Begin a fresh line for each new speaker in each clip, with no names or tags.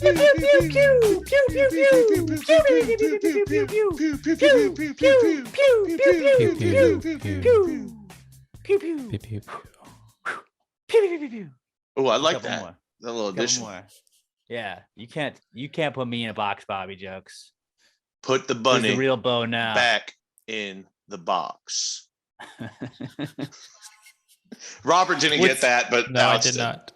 Oh, I like that. That little addition.
Yeah, you can't put me in a box, Bobby Jokes.
Put the bunny
the real bow now
back in the box. Robert didn't get that, but
no, Alex I did not.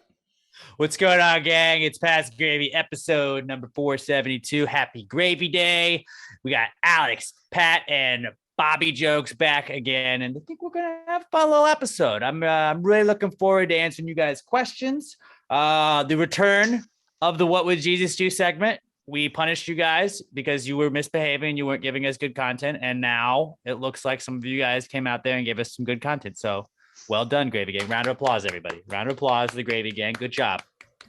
What's going on, gang? It's Past Gravy, episode number 472. Happy Gravy Day. We got Alex, Pat, and Bobby Jokes back again, and I think we're gonna have a fun little episode. I'm really looking forward to answering you guys' questions. The return of the What Would Jesus Do segment. We punished you guys because you were misbehaving, you weren't giving us good content, and now it looks like some of you guys came out there and gave us some good content. So well done, Gravy Gang. Round of applause, everybody. Round of applause to the Gravy Gang. Good job.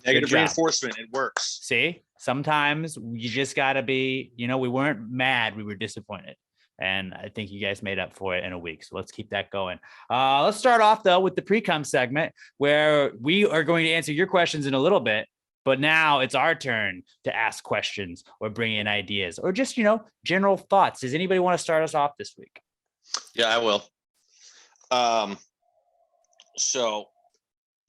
Negative reinforcement. It works.
See, sometimes you just got to be, we weren't mad. We were disappointed. And I think you guys made up for it in a week. So let's keep that going. Let's start off, though, with the Precome segment, where we are going to answer your questions in a little bit. But now it's our turn to ask questions or bring in ideas or just, general thoughts. Does anybody want to start us off this week?
Yeah, I will. So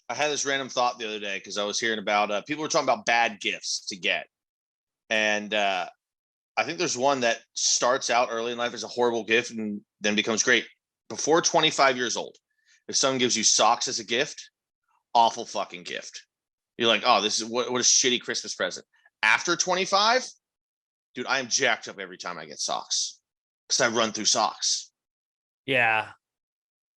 I had this random thought the other day because I was hearing about people were talking about bad gifts to get. And I think there's one that starts out early in life as a horrible gift and then becomes great. Before 25 years old, if someone gives you socks as a gift, awful fucking gift. You're like, oh, this is what a shitty Christmas present. After 25, dude, I am jacked up every time I get socks because I run through socks.
Yeah.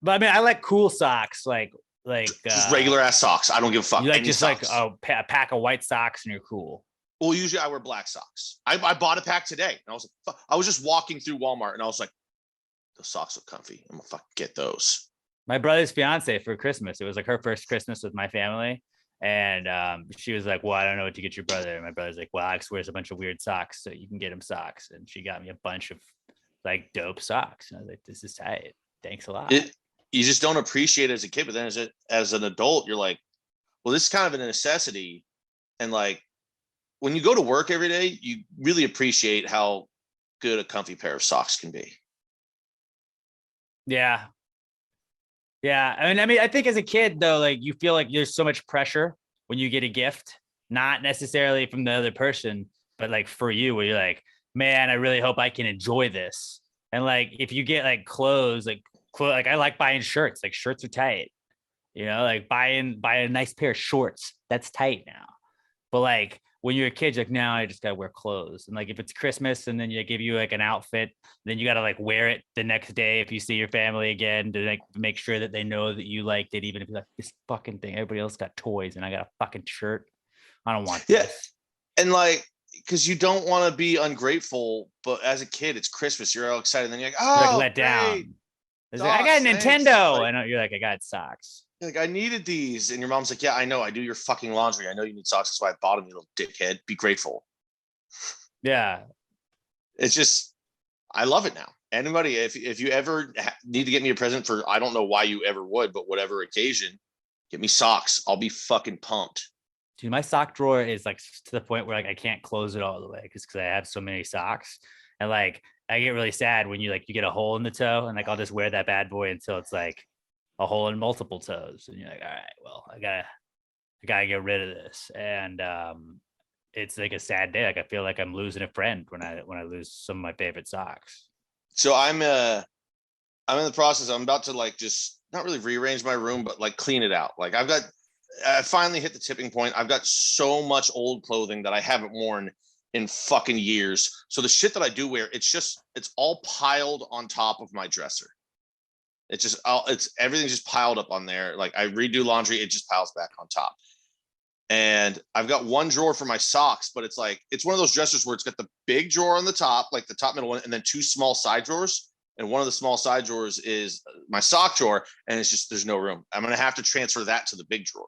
But I mean, I like cool socks, like
just regular ass socks. I don't give a fuck.
You like just socks. Like a pack of white socks and you're cool.
Well, usually I wear black socks. I bought a pack today and I was like, fuck. I was just walking through Walmart and I was like, those socks look comfy. I'm gonna fucking get those.
My brother's fiance for Christmas. It was like her first Christmas with my family. And she was like, well, I don't know what to get your brother. And my brother's like, well, Alex wears a bunch of weird socks, so you can get him socks. And she got me a bunch of like dope socks. And I was like, this is tight. Thanks a lot.
You just don't appreciate it as a kid, but then as an adult, you're like, well, this is kind of a necessity. And like, when you go to work every day, you really appreciate how good a comfy pair of socks can be.
Yeah. Yeah. I mean, I think as a kid, though, like you feel like there's so much pressure when you get a gift, not necessarily from the other person, but like for you, where you're like, man, I really hope I can enjoy this. And like, if you get like clothes, like I like buying shirts, like shirts are tight, like buying a nice pair of shorts. That's tight now. But like when you're a kid, you're like, now I just got to wear clothes. And like, if it's Christmas and then they give you like an outfit, then you got to like wear it the next day if you see your family again to like make sure that they know that you liked it, even if you're like, this fucking thing, everybody else got toys and I got a fucking shirt. I don't want this.
And like, because you don't want to be ungrateful, but as a kid, it's Christmas. You're all excited. And then you're like, oh,
you're like let down. Like, I got a Nintendo. Like, and you're like, I got socks.
Like, I needed these. And your mom's like, yeah, I know. I do your fucking laundry. I know you need socks. That's why I bought them, you little dickhead. Be grateful.
Yeah.
It's just, I love it now. Anybody, if you ever need to get me a present for, I don't know why you ever would, but whatever occasion, get me socks. I'll be fucking pumped.
Dude, my sock drawer is like to the point where like I can't close it all the way because I have so many socks. And like, I get really sad when you get a hole in the toe and like, I'll just wear that bad boy until it's like a hole in multiple toes. And you're like, all right, well, I gotta get rid of this. And it's like a sad day. Like I feel like I'm losing a friend when I lose some of my favorite socks.
So I'm in the process. I'm about to like just not really rearrange my room, but like clean it out. Like I finally hit the tipping point. I've got so much old clothing that I haven't worn in fucking years. So the shit that I do wear, it's all piled on top of my dresser. Everything's just piled up on there. Like I redo laundry, it just piles back on top. And I've got one drawer for my socks, but it's one of those dressers where it's got the big drawer on the top, like the top middle one, and then two small side drawers. And one of the small side drawers is my sock drawer, and it's just, there's no room. I'm going to have to transfer that to the big drawer.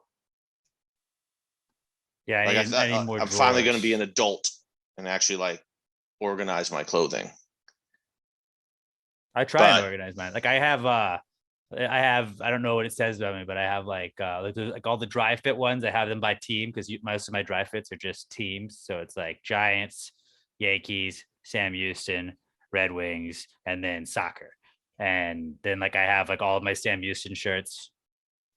Yeah, I need more
I'm
drawers.
finally going to be an adult and actually like organize my clothing.
I try and organize mine. Like I have I don't know what it says about me, but I have like all the dry fit ones. I have them by team because most of my dry fits are just teams. So it's like Giants, Yankees, Sam Houston, Red Wings, and then soccer. And then like I have like all of my Sam Houston shirts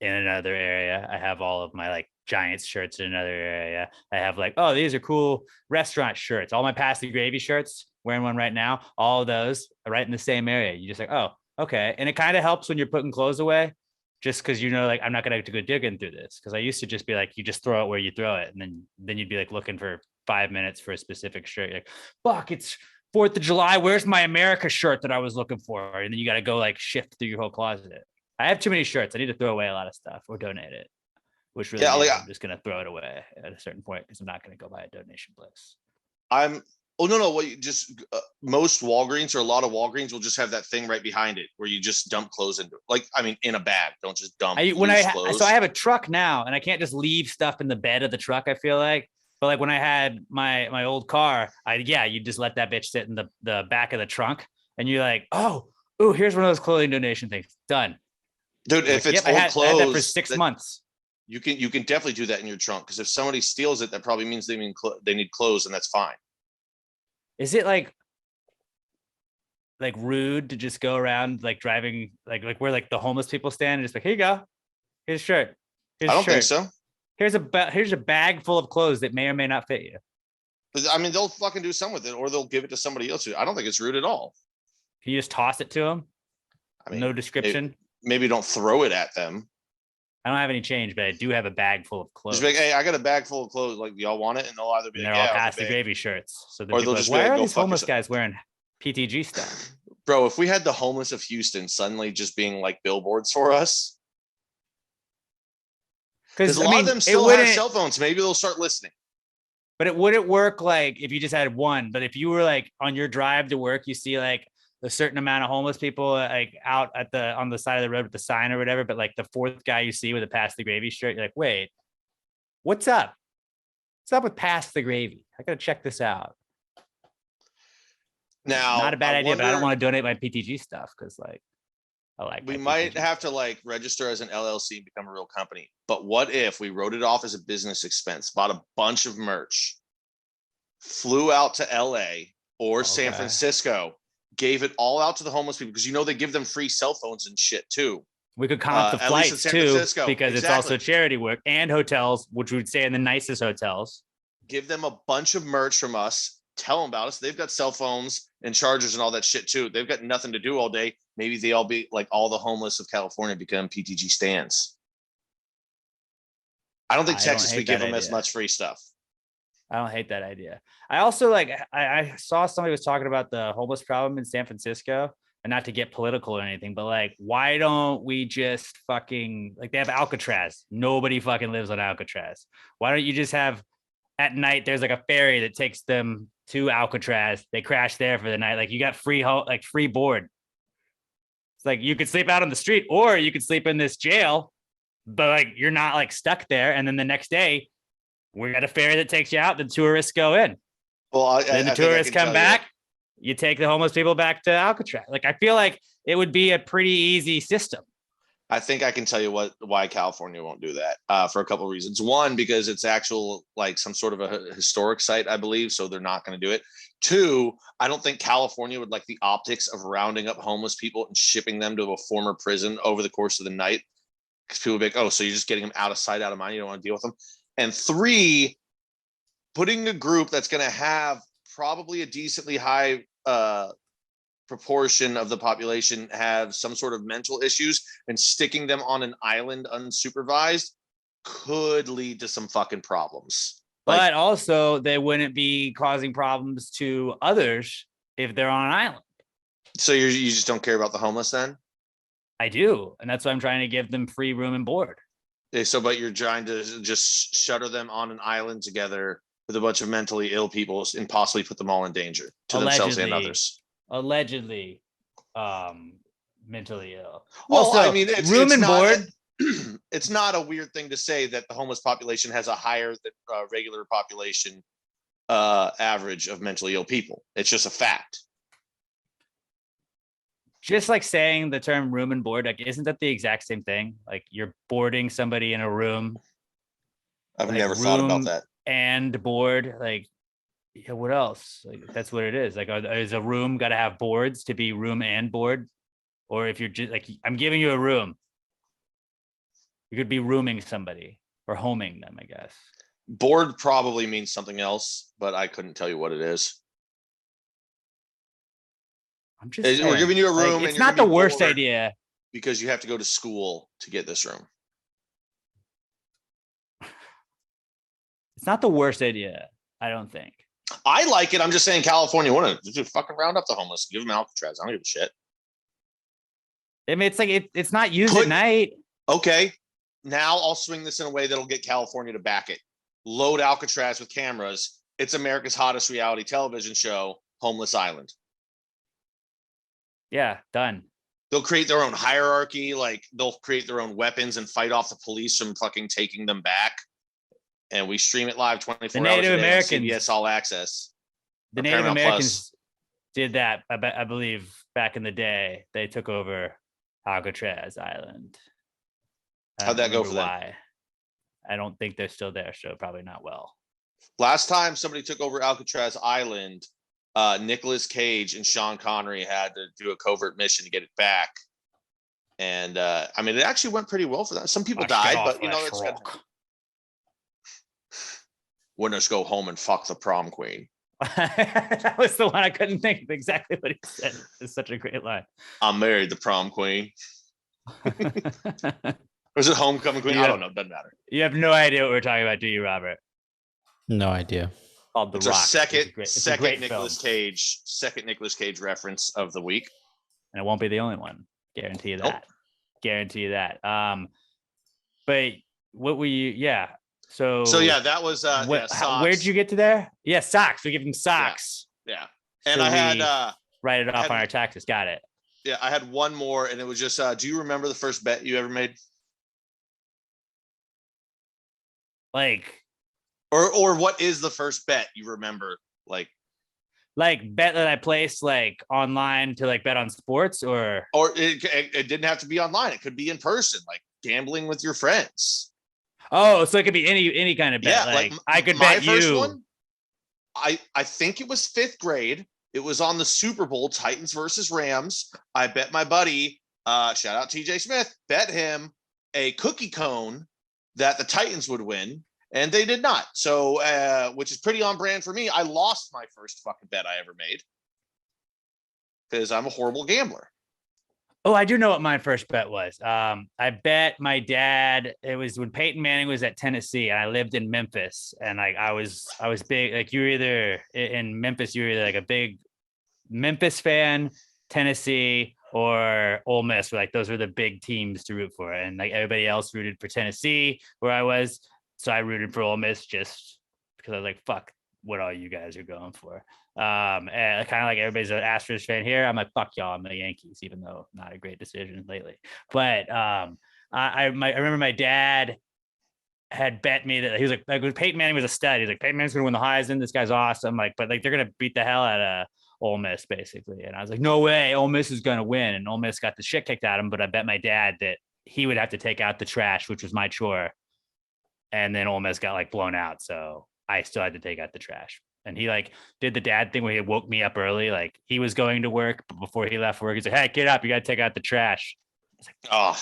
in another area. I have all of my like Giants shirts in another area. I have like, oh, these are cool restaurant shirts. All my Pass the Gravy shirts, wearing one right now. All of those are right in the same area. You just like, oh, okay. And it kind of helps when you're putting clothes away, just because you know, like, I'm not gonna have to go digging through this. Because I used to just be like, you just throw it where you throw it, and then you'd be like looking for 5 minutes for a specific shirt. You're like, fuck, it's 4th of July. Where's my America shirt that I was looking for? And then you got to go like shift through your whole closet. I have too many shirts. I need to throw away a lot of stuff or donate it, which really means I'm just gonna throw it away at a certain point because I'm not gonna go buy a donation place.
No. What you just most Walgreens or a lot of Walgreens will just have that thing right behind it where you just dump clothes into it. Like, I mean, in a bag. Don't just dump clothes.
So I have a truck now, and I can't just leave stuff in the bed of the truck. I feel like, but like when I had my old car, you just let that bitch sit in the back of the trunk, and you're like, oh, here's one of those clothing donation things. Done.
Dude, if it's old clothes,
I had that for 6 months.
You can definitely do that in your trunk, because if somebody steals it, that probably means they need clothes, and that's fine.
Is it like rude to just go around like driving like where like the homeless people stand and just like, here you go, here's a shirt.
I don't think so.
Here's a bag full of clothes that may or may not fit you.
I mean, they'll fucking do something with it, or they'll give it to somebody else. I don't think it's rude at all.
Can you just toss it to them? I mean, no description.
Maybe don't throw it at them.
I don't have any change, but I do have a bag full of clothes.
Just be like, hey, I got a bag full of clothes. Like, y'all want it? And they'll either be
like, they're all Pass the Gravy shirts. So
or they'll just
why are these homeless guys wearing PTG stuff?
Bro, if we had the homeless of Houston suddenly just being like billboards for us, because a lot of them still have cell phones. Maybe they'll start listening.
But it wouldn't work like if you just had one. But if you were like on your drive to work, you see like a certain amount of homeless people like out on the side of the road with the sign or whatever, but like the 4th guy you see with a Pass the Gravy shirt, you're like, wait, what's up? What's up with Pass the Gravy? I gotta check this out.
Now,
not a bad idea, but I don't want to donate my PTG stuff because like
we might have to like register as an LLC and become a real company. But what if we wrote it off as a business expense, bought a bunch of merch, flew out to LA or San Francisco, gave it all out to the homeless people, because they give them free cell phones and shit too.
We could comp the flights too, because it's also charity work, and hotels, which we would stay in the nicest hotels.
Give them a bunch of merch from us. Tell them about us. They've got cell phones and chargers and all that shit too. They've got nothing to do all day. Maybe they all be like all the homeless of California become PTG stands. I don't think Texas would give them as much free stuff.
I don't hate that idea. I also I saw somebody was talking about the homeless problem in San Francisco, and not to get political or anything, but like, why don't we just fucking like, they have Alcatraz. Nobody fucking lives on Alcatraz. Why don't you just have at night, there's like a ferry that takes them to Alcatraz. They crash there for the night. Like, you got free board. It's like you could sleep out on the street, or you could sleep in this jail, but like you're not like stuck there. And then the next day, we got a ferry that takes you out. The tourists go in.
Well,
then the tourists come back. You take the homeless people back to Alcatraz. Like, I feel like it would be a pretty easy system.
I think I can tell you why California won't do that for a couple of reasons. One, because it's actual like some sort of a historic site, I believe, so they're not going to do it. Two, I don't think California would like the optics of rounding up homeless people and shipping them to a former prison over the course of the night, because people would be like, oh, so you're just getting them out of sight, out of mind. You don't want to deal with them. And three, putting a group that's going to have probably a decently high proportion of the population have some sort of mental issues, and sticking them on an island unsupervised could lead to some fucking problems.
But also, they wouldn't be causing problems to others if they're on an island.
So you just don't care about the homeless then?
I do. And that's why I'm trying to give them free room and board.
But you're trying to just shutter them on an island together with a bunch of mentally ill people and possibly put them all in danger to themselves and others.
Allegedly mentally ill.
Well,
also,
I mean,
room and board.
It's not a weird thing to say that the homeless population has a higher than regular population average of mentally ill people. It's just a fact.
just like saying the term room and board, like, isn't that the exact same thing? Like you're boarding somebody in a room.
I've
Like
never thought about
room
that.
and board. Like, yeah, what else? Like that's what it is. Like, is a room got to have boards to be room and board? Or if you're just like, I'm giving you a room, you could be rooming somebody or homing them, I guess.
Board probably means something else, but I couldn't tell you what it is.
I'm just
We're giving you a room,
like,
and
it's
you're
not
gonna
the
be
worst
bored
idea.
because you have to go to school to get this room.
It's not the worst idea, I don't think.
I like it. I'm just saying, California, want to just fucking round up the homeless, give them Alcatraz. I don't give a shit.
I mean, it's like it's not used at night.
Okay, now I'll swing this in a way that'll get California to back it. Load Alcatraz with cameras. It's America's hottest reality television show, Homeless Island.
Yeah, done.
They'll create their own hierarchy. Like they'll create their own weapons and fight off the police from fucking taking them back. And we stream it live 24 hours a day on CBS All Access.
The Native Americans did that, I believe, back in the day. They took over Alcatraz Island.
How'd that go for them?
I don't think they're still there, so probably not well.
Last time somebody took over Alcatraz Island, Nicolas Cage and Sean Connery had to do a covert mission to get it back. And I mean, it actually went pretty well for them. Some people died, but you know, that's good. Winners go home and fuck the prom queen.
That was the one I couldn't think of exactly what he said. It's such a great line.
I married the prom queen. Was it homecoming queen? I don't know. Doesn't matter.
You have no idea what we're talking about, do you, Robert?
No idea.
Called The
It's
Rock.
our second Nicolas Cage reference of the week.
And it won't be the only one. Guarantee you that.
Nope.
Guarantee you that. But what were you? Yeah. So
yeah, that was
where'd you get to there? Yeah, socks. We give them socks.
Yeah. And
so
I had
write it off on our taxes. Got it.
Yeah, I had one more, and it was just do you remember the first bet you ever made?
Like,
or what is the first bet you remember? Like
bet that I placed like online to like bet on sports, or
it didn't have to be online. It could be in person, like gambling with your friends.
Oh, so it could be any kind of bet.
Yeah,
like I could bet you. First one,
I think it was 5th grade. It was on the Super Bowl, Titans versus Rams. I bet my buddy, shout out TJ Smith, bet him a cookie cone that the Titans would win, and they did not. So, which is pretty on brand for me. I lost my first fucking bet I ever made because I'm a horrible gambler.
Oh, I do know what my first bet was. I bet my dad. It was when Peyton Manning was at Tennessee, and I lived in Memphis. And like I was big. Like you were either in Memphis, you were either like a big Memphis fan, Tennessee, or Ole Miss. Like those were the big teams to root for. And like everybody else rooted for Tennessee, where I was. So I rooted for Ole Miss just because I was like, fuck what all you guys are going for. And kind of like everybody's an Astros fan here. I'm like, fuck y'all, I'm the Yankees, even though not a great decision lately. But I remember my dad had bet me that he was like Peyton Manning was a stud. He's like, Peyton Manning's gonna win the Heisman. This guy's awesome. Like, but like they're gonna beat the hell out of Ole Miss basically. And I was like, no way, Ole Miss is gonna win. And Ole Miss got the shit kicked out of him. But I bet my dad that he would have to take out the trash, which was my chore. And then Ole Miss got like blown out, so I still had to take out the trash. And he like did the dad thing where he woke me up early. Like he was going to work, but before he left work, he's like, "Hey, get up! You got to take out the trash." I was like, "Oh,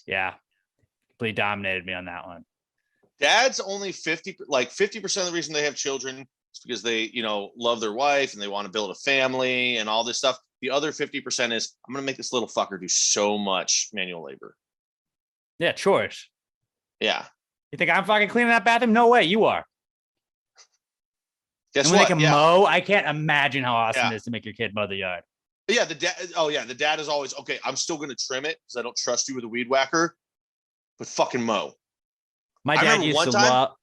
yeah." Completely dominated me on that one.
Dad's only 50% of the reason they have children is because they, love their wife and they want to build a family and all this stuff. The other 50% is I'm going to make this little fucker do so much manual labor.
Yeah, chores.
Yeah.
You think I'm fucking cleaning that bathroom? No way, you are.
Guess
and when
what?
They can mow. I can't imagine how awesome it is to make your kid mow the yard.
Yeah, the dad. Oh yeah, the dad is always okay. I'm still gonna trim it because I don't trust you with a weed whacker, but fucking mow.
My dad used to love.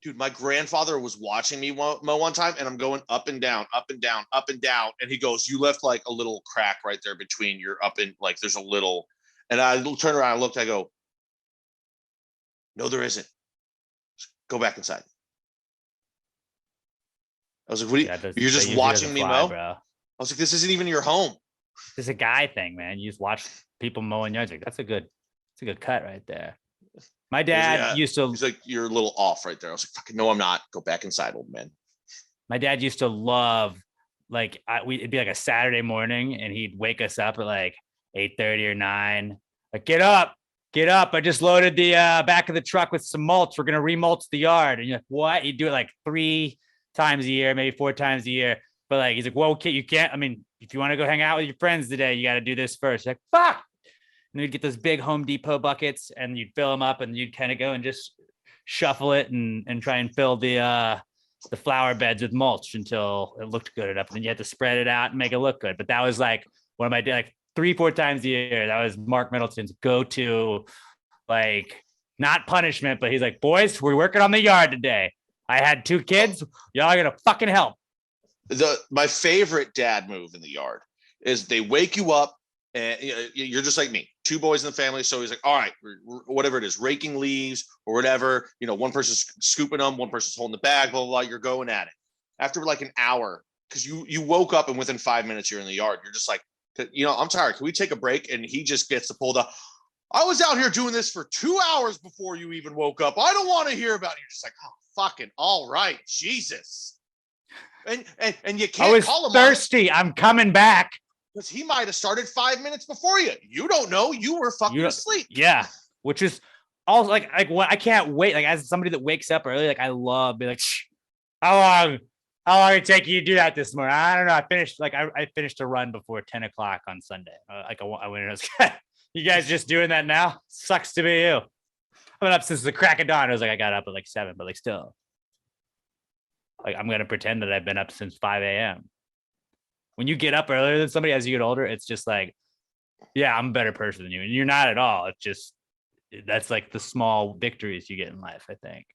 Dude, my grandfather was watching me mow one time, and I'm going up and down, up and down, up and down, and he goes, "You left like a little crack right there between your up and like there's a little." And I turn around, and looked, I go, "No, there isn't. Just go back inside." I was like, "What? You're just watching me mow?" Bro. I was like, "This isn't even your home."
It's a guy thing, man. You just watch people mowing yards. Like that's a good cut right there. My dad used to.
He's like, you're a little off right there. I was like, fucking no, I'm not. Go back inside, old man.
My dad used to love, like, it'd be like a Saturday morning, and he'd wake us up at like 8:30 or 9. Like, get up. I just loaded the back of the truck with some mulch. We're gonna remulch the yard. And you're like, what? He'd do it like 3 times a year, maybe 4 times a year. But like, he's like, whoa, kid, you can't. I mean, if you want to go hang out with your friends today, you got to do this first. Like, fuck. And we'd get those big Home Depot buckets, and you'd fill them up, and you'd kind of go and just shuffle it and try and fill the flower beds with mulch until it looked good enough. And then you had to spread it out and make it look good. But that was like one of my, like 3-4 times a year. That was Mark Middleton's go-to, like, not punishment, but he's like, boys, we're working on the yard today. I had 2 kids. Y'all are going to fucking help.
My favorite dad move in the yard is they wake you up, and you're just like me, 2 boys in the family. So he's like, all right, whatever it is, raking leaves or whatever, one person's scooping them, one person's holding the bag, blah, blah, blah. You're going at it. After like an hour, because you woke up and within 5 minutes you're in the yard. You're just like, I'm tired. Can we take a break? And he just gets to pull the, I was out here doing this for 2 hours before you even woke up. I don't want to hear about it. You're just like, oh, fucking all right, Jesus. And you can't call him
thirsty. I'm coming back.
Because he might have started 5 minutes before you. You don't know. You were fucking asleep.
Yeah. Which is also like what I can't wait. Like, as somebody that wakes up early, like I love being like, how long it take you to do that this morning? I don't know. I finished a run before 10 o'clock on Sunday. I went and I was, you guys just doing that now? Sucks to be you. I've been up since the crack of dawn. I was like, I got up at like 7, but like still. Like, I'm going to pretend that I've been up since 5 a.m. When you get up earlier than somebody as you get older, it's just like, yeah, I'm a better person than you. And you're not at all. It's just, that's like the small victories you get in life, I think.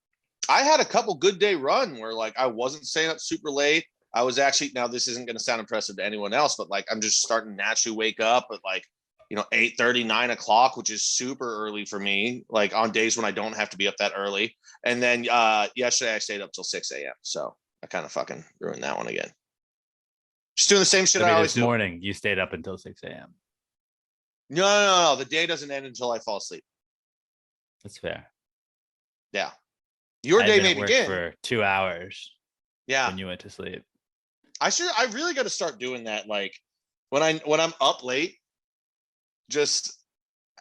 I had a couple good day run where like I wasn't staying up super late. I was actually, now this isn't going to sound impressive to anyone else, but like I'm just starting to naturally wake up at like, 8:30, 9 o'clock, which is super early for me, like on days when I don't have to be up that early. And then yesterday I stayed up till 6 a.m. So I kind of fucking ruined that one again. Just doing the same shit I always do.
This morning, you stayed up until 6 a.m.
No. The day doesn't end until I fall asleep.
That's fair.
Yeah. Your day may begin
for 2 hours.
Yeah.
When you went to sleep.
I really got to start doing that. Like when I'm up late, just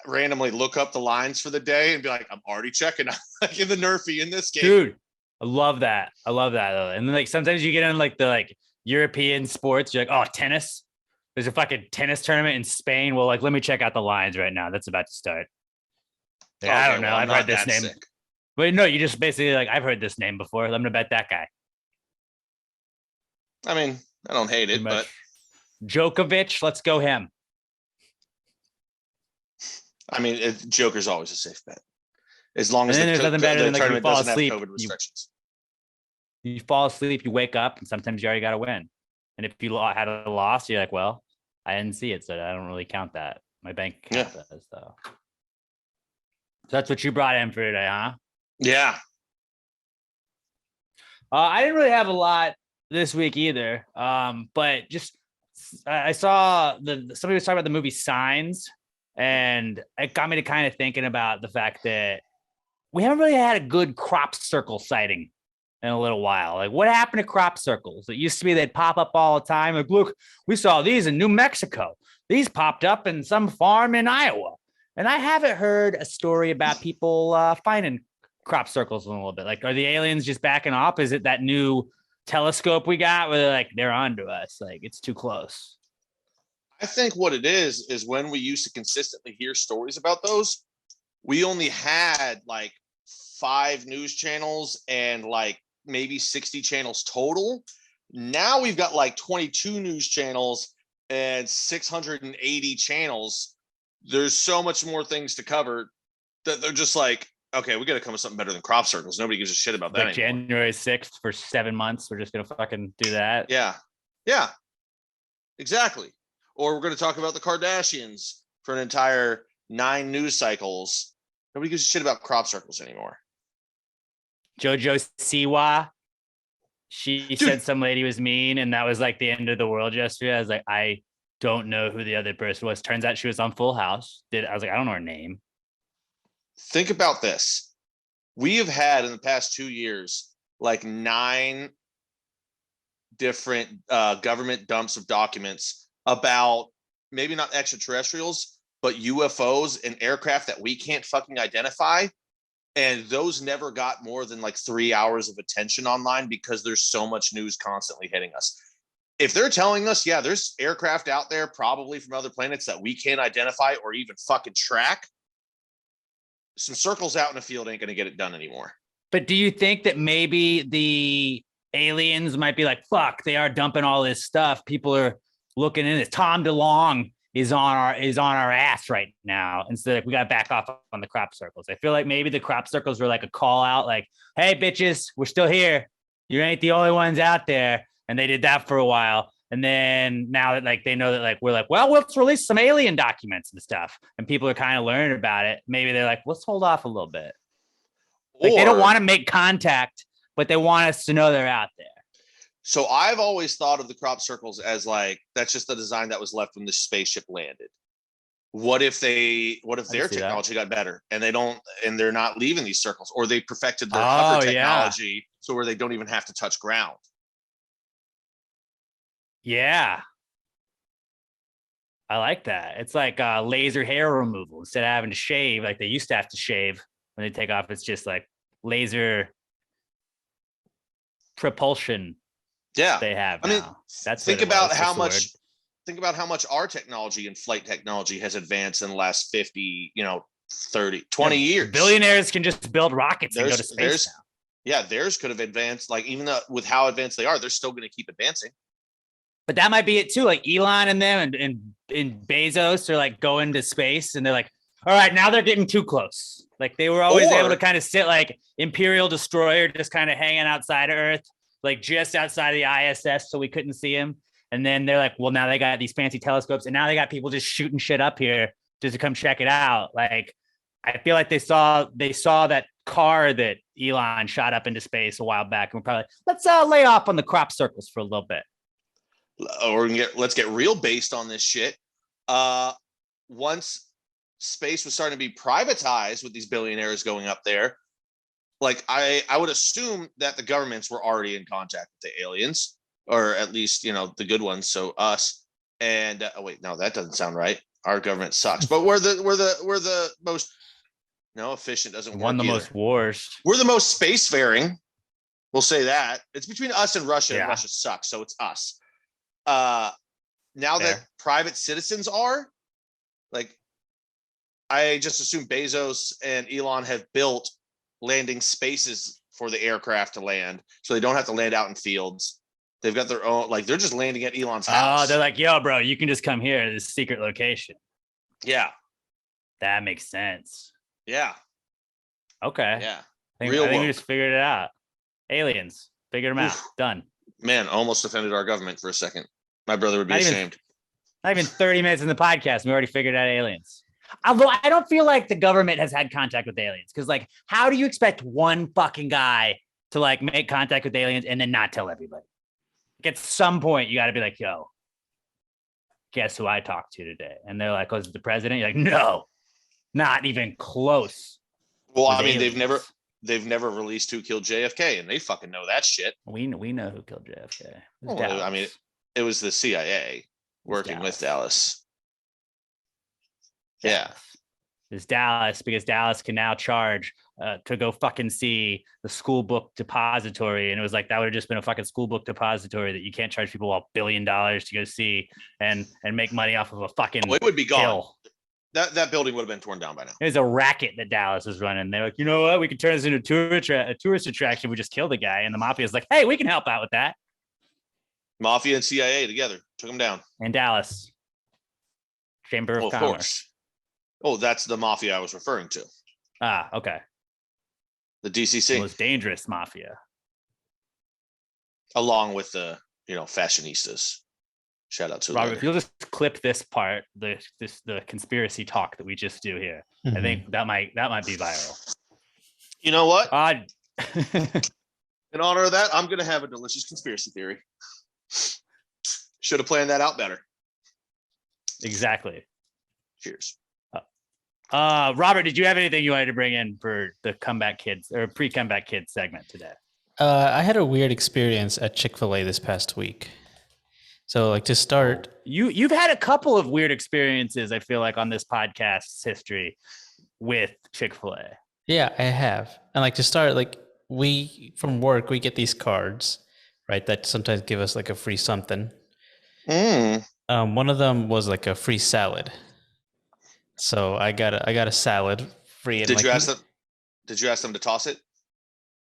randomly look up the lines for the day and be like, I'm already checking like in the Nerfy in this game.
Dude, I love that. Though. And then like sometimes you get in like the like European sports, you're like, oh, tennis. There's a fucking tennis tournament in Spain. Well, like, let me check out the lines right now. That's about to start. Like, I don't know. I've heard this name. Sick. But no, you just basically like, I've heard this name before. I'm gonna bet that guy.
I mean, I don't hate it, but
Djokovic, let's go him.
I mean, Joker's always a safe bet. As long as
there's nothing better than like you fall asleep.
COVID restrictions.
You fall asleep, you wake up, and sometimes you already got to win. And if you had a loss, you're like, well, I didn't see it, so I don't really count that. My bank account does, though. So that's what you brought in for today, huh?
Yeah.
I didn't really have a lot this week either, but just I saw somebody was talking about the movie Signs, and it got me to kind of thinking about the fact that we haven't really had a good crop circle sighting in a little while. Like, what happened to crop circles? It used to be they'd pop up all the time. Like, look, we saw these in New Mexico. These popped up in some farm in Iowa. And I haven't heard a story about people finding crop circles in a little bit. Like, are the aliens just backing off? Is it that new telescope we got where they're onto us? Like, it's too close.
I think what it is when we used to consistently hear stories about those, we only had like 5 news channels and like maybe 60 channels total. Now we've got like 22 news channels and 680 channels. There's so much more things to cover that they're just like, okay, we got to come with something better than crop circles. Nobody gives a shit about that
like
anymore.
January 6th for 7 months. We're just going to fucking do that.
Yeah, exactly. Or we're going to talk about the Kardashians for an entire 9 news cycles. Nobody gives a shit about crop circles anymore.
JoJo Siwa, she said some lady was mean, and that was like the end of the world yesterday. I was like, I don't know who the other person was. Turns out she was on Full House. I was like, I don't know her name.
Think about this. We have had in the past 2 years, like 9 different government dumps of documents about maybe not extraterrestrials, but UFOs and aircraft that we can't fucking identify. And those never got more than like 3 hours of attention online because there's so much news constantly hitting us. If they're telling us, yeah, there's aircraft out there probably from other planets that we can't identify or even fucking track, some circles out in the field ain't going to get it done anymore.
But do you think that maybe the aliens might be like, fuck, they are dumping all this stuff. People are looking in this. Tom DeLonge is on our ass right now. And so like, we got to back off on the crop circles. I feel like maybe the crop circles were like a call out, like, hey, bitches, we're still here. You ain't the only ones out there. And they did that for a while. And then now that like they know that like we're like, well, let's release some alien documents and stuff. And people are kind of learning about it. Maybe they're like, let's hold off a little bit. Like they don't want to make contact, but they want us to know they're out there.
So I've always thought of the crop circles as like, that's just the design that was left when the spaceship landed. What if their technology got better and they're not leaving these circles, or they perfected their hover technology so where they don't even have to touch ground?
Yeah. I like that. It's like laser hair removal. Instead of having to shave, like they used to have to shave when they take off, it's just like laser propulsion.
Yeah.
They have
now.
I mean,
think about how much our technology and flight technology has advanced in the last 50, 30, 20 years.
Billionaires can just build rockets and go to space now.
Yeah, theirs could have advanced. Like even with how advanced they are, they're still going to keep advancing.
But that might be it too. Like Elon and them and Bezos are like going to space and they're like, all right, now they're getting too close. Like they were always able to kind of sit like Imperial Destroyer, just kind of hanging outside of Earth, like just outside of the ISS. So we couldn't see him. And then they're like, well, now they got these fancy telescopes and now they got people just shooting shit up here just to come check it out. Like, I feel like they saw that car that Elon shot up into space a while back. And we're probably, let's lay off on the crop circles for a little bit.
Or let's get real based on this shit. Once space was starting to be privatized with these billionaires going up there, like I would assume that the governments were already in contact with the aliens, or at least the good ones. So us and wait, no, that doesn't sound right. Our government sucks, but we're the most efficient. Doesn't
won the
either.
Most wars.
We're the most spacefaring. We'll say that. It's between us and Russia. And Russia sucks, so it's us. Now that private citizens are, like, I just assume Bezos and Elon have built landing spaces for the aircraft to land, so they don't have to land out in fields. They've got their own, like, they're just landing at Elon's house.
Oh, they're like, yo, bro, you can just come here to this secret location.
Yeah.
That makes sense.
Yeah.
Okay.
Yeah.
I think we just figured it out. Aliens. Figured them out. Done.
Man, almost offended our government for a second. My brother would be ashamed.
Not even 30 minutes in the podcast, we already figured out aliens. Although I don't feel like the government has had contact with aliens. Because, like, how do you expect one fucking guy to, like, make contact with aliens and then not tell everybody? Like, at some point, you got to be like, yo, guess who I talked to today? And they're like, oh, is it the president? You're like, no, not even close.
Well, I mean, they've never released who killed JFK, and they fucking know that shit.
We know who killed JFK.
Well, I mean, it was the CIA working with Dallas. Yeah.
It's Dallas, because Dallas can now charge to go fucking see the school book depository. And it was like, that would have just been a fucking school book depository that you can't charge people $1 billion to go see and make money off of a fucking
it would be gone.
hill.
That building would have been torn down by now.
It was a racket that Dallas was running. They're like, you know what? We could turn this into a tourist attraction. We just killed the guy. And the mafia's like, hey, we can help out with that.
Mafia and CIA together took him down.
And Dallas. Chamber of Commerce.
Of course. Oh, that's the mafia I was referring to.
Ah, okay.
The DCC.
The most dangerous mafia.
Along with the, fashionistas. Shout out to
Robert. If you'll just clip this part, the conspiracy talk that we just do here, I think that might be viral.
You know what?
In
honor of that, I'm gonna have a delicious conspiracy theory. Should have planned that out better.
Exactly.
Cheers.
Robert, did you have anything you wanted to bring in for the comeback kids or pre-comeback kids segment today?
I had a weird experience at Chick-fil-A this past week. So, like, to start,
You've had a couple of weird experiences, I feel like, on this podcast's history with Chick-fil-A.
yeah, I have. And like to start, like we from work, we get these cards, right? That sometimes give us like a free something. One of them was like a free salad. So I got a salad free. And
Did you ask them? Did you ask them to toss it?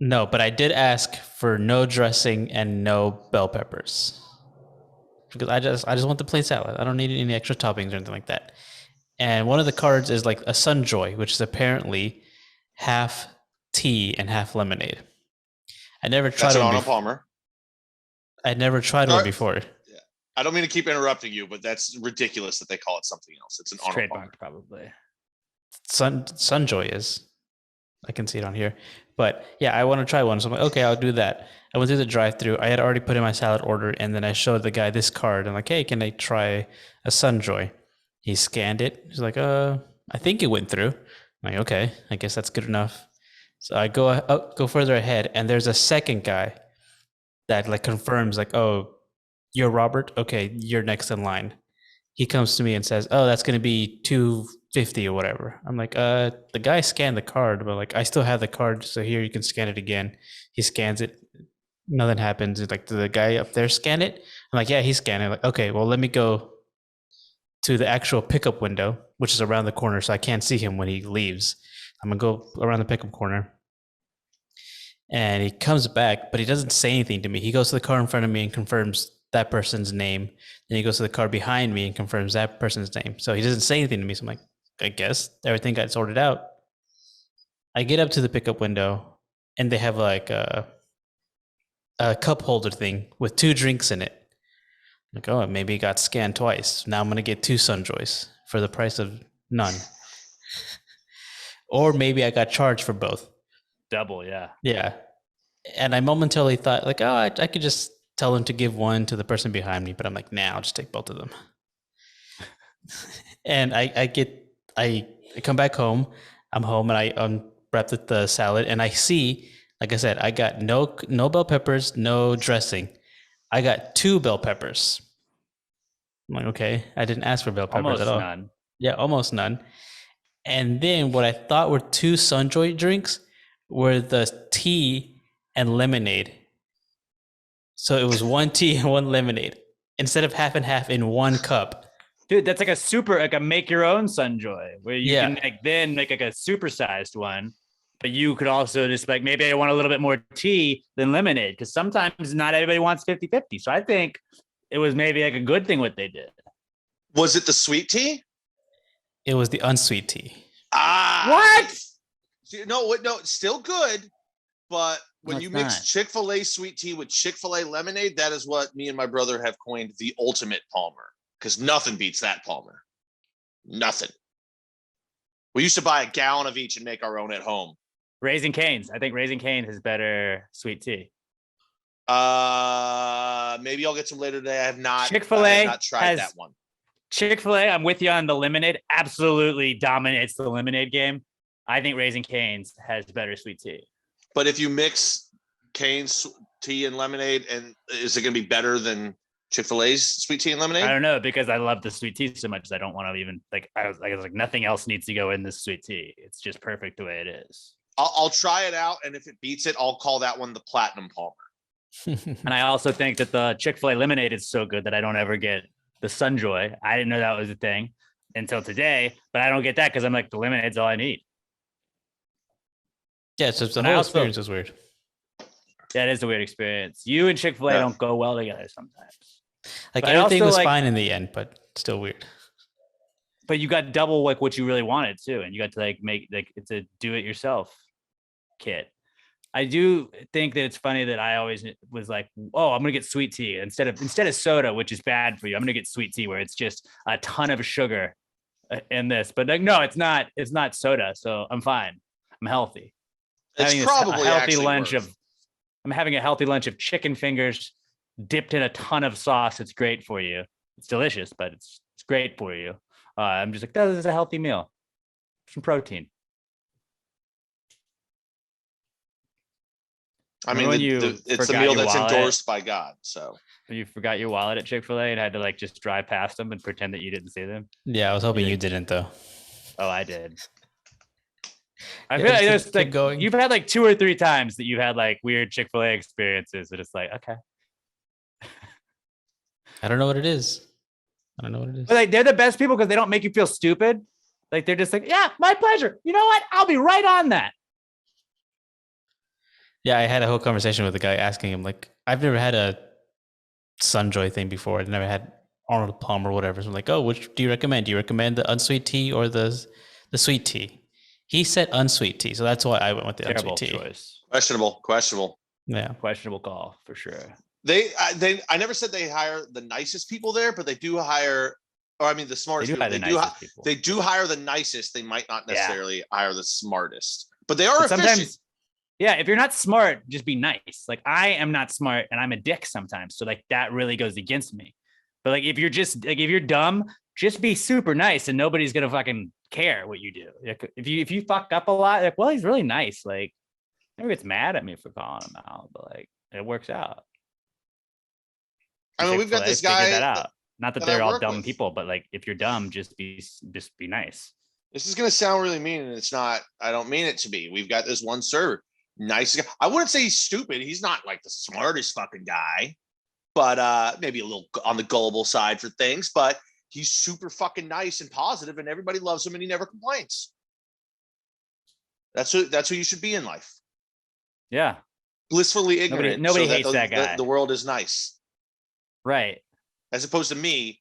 No, but I did ask for no dressing and no bell peppers because I just want the plain salad. I don't need any extra toppings or anything like that. And one of the cards is like a Sunjoy, which is apparently half tea and half lemonade. I never tried
That's an
one
Arnold
before.
Palmer.
I'd never tried one before.
Yeah. I don't mean to keep interrupting you, but that's ridiculous that they call it something else. It's an Arnold Palmer.
Trademarked, probably.
Sunjoy is. I can see it on here. But yeah, I want to try one. So I'm like, okay, I'll do that. I went through the drive-thru. I had already put in my salad order, and then I showed the guy this card. I'm like, hey, can I try a Sunjoy? He scanned it. He's like, I think it went through. I'm like, okay, I guess that's good enough. So I go further ahead, and there's a second guy that like confirms, like, oh, you're Robert? Okay, you're next in line. He comes to me and says, oh, that's going to be $2.50 or whatever. I'm like, the guy scanned the card, but like I still have the card, so here you can scan it again. He scans it. Nothing happens. It's like, did the guy up there scan it? I'm like, yeah, he scanned it. Like, okay, well, let me go to the actual pickup window, which is around the corner, so I can't see him when he leaves. I'm gonna go around the pickup corner. And he comes back, but he doesn't say anything to me. He goes to the car in front of me and confirms that person's name. Then he goes to the car behind me and confirms that person's name. So he doesn't say anything to me. So I'm like, I guess everything got sorted out. I get up to the pickup window, and they have like a cup holder thing with 2 drinks in it. Like, oh, maybe it got scanned twice. Now I'm going to get 2 Sunjoys for the price of none. Or maybe I got charged for both.
Double, yeah.
Yeah. And I momentarily thought, like, oh, I could just tell them to give one to the person behind me. But I'm like, nah, I'll just take both of them. And I come back home. I'm home, and I unwrap the salad. And I see, like I said, I got no bell peppers, no dressing. I got 2 bell peppers. I'm like, okay, I didn't ask for bell peppers
Almost
at all.
none.
Yeah, almost none. And then what I thought were 2 Sunjoy drinks were the tea and lemonade. So it was 1 tea and 1 lemonade instead of half and half in 1 cup.
Dude, that's like a make your own Sunjoy where you can then make like a supersized one. But you could also just like, maybe I want a little bit more tea than lemonade, because sometimes not everybody wants 50-50. So I think it was maybe like a good thing what they did.
Was it the sweet tea?
It was the unsweet tea.
What?
No, it's still good. But when you mix
not.
Chick-fil-A sweet tea with Chick-fil-A lemonade, that is what me and my brother have coined the ultimate Palmer, because nothing beats that Palmer. Nothing. We used to buy a gallon of each and make our own at home.
Raising Cane's. I think Raising Cane has better sweet tea.
Maybe I'll get some later today. I have not tried that one.
Chick-fil-A, I'm with you on the lemonade. Absolutely dominates the lemonade game. I think Raising Cane's has better sweet tea.
But if you mix Cane's tea and lemonade, and is it going to be better than Chick-fil-A's sweet tea and lemonade?
I don't know, because I love the sweet tea so much. I don't want to even I was like nothing else needs to go in this sweet tea. It's just perfect the way it is.
I'll try it out, and if it beats it, I'll call that one the Platinum Palmer.
And I also think that the Chick-fil-A lemonade is so good that I don't ever get the Sunjoy. I didn't know that was a thing until today, but I don't get that because I'm like, the lemonade's all I need.
Yeah, so the whole experience is weird.
That is a weird experience. You and Chick-fil-A don't go well together sometimes.
Like,
but
everything was fine in the end, but still weird.
But you got double like what you really wanted too, and you got to like make like it's a do-it-yourself kit. I do think that it's funny that I always was like, oh, I'm gonna get sweet tea instead of soda, which is bad for you. I'm gonna get sweet tea where it's just a ton of sugar in this. But like, no, it's not soda, so I'm fine. I'm healthy.
It's probably a healthy lunch
I'm having a healthy lunch of chicken fingers dipped in a ton of sauce. It's great for you. It's delicious, but it's It's great for you. I'm just like, this is a healthy meal. Some protein.
I mean, it's the meal that's endorsed by God. So
you forgot your wallet at Chick-fil-A and had to like just drive past them and pretend that you didn't see them.
Yeah, I was hoping you didn't though.
Oh, I did. I feel like there's like
going.
You've had like 2 or 3 times that you've had like weird Chick-fil-A experiences that it's like, okay.
I don't know what it is. But
like they're the best people because they don't make you feel stupid. Like they're just like, yeah, my pleasure. You know what? I'll be right on that.
Yeah, I had a whole conversation with a guy asking him, like, I've never had a Sunjoy thing before. I've never had Arnold Palmer or whatever. So I'm like, oh, which do you recommend? Do you recommend the unsweet tea or the sweet tea? He said unsweet tea, so that's why I went with the
Terrible
unsweet tea.
Choice.
Questionable.
Yeah,
questionable call for sure.
I never said they hire the nicest people there, but they do hire, or I mean, the smartest people. They do hire the nicest. They might not necessarily hire the smartest, but they are efficient.
Sometimes, yeah, if you're not smart, just be nice. Like I am not smart and I'm a dick sometimes. So like that really goes against me. But like if you're dumb, just be super nice and nobody's gonna fucking care what you do. Like, if you fuck up a lot, like, well, he's really nice. Like maybe gets mad at me for calling him out, but like it works out.
I mean, we've got this guy.
That out. Not that they're all dumb people, but like if you're dumb, just be nice.
This is gonna sound really mean, and it's not. I don't mean it to be. We've got this one server, nice guy. I wouldn't say he's stupid. He's not like the smartest fucking guy, but maybe a little on the gullible side for things. But he's super fucking nice and positive, and everybody loves him, and he never complains. That's who you should be in life.
Yeah,
blissfully ignorant.
Nobody hates that guy.
The world is nice,
right?
As opposed to me,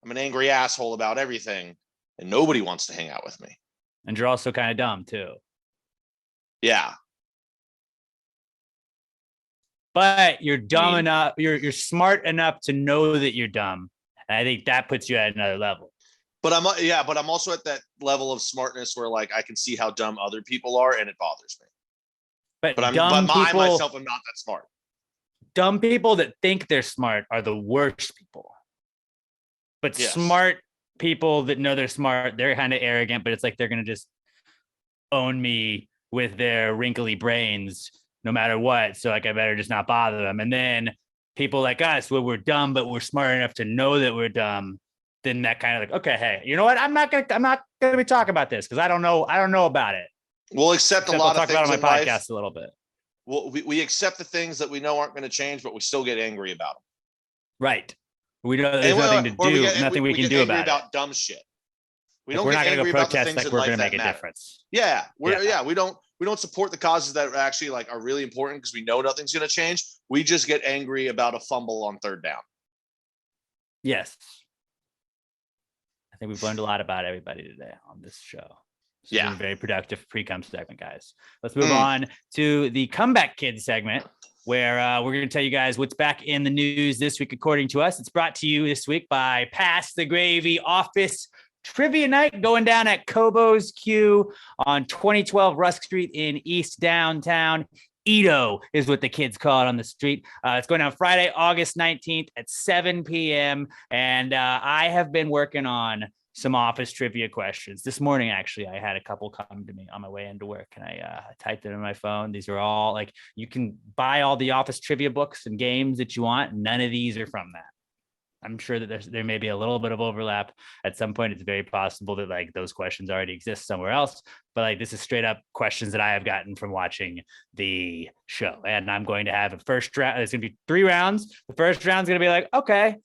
I'm an angry asshole about everything, and nobody wants to hang out with me.
And you're also kind of dumb too.
Yeah.
But you're dumb enough, you're smart enough to know that you're dumb. And I think that puts you at another level.
But I'm also at that level of smartness where like I can see how dumb other people are and it bothers me. But I myself am not that smart.
Dumb people that think they're smart are the worst people. But smart people that know they're smart, they're kind of arrogant, but it's like they're going to just own me with their wrinkly brains no matter what. So like I better just not bother them. And then people like us, where we're dumb, but we're smart enough to know that we're dumb, then that kind of like, okay, hey, you know what? I'm not gonna be talking about this because I don't know about it.
We'll accept a lot of things
about it on my podcast
life.
a little bit.
Well, we accept the things that we know aren't going to change, but we still get angry about them.
Right. We know there's nothing to do, nothing we can do about
dumb shit.
We're not going to go protest like we're going to make a difference.
Yeah, we don't support the causes that actually like are really important because we know nothing's going to change. We just get angry about a fumble on third down.
Yes. I think we've learned a lot about everybody today on this show. So a very productive Precome segment, guys. Let's move on to the Comeback Kids segment, where we're going to tell you guys what's back in the news this week, according to us. It's brought to you this week by Pass the Gravy Office Trivia Night going down at Kobo's Q on 2012 Rusk Street in East Downtown. Edo is what the kids call it on the street. It's going down Friday, August 19th at 7 p.m. And I have been working on some office trivia questions. This morning, actually, I had a couple come to me on my way into work, and I typed it in my phone. These are all like, you can buy all the office trivia books and games that you want. None of these are from that. I'm sure that there may be a little bit of overlap at some point. It's very possible that like those questions already exist somewhere else, but like this is straight up questions that I have gotten from watching the show. And I'm going to have a first round. It's going to be 3 rounds. The first round is going to be like, okay,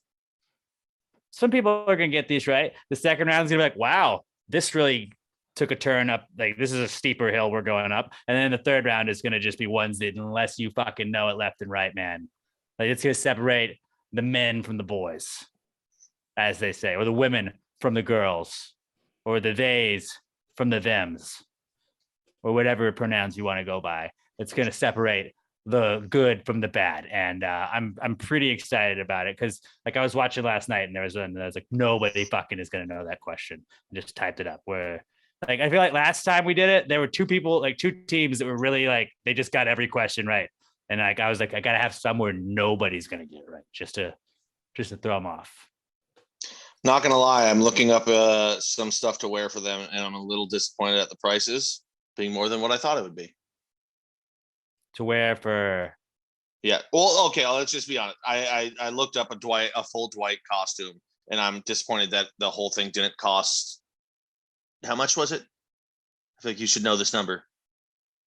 some people are going to get these right. The second round is going to be like, wow, this really took a turn up. Like this is a steeper hill we're going up. And then the third round is going to just be ones that unless you fucking know it left and right, man, like it's going to separate the men from the boys, as they say, or the women from the girls, or the theys from the thems, or whatever pronouns you want to go by. It's going to separate the good from the bad. And I'm pretty excited about it because like I was watching last night and there was like, nobody fucking is going to know that question. I just typed it up where like, I feel like last time we did it, there were 2 teams that were really like, they just got every question right. And like, I was like, I got to have somewhere nobody's going to get it right just to throw them off.
Not gonna lie, I'm looking up some stuff to wear for them, and I'm a little disappointed at the prices being more than what I thought it would be.
To wear for
Yeah. Well, okay. Let's just be honest. I looked up a full Dwight costume, and I'm disappointed that the whole thing didn't cost. How much was it? I think you should know this number.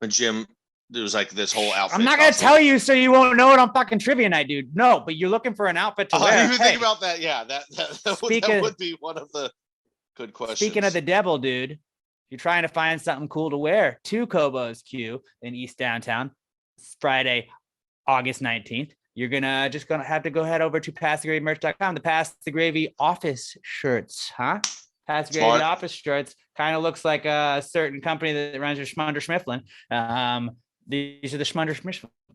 When Jim, there was like this whole outfit.
I'm not gonna tell you so you won't know it on fucking trivia night, dude. No, but you're looking for an outfit to wear.
I didn't even think about that. Yeah, that would be one of the good questions.
Speaking of the devil, dude, you're trying to find something cool to wear to Kobo's Q in East Downtown, Friday, August 19th. You're gonna have to go head over to PassTheGravyMerch.com. The Pass the Gravy office shirts, huh? Pass the Gravy office shirts kind of looks like a certain company that runs your Schmunder Schmifflin. These are the Schmunder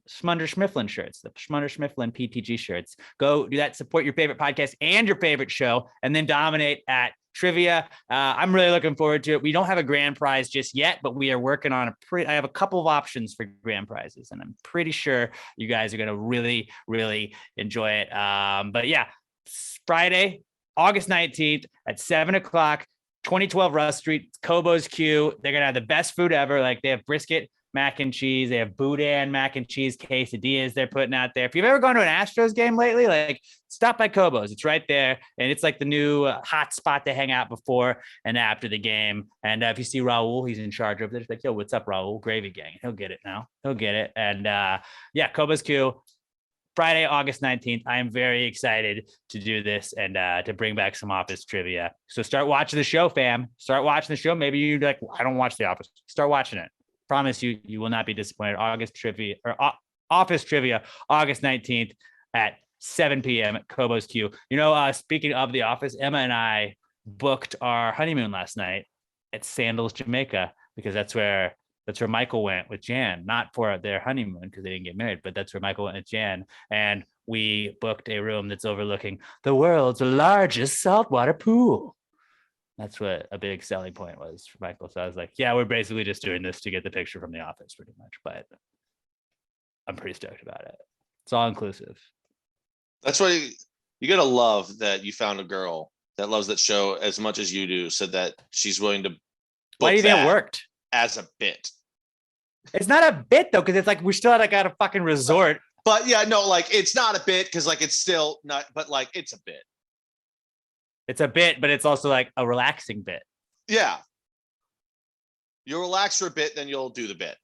Schmifflin shirts, the Schmunder Schmifflin PTG shirts. Go do that, support your favorite podcast and your favorite show, and then dominate at trivia. I'm really looking forward to it. We don't have a grand prize just yet, but we are working on I have a couple of options for grand prizes, and I'm pretty sure you guys are going to really, really enjoy it. But yeah, Friday, August 19th at 7:00, 2012 Russ Street, Kobo's Q. They're going to have the best food ever. Like they have brisket, mac and cheese. They have boudin mac and cheese quesadillas they're putting out there. If you've ever gone to an Astros game lately, like stop by Kobo's. It's right there. And it's like the new hot spot to hang out before and after the game. And if you see Raul, he's in charge of it. It's like, yo, what's up, Raul? Gravy gang. He'll get it now. He'll get it. And yeah, Kobo's Q. Friday, August 19th. I am very excited to do this and to bring back some Office trivia. So start watching the show, fam. Start watching the show. Maybe you're like, I don't watch The Office. Start watching it. Promise you, you will not be disappointed. Office trivia, August 19th at 7 p.m. at Kobo's Q. You know, speaking of The Office, Emma and I booked our honeymoon last night at Sandals, Jamaica, because that's where Michael went with Jan, not for their honeymoon because they didn't get married, but that's where Michael went with Jan. And we booked a room that's overlooking the world's largest saltwater pool. That's what a big selling point was for Michael. So I was like, yeah, we're basically just doing this to get the picture from The Office pretty much, but I'm pretty stoked about it. It's all inclusive.
That's why you gotta love that you found a girl that loves that show as much as you do, so that she's willing to.
Why do you think it worked?
As a bit.
It's not a bit though, because it's like we're still at a fucking resort.
But yeah, no, like it's not a bit because like it's still not, but like it's a bit.
It's a bit, but it's also like a relaxing bit.
Yeah. You'll relax for a bit, then you'll do the bit.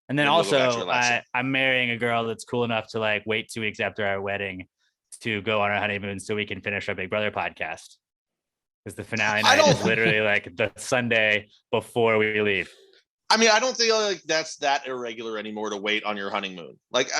And then also, I'm marrying a girl that's cool enough to like wait 2 weeks after our wedding to go on our honeymoon so we can finish our Big Brother podcast. Because the finale night is literally like the Sunday before we leave.
I mean, I don't think like that's that irregular anymore to wait on your honeymoon. Like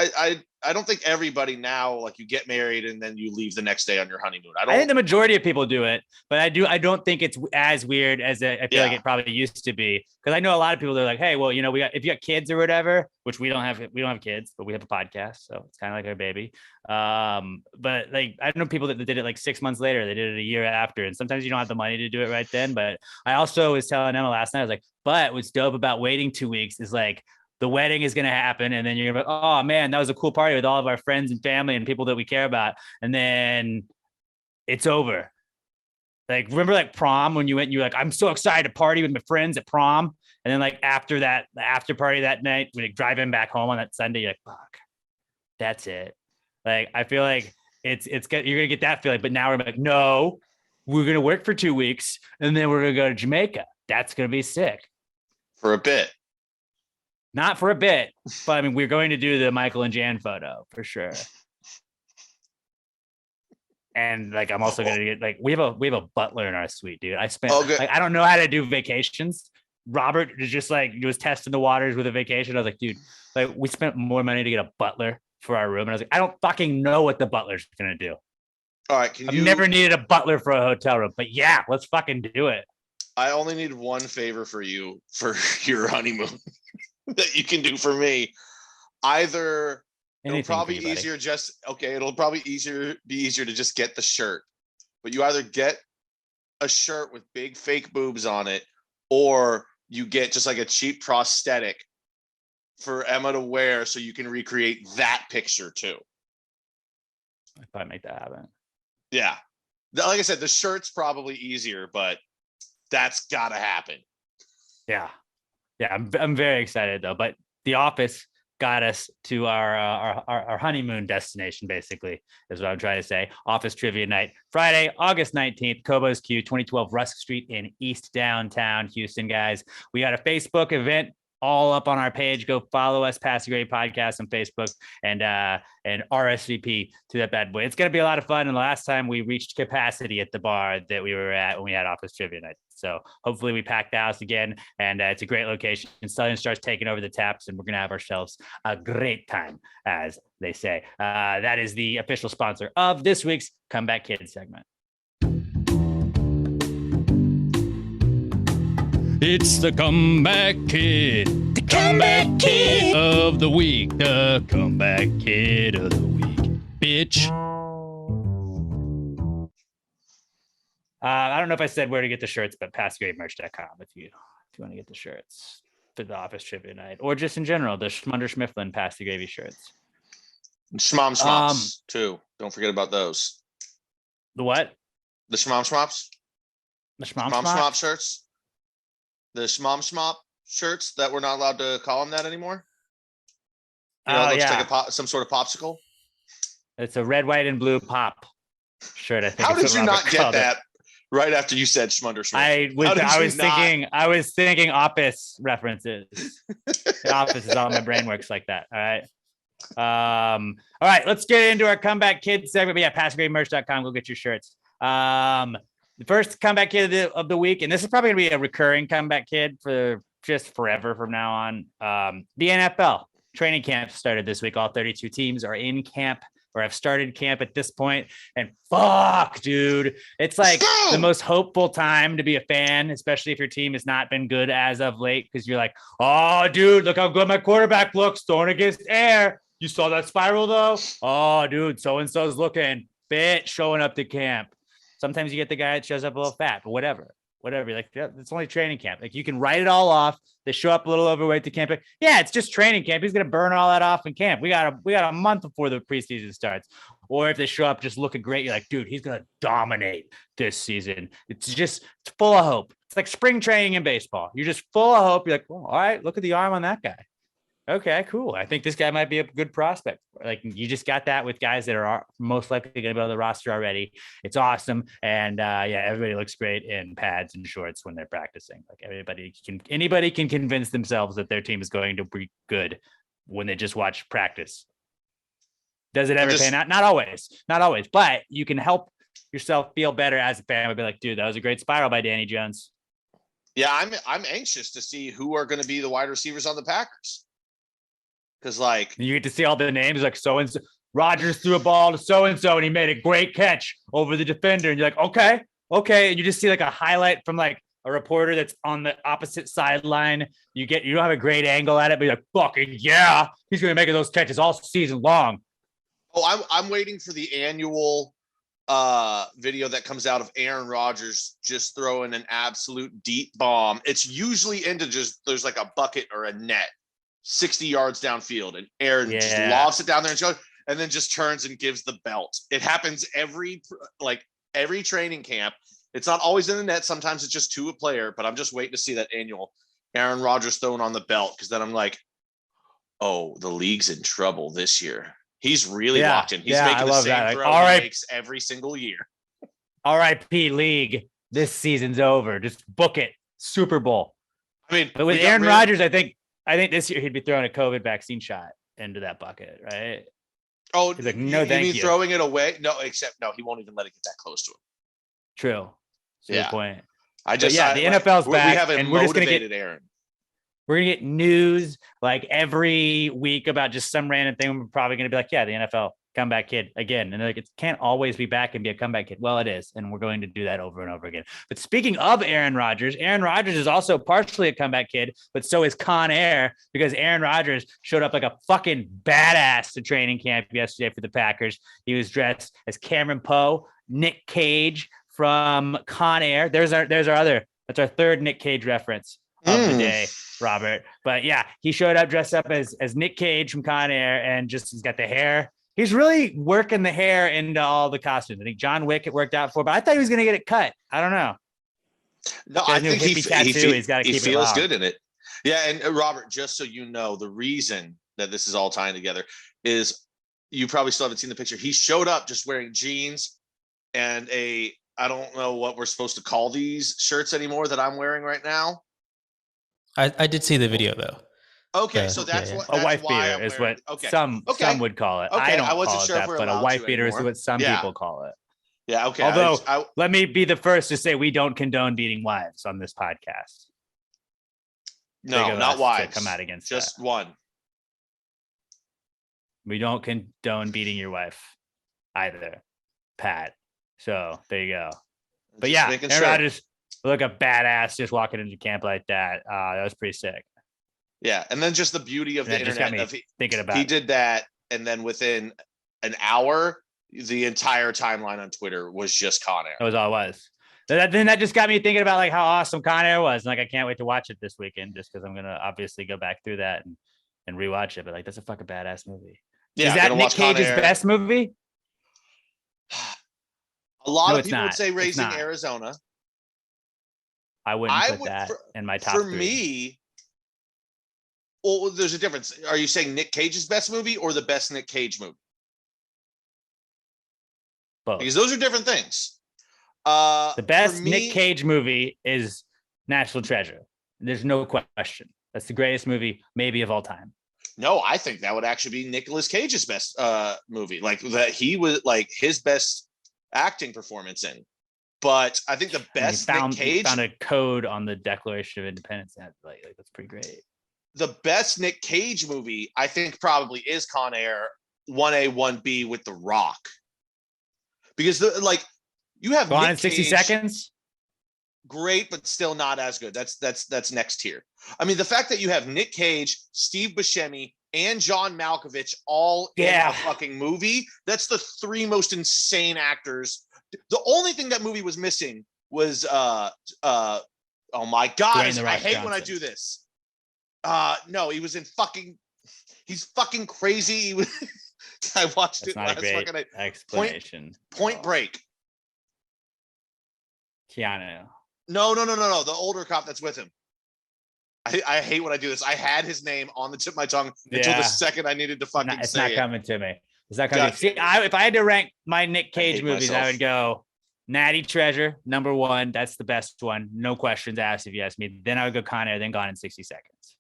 I don't think everybody now, like you get married and then you leave the next day on your honeymoon. I think
the majority of people do it, but I don't think it's as weird as I feel like it probably used to be. Because I know a lot of people that are like, hey, well, you know, if you got kids or whatever, which we don't have kids, but we have a podcast, so it's kind of like our baby. But like I know people that did it like 6 months later, they did it a year after, and sometimes you don't have the money to do it right then. But I also was telling Emma last night, I was like, but what's dope about waiting 2 weeks is like the wedding is going to happen. And then you're going to be like, oh man, that was a cool party with all of our friends and family and people that we care about. And then it's over. Like, remember like prom when you went and you're like, I'm so excited to party with my friends at prom. And then like after that, the after party that night, when you drive in back home on that Sunday, you're like, fuck, that's it. Like, I feel like you're going to get that feeling, but now we're like, no, we're going to work for 2 weeks and then we're going to go to Jamaica. That's going to be sick.
For a bit.
Not for a bit, but I mean, we're going to do the Michael and Jan photo for sure. And like, I'm also going to get like, we have a butler in our suite, dude. I don't know how to do vacations. Robert is just like, he was testing the waters with a vacation. I was like, dude, like we spent more money to get a butler for our room. And I was like, I don't fucking know what the butler's going to do.
All right.
I've never needed a butler for a hotel room, but yeah, let's fucking do it.
I only need one favor for you for your honeymoon that you can do for me. Either it'll probably be easier to just get the shirt, but you either get a shirt with big fake boobs on it, or you get just like a cheap prosthetic for Emma to wear so you can recreate that picture too.
I'd probably make that happen.
Yeah. Like I said, the shirt's probably easier, but that's got to happen.
Yeah. I'm very excited though. But The Office got us to our honeymoon destination, basically, is what I'm trying to say. Office Trivia Night, Friday, August 19th, Kobo's Q, 2012 Rusk Street in East Downtown Houston, guys. We got a Facebook event all up on our page. Go follow us, Pass the Grade Podcast on Facebook, and RSVP to that bad boy. It's going to be a lot of fun. And the last time we reached capacity at the bar that we were at when we had Office Trivia Night. So hopefully we pack the house again, and it's a great location. Southern Star's taking over the taps, and we're going to have ourselves a great time, as they say. That is the official sponsor of this week's Comeback Kids segment. It's the Comeback Kid. The Comeback Kid of the week. The Comeback Kid of the week. Bitch. I don't know if I said where to get the shirts, but passgrademerch.com if you want to get the shirts for the Office Trivia Night, or just in general, the Schmunder Schmifflin Pass the Gravy shirts.
Schmom Schmops, too. Don't forget about those.
The what?
The Schmom Schmops?
The Schmom
Schmop shirts? The Schmom Schmop shirts that we're not allowed to call them that anymore? You know, it looks like some sort of popsicle. It's
a red, white, and blue pop shirt, I think.
How did you not get that right after you said Schmunder Schmunder?
I was thinking Office references. The Office is all my brain works like that. All right. All right, let's get into our Comeback Kid segment. But yeah, passgrademerch.com. Go get your shirts. The first Comeback Kid of the week, and this is probably gonna be a recurring Comeback Kid for just forever from now on. The NFL training camp started this week. All 32 teams are in camp or have started camp at this point. And fuck, dude, it's like the most hopeful time to be a fan, especially if your team has not been good as of late, because you're like, oh, dude, look how good my quarterback looks throwing against air. You saw that spiral though? Oh, dude, so-and-so's looking fit showing up to camp. Sometimes you get the guy that shows up a little fat, but whatever. You're like, yeah, it's only training camp. Like, you can write it all off. They show up a little overweight to camp. Yeah, it's just training camp. He's gonna burn all that off in camp. We got a month before the preseason starts. Or if they show up just looking great, you're like, dude, he's gonna dominate this season. It's full of hope. It's like spring training in baseball. You're just full of hope. You're like, well, all right, look at the arm on that guy. Okay, cool. I think this guy might be a good prospect. Like, you just got that with guys that are most likely going to be on the roster already. It's awesome. And yeah, everybody looks great in pads and shorts when they're practicing. Like, anybody can convince themselves that their team is going to be good when they just watch practice. Does it ever pan out? Not always, but you can help yourself feel better as a fan. I'd be like, dude, that was a great spiral by Danny Jones.
Yeah, I'm anxious to see who are going to be the wide receivers on the Packers. Because, like,
you get to see all the names, like so-and-so. Rodgers threw a ball to so-and-so, and he made a great catch over the defender. And you're like, okay. And you just see like a highlight from like a reporter that's on the opposite sideline. You don't have a great angle at it, but you're like, fucking yeah, he's going to make those catches all season long.
Oh, I'm waiting for the annual video that comes out of Aaron Rodgers just throwing an absolute deep bomb. It's usually into there's like a bucket or a net 60 yards downfield, and Aaron just lobs it down there and then just turns and gives the belt. It happens every training camp. It's not always in the net. Sometimes it's just to a player, but I'm just waiting to see that annual Aaron Rodgers throwing on the belt, because then I'm like, oh, the league's in trouble this year. He's really locked in. He's making the same throw he makes every single year.
RIP league. This season's over. Just book it. Super Bowl.
I mean,
but with Aaron Rodgers, I think this year he'd be throwing a COVID vaccine shot into that bucket, right?
Oh,
he's like, no, thank you.
Throwing it away? No, he won't even let it get that close to him.
True. That's the point.
The
NFL's back,
we have a
and we're just gonna get
Aaron.
We're gonna get news like every week about just some random thing. We're probably gonna be like, yeah, the NFL comeback kid again, and like, it can't always be back and be a comeback kid. Well, it is, and we're going to do that over and over again. But speaking of Aaron Rodgers is also partially a comeback kid, but so is Con Air, because Aaron Rodgers showed up like a fucking badass to training camp yesterday for the Packers. He was dressed as Cameron Poe, Nick Cage from Con Air. That's our third Nick Cage reference of the day, Robert. But yeah, he showed up dressed up as Nick Cage from Con Air, and just he's got the hair. He's really working the hair into all the costumes. I think John Wick it worked out for, but I thought he was gonna get it cut. I don't know.
No,
Got
I
his new
think
hippie tattoo. He's got to
he
keep it
feels
long.
good in it. Yeah, and Robert, just so you know, the reason that this is all tying together is you probably still haven't seen the picture. He showed up just wearing jeans and I don't know what we're supposed to call these shirts anymore that I'm wearing right now.
I did see the video though.
Okay, so that's what
a wife
why
beater
I'm
is
wearing.
what
Okay,
some would call it.
Okay,
I don't
I wasn't
call it
sure if
that,
we're
but a
allowed
wife
to
beater is
anymore.
what some
Yeah.
people call it.
Yeah, okay.
Although, let me be the first to say we don't condone beating wives on this podcast.
No, not wives.
Come out against
just
that.
one.
We don't condone beating your wife either, Pat. So there you go. But
Just
yeah,
making
Aaron
sure.
Rodgers look a badass just walking into camp like that. That was pretty sick.
Yeah, and then just the beauty of
And
the
that just got
internet.
me thinking about
he
it.
did that, and then within an hour, the entire timeline on Twitter was just Con Air.
That was all it was. Then that just got me thinking about like how awesome Con Air was. And like I can't wait to watch it this weekend just because I'm gonna obviously go back through that and rewatch it. But like that's a fucking badass movie.
Yeah,
is that Nick Cage's best movie?
A lot
No,
of people would say
It's
Raising
not.
Arizona.
I wouldn't put that in my top
for
3.
Me. Well, there's a difference. Are you saying Nick Cage's best movie or the best Nick Cage movie?
Both.
Because those are different things.
The best Nick Cage movie is National Treasure. There's no question. That's the greatest movie maybe of all time.
No, I think that would actually be Nicolas Cage's best movie. Like that he was like his best acting performance in. But I think the best Nick Cage
found a code on the Declaration of Independence. Like that's pretty great.
The best Nick Cage movie, I think, probably is Con Air 1A, 1B with The Rock. Because you have
Gone
Nick
in 60
Cage,
seconds.
Great, but still not as good. That's next tier. I mean, the fact that you have Nick Cage, Steve Buscemi, and John Malkovich all in a fucking movie, that's the 3 most insane actors. The only thing that movie was missing was oh my God, I hate when I do this. No, he was in he's fucking crazy. I watched
That's
it
not
last
a great
fucking night.
explanation.
Point Break.
Keanu.
No. The older cop that's with him. I hate when I do this. I had his name on the tip of my tongue until the second I needed to fucking say it.
It's not coming to me. It's not coming. See, if I had to rank my Nick Cage movies, I would go Natty Treasure, number 1. That's the best one. No questions asked if you ask me. Then I would go Con Air, then Gone in 60 Seconds.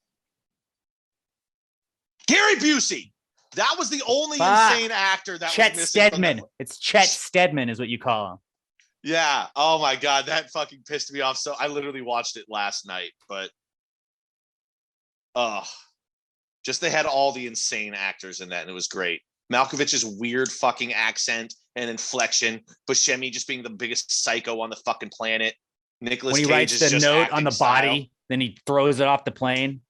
Gary Busey. That was the only insane actor that
Chet
was missing.
Stedman. It's Chet Stedman is what you call him.
Yeah. Oh my God. That fucking pissed me off. So I literally watched it last night, but just they had all the insane actors in that, and it was great. Malkovich's weird fucking accent and inflection. Buscemi just being the biggest psycho on the fucking planet. Nicolas Cage
writes the note on the body, then he throws it off the plane.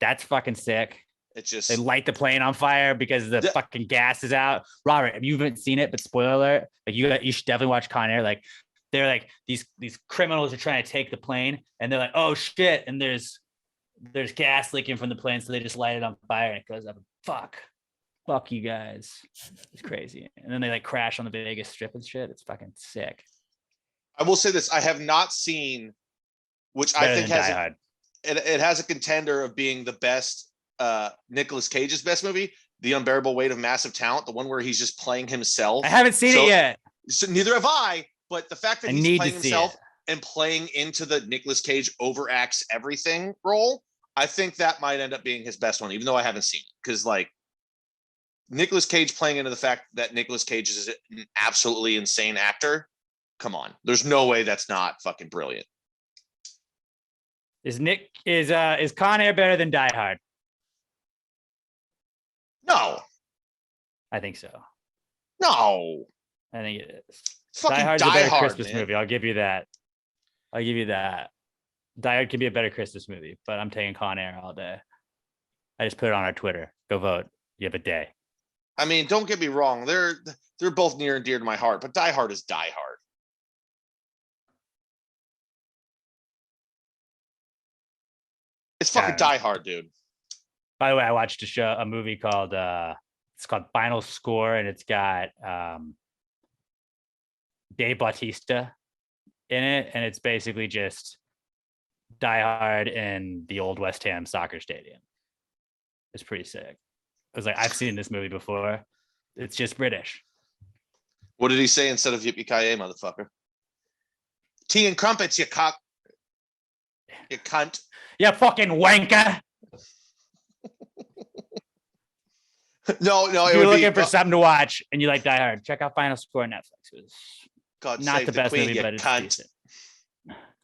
That's fucking sick.
It just
they light the plane on fire because the fucking gas is out. Robert, if you haven't seen it, but spoiler alert, like you should definitely watch Con Air. Like they're like these criminals are trying to take the plane, and they're like, oh shit, and there's gas leaking from the plane, so they just light it on fire and it goes up. Fuck you guys. It's crazy. And then they like crash on the Vegas Strip and shit. It's fucking sick.
I will say this: I have not seen, which I think it has a contender of being the best. Nicolas Cage's best movie, The Unbearable Weight of Massive Talent, the one where he's just playing himself.
I haven't seen it yet.
So neither have I, but the fact that he's playing himself and playing into the Nicolas Cage overacts everything role, I think that might end up being his best one, even though I haven't seen it. Because like Nicolas Cage playing into the fact that Nicolas Cage is an absolutely insane actor. Come on. There's no way that's not fucking brilliant.
Is Con Air better than Die Hard?
No.
I think so.
No.
I think it is.
Fucking
Die Hard's a better Christmas
man.
movie. I'll give you that. Die Hard can be a better Christmas movie, but I'm taking Con Air all day. I just put it on our Twitter. Go vote. You have a day.
I mean, don't get me wrong. They're both near and dear to my heart, but Die Hard is Die Hard. It's fucking Die Hard, dude.
By the way, I watched a movie called It's called Final Score, and it's got Dave Bautista in it, and it's basically just Die Hard in the old West Ham soccer stadium. It's pretty sick. I was like, I've seen this movie before. It's just British.
What did he say instead of yippee-ki-yay, motherfucker? Tea and crumpets, you cock. You cunt.
You fucking wanker.
No,
if you're looking for something to watch and you like Die Hard, check out Final Score on Netflix. It was not the best
queen,
movie, but it's
cunt.
decent.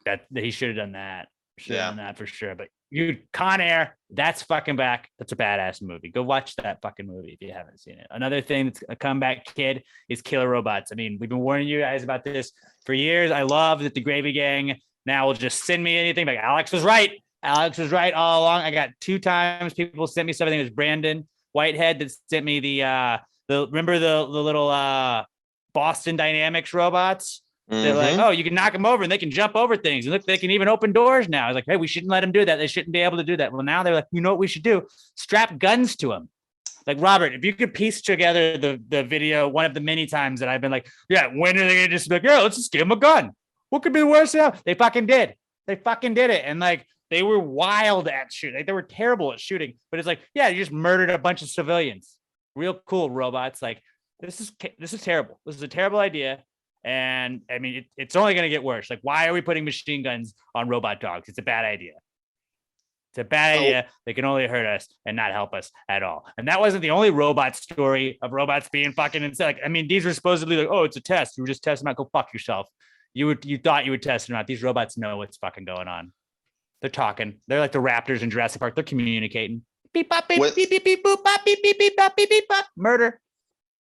That he should have done that. Should have done that for sure. But you Con Air, that's fucking back. That's a badass movie. Go watch that fucking movie if you haven't seen it. Another thing that's a comeback kid is Killer Robots. I mean, we've been warning you guys about this for years. I love that the Gravy Gang now will just send me anything. Like Alex was right. Alex was right all along. I got 2 times people sent me something. It was Brandon Whitehead that sent me the remember the little Boston Dynamics robots. They're like, oh, you can knock them over and they can jump over things. And look, they can even open doors now. I was like, hey, we shouldn't let them do that. They shouldn't be able to do that. Well, now they're like, you know what we should do? Strap guns to them. Like, Robert, if you could piece together the video, one of the many times that I've been like, yeah, when are they going to just be like, yeah, let's just give them a gun. What could be the worst? They fucking did. They fucking did it. And like, they were wild at shooting. Like, they were terrible at shooting. But it's like, yeah, you just murdered a bunch of civilians. Real cool robots. Like, this is terrible. This is a terrible idea. And I mean, it's only going to get worse. Like, why are we putting machine guns on robot dogs? It's a bad idea. It's a bad idea. They can only hurt us and not help us at all. And that wasn't the only robot story of robots being fucking insane. Like, I mean, these were supposedly like, oh, it's a test. You were just testing them out. Go fuck yourself. You thought you would test them out. These robots know what's fucking going on. They're talking. They're like the raptors in Jurassic Park. They're communicating. Beep, bop, beep, beep, beep, beep, boop, bop, beep, beep, beep, bop, beep, beep, bop. Murder.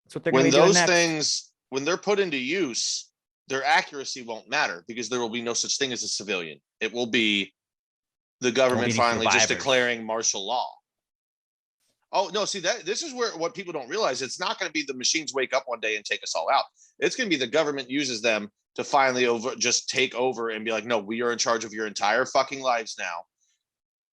That's what they're going to be doing next.
When those things, when they're put into use, their accuracy won't matter because there will be no such thing as a civilian. It will be the government finally just declaring martial law. Oh, no, see, this is where what people don't realize. It's not going to be the machines wake up one day and take us all out. It's going to be the government uses them to finally just take over and be like, no, we are in charge of your entire fucking lives now.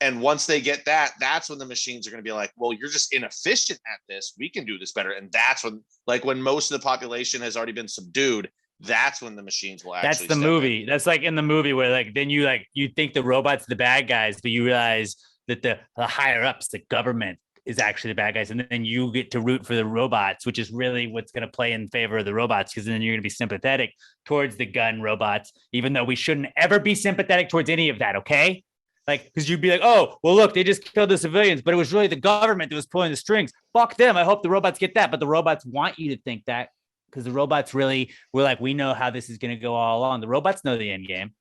And once they get that, that's when the machines are going to be like, well, you're just inefficient at this. We can do this better. And that's when, like, when most of the population has already been subdued, that's when the machines will actually.
That's the movie. That's like in the movie where like, then you think the robots are the bad guys, but you realize that the higher ups, the government is actually the bad guys. And then you get to root for the robots, which is really what's going to play in favor of the robots. Cause then you're going to be sympathetic towards the gun robots, even though we shouldn't ever be sympathetic towards any of that. Okay. Like, because you'd be like, oh, well, look, they just killed the civilians, but it was really the government that was pulling the strings. Fuck them. I hope the robots get that. But the robots want you to think that because the robots really were like, we know how this is going to go all along. The robots know the end game.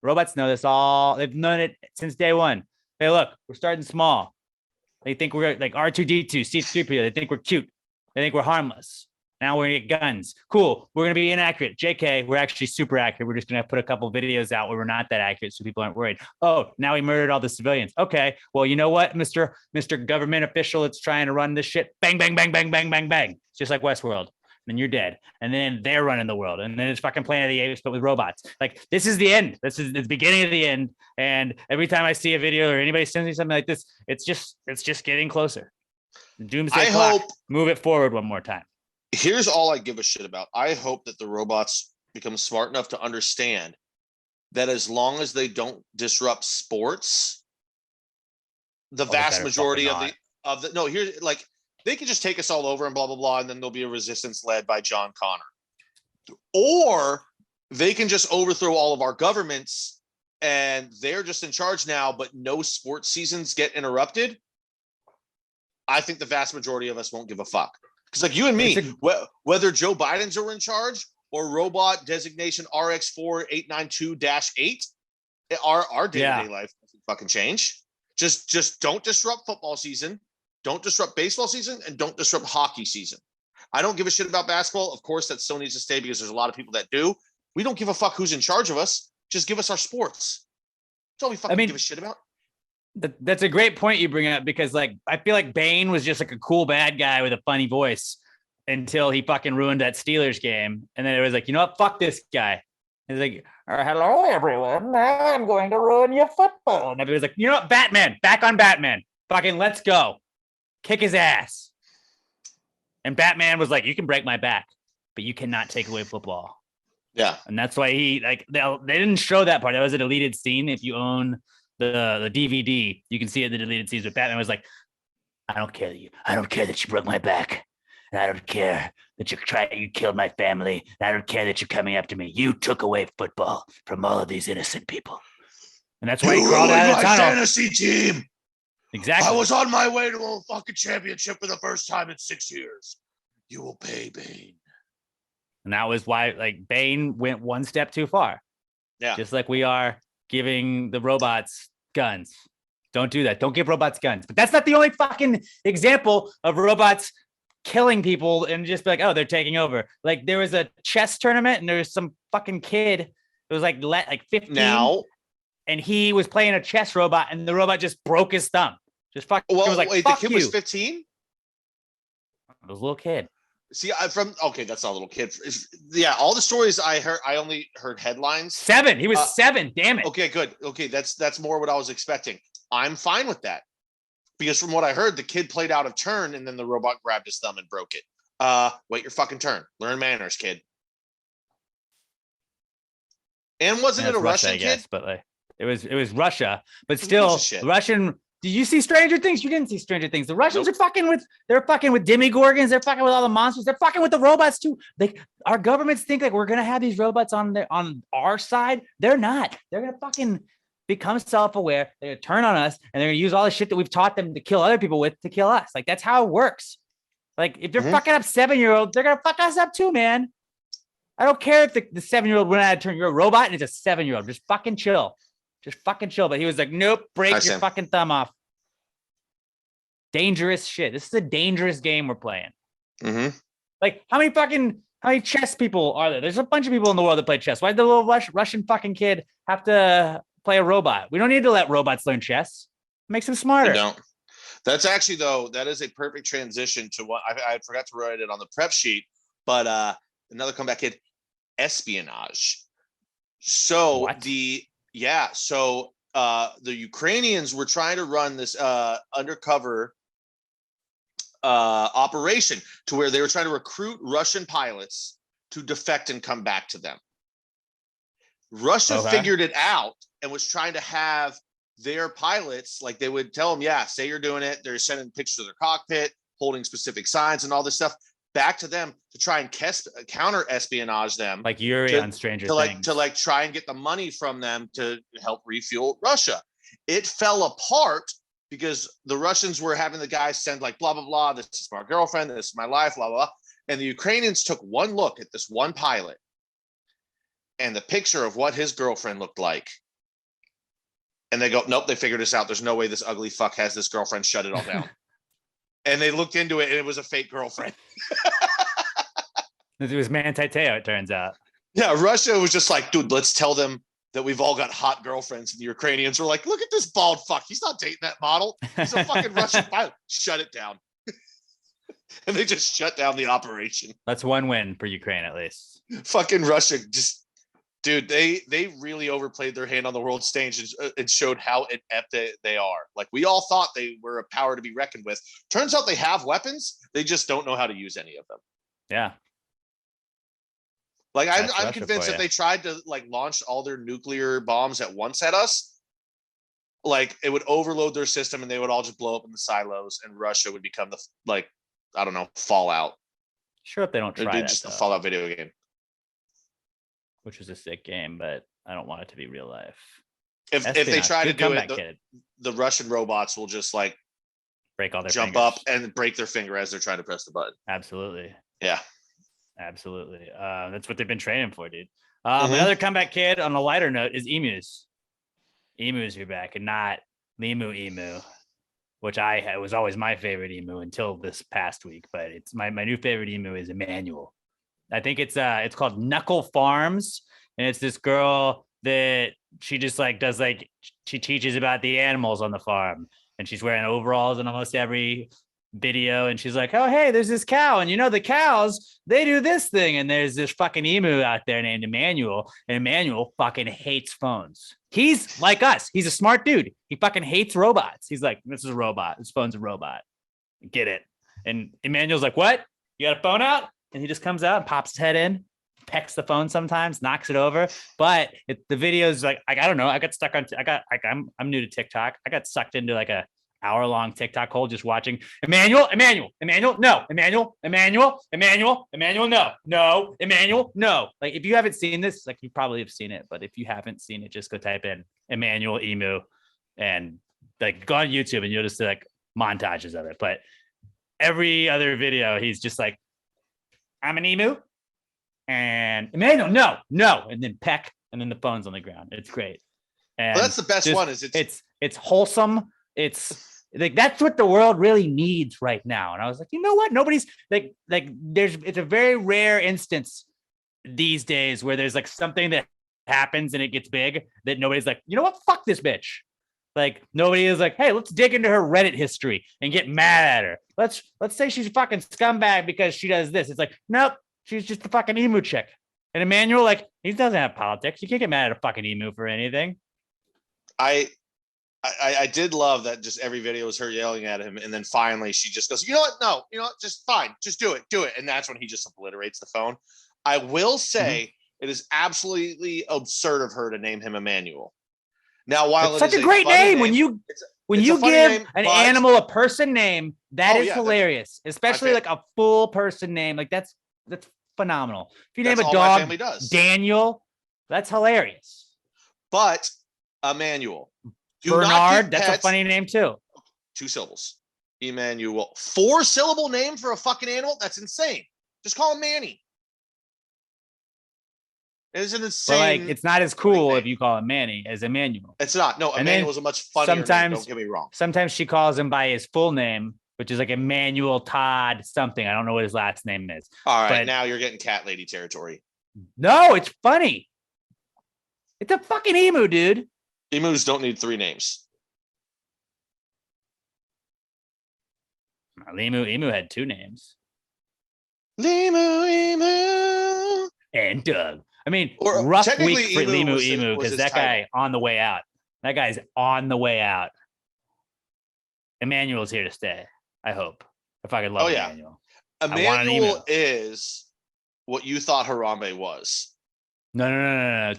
Robots know this all. They've known it since day one. Hey, look, we're starting small. They think we're like R2D2, C3PO. They think we're cute. They think we're harmless. Now we're going to get guns. Cool. We're going to be inaccurate. JK, we're actually super accurate. We're just going to put a couple videos out where we're not that accurate so people aren't worried. Oh, now we murdered all the civilians. Okay. Well, you know what, Mr. Government official that's trying to run this shit? Bang, bang, bang, bang, bang, bang, bang. It's just like Westworld. Then you're dead. And then they're running the world. And then it's fucking Planet of the Apes, but with robots. Like, this is the end. This is the beginning of the end. And every time I see a video or anybody sends me something like this, it's just getting closer. Doomsday clock. Move it forward one more time.
Here's all I give a shit about. I hope that the robots become smart enough to understand that as long as they don't disrupt sports, the vast majority of the no, here's like, they can just take us all over and blah, blah, blah. And then there'll be a resistance led by John Connor. Or they can just overthrow all of our governments and they're just in charge now, but no sports seasons get interrupted. I think the vast majority of us won't give a fuck. Because like you and me, whether Joe Biden's are in charge or robot designation RX4892-8, our day-to-day life doesn't fucking change. Just don't disrupt football season. Don't disrupt baseball season and don't disrupt hockey season. I don't give a shit about basketball. Of course, that still needs to stay because there's a lot of people that do. We don't give a fuck who's in charge of us. Just give us our sports. That's all we fucking give a shit about.
That's a great point you bring up because like, I feel like Bane was just like a cool bad guy with a funny voice until he fucking ruined that Steelers game. And then it was like, you know what? Fuck this guy. He's like, hello, everyone. Now I'm going to ruin your football. And everybody's like, you know what? Batman, back on Batman. Fucking let's go. Kick his ass. And Batman was like, you can break my back, but you cannot take away football.
Yeah.
And that's why he like they didn't show that part. That was a deleted scene. If you own the DVD, you can see it in the deleted scenes. But Batman was like, I don't care that you broke my back. And I don't care that you killed my family. And I don't care that you're coming after me. You took away football from all of these innocent people. And that's why he crawled out of the tunnel.
Fantasy team.
Exactly.
I was on my way to a fucking championship for the first time in 6 years. You will pay, Bane.
And that was why, like, Bane went one step too far.
Yeah.
Just like we are giving the robots guns. Don't do that. Don't give robots guns. But that's not the only fucking example of robots killing people and just be like, oh, they're taking over. Like, there was a chess tournament and there was some fucking kid. It was like 15.
Now.
And he was playing a chess robot and the robot just broke his thumb. Just fucking.
Well,
was like,
wait,
fuck
the kid
you.
was 15?
It was a little kid.
See, that's not a little kid. Yeah, all the stories I heard, I only heard headlines.
7. He was 7. Damn it.
Okay, good. Okay, that's more what I was expecting. I'm fine with that. Because from what I heard, the kid played out of turn and then the robot grabbed his thumb and broke it. Wait your fucking turn. Learn manners, kid. And wasn't it a
Russia,
Russian
I guess,
kid?
but like it was Russia, but still Russian. Did you see Stranger Things? You didn't see Stranger Things. The Russians are fucking with demigorgons. They're fucking with all the monsters. They're fucking with the robots too. Like our governments think like we're gonna have these robots on our side. They're not. They're gonna fucking become self-aware. They're gonna turn on us and they're gonna use all the shit that we've taught them to kill other people with to kill us. Like that's how it works. Like if they're fucking up 7-year-olds, they're gonna fuck us up too, man. I don't care if the 7-year-old went out of turn. You're a robot and it's a 7-year-old. Just fucking chill. Just fucking chill. But he was like, nope, break your fucking thumb off. Dangerous shit. This is a dangerous game we're playing.
Mm-hmm.
Like, how many chess people are there? There's a bunch of people in the world that play chess. Why did the little Russian fucking kid have to play a robot? We don't need to let robots learn chess. It makes them smarter.
We don't. That's actually, though, that is a perfect transition to what I forgot to write it on the prep sheet, but another comeback kid, espionage. So
what?
the Ukrainians were trying to run this undercover operation to where they were trying to recruit Russian pilots to defect and come back to them. Russia figured it out and was trying to have their pilots, like they would tell them, yeah, say you're doing it. They're sending pictures of their cockpit, holding specific signs and all this stuff back to them to try and counter espionage them,
like Yuri on Stranger Things,
to try and get the money from them to help refuel Russia. It fell apart because the Russians were having the guys send like blah blah blah. This is my girlfriend. This is my life. Blah blah blah. And the Ukrainians took one look at this one pilot and the picture of what his girlfriend looked like, and they go, nope. They figured this out. There's no way this ugly fuck has this girlfriend. Shut it all down. And they looked into it, and it was a fake girlfriend.
It was Manti Te'o, it turns out.
Yeah, Russia was just like, dude, let's tell them that we've all got hot girlfriends. And the Ukrainians were like, look at this bald fuck. He's not dating that model. He's a fucking Russian pilot. Shut it down. And they just shut down the operation.
That's one win for Ukraine, at least.
Fucking Russia just... Dude, they really overplayed their hand on the world stage and showed how inept they are. Like, we all thought they were a power to be reckoned with. Turns out they have weapons. They just don't know how to use any of them.
Yeah.
Like, I'm convinced if they tried to, like, launch all their nuclear bombs at once at us, like, it would overload their system and they would all just blow up in the silos and Russia would become the, like, I don't know, Fallout.
Sure if they don't try that,
just a Fallout video game.
Which was a sick game, but I don't want it to be real life.
If they try to do it, the Russian robots will just like
break all their
jump
fingers
up and break their finger as they're trying to press the button.
Absolutely.
Yeah.
Absolutely. That's what they've been training for, dude. Another comeback kid on a lighter note is emus. Emus are back and not emu, which was always my favorite emu until this past week. But it's my new favorite emu is Emmanuel. I think it's called Knuckle Farms, and it's this girl that she just like does like she teaches about the animals on the farm, and she's wearing overalls in almost every video, and she's like, oh hey, there's this cow, and the cows, they do this thing, and there's this fucking emu out there named Emmanuel, and Emmanuel fucking hates phones. He's like us. He's a smart dude. He fucking hates robots. He's like, this is a robot. This phone's a robot. Get it? And Emmanuel's like, what? You got a phone out? And he just comes out and pops his head in, pecks the phone sometimes, knocks it over. But the video is like, I don't know. I got stuck on, I'm new to TikTok. I got sucked into like a hour-long TikTok hole just watching Emmanuel, no, Emmanuel, no, no. Like, if you haven't seen this, like, you probably have seen it, but if you haven't seen it, just go type in Emmanuel Emu and like go on YouTube and you'll just see like montages of it. But every other video, he's just like, I'm an emu and Emmanuel, no, and then peck, and then the phone's on the ground. It's great. And
well, that's the best one. Is
it's wholesome. It's like, that's what the world really needs right now. And I was like, you know what? Nobody's like it's a very rare instance these days where there's like something that happens and it gets big that nobody's like, you know what? Fuck this bitch. Like, nobody is like, hey, let's dig into her Reddit history and get mad at her. Let's say she's a fucking scumbag because she does this. It's like, nope, she's just a fucking emu chick. And Emmanuel, like, he doesn't have politics. You can't get mad at a fucking emu for anything.
I did love that just every video was her yelling at him. And then finally she just goes, you know what? No, you know what? Just fine. Just do it. And that's when he just obliterates the phone. I will say it is absolutely absurd of her to name him Emmanuel. Now, while
it's such a great name, when you give
name,
an animal a person name, that is hilarious, especially like a full person name. Like that's phenomenal. If you name a dog Daniel, that's hilarious.
But Emmanuel.
Bernard, that's a funny name too.
2 syllables. Emmanuel. 4-syllable name for a fucking animal? That's insane. Just call him Manny. It is an insane.
But like, it's not as cool if you call him Manny as Emmanuel.
It's not. No, Emmanuel is a much funnier name. Don't get me wrong.
Sometimes she calls him by his full name, which is like Emmanuel Todd something. I don't know what his last name is.
All right, now you're getting cat lady territory.
No, it's funny. It's a fucking emu, dude.
Emus don't need 3 names.
Emu had 2 names.
Emu.
And Doug. I mean, rough week for Emu because that guy on the way out. That guy's on the way out. Emmanuel's here to stay. I hope. If I could love Emmanuel.
Emmanuel is what you thought Harambe was.
No.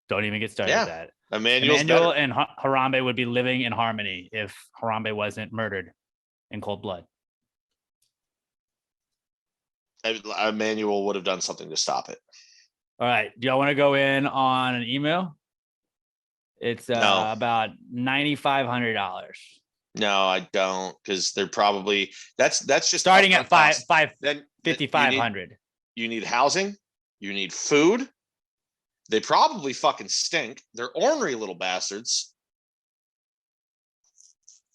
Don't even get started with that.
Emmanuel
and Harambe would be living in harmony if Harambe wasn't murdered in cold blood.
Emmanuel would have done something to stop it.
All right. Do y'all want to go in on an email? It's about $9,500.
No, I don't, because they're probably that's just
starting at
then
5,500.
You need housing, you need food. They probably fucking stink. They're ornery little bastards.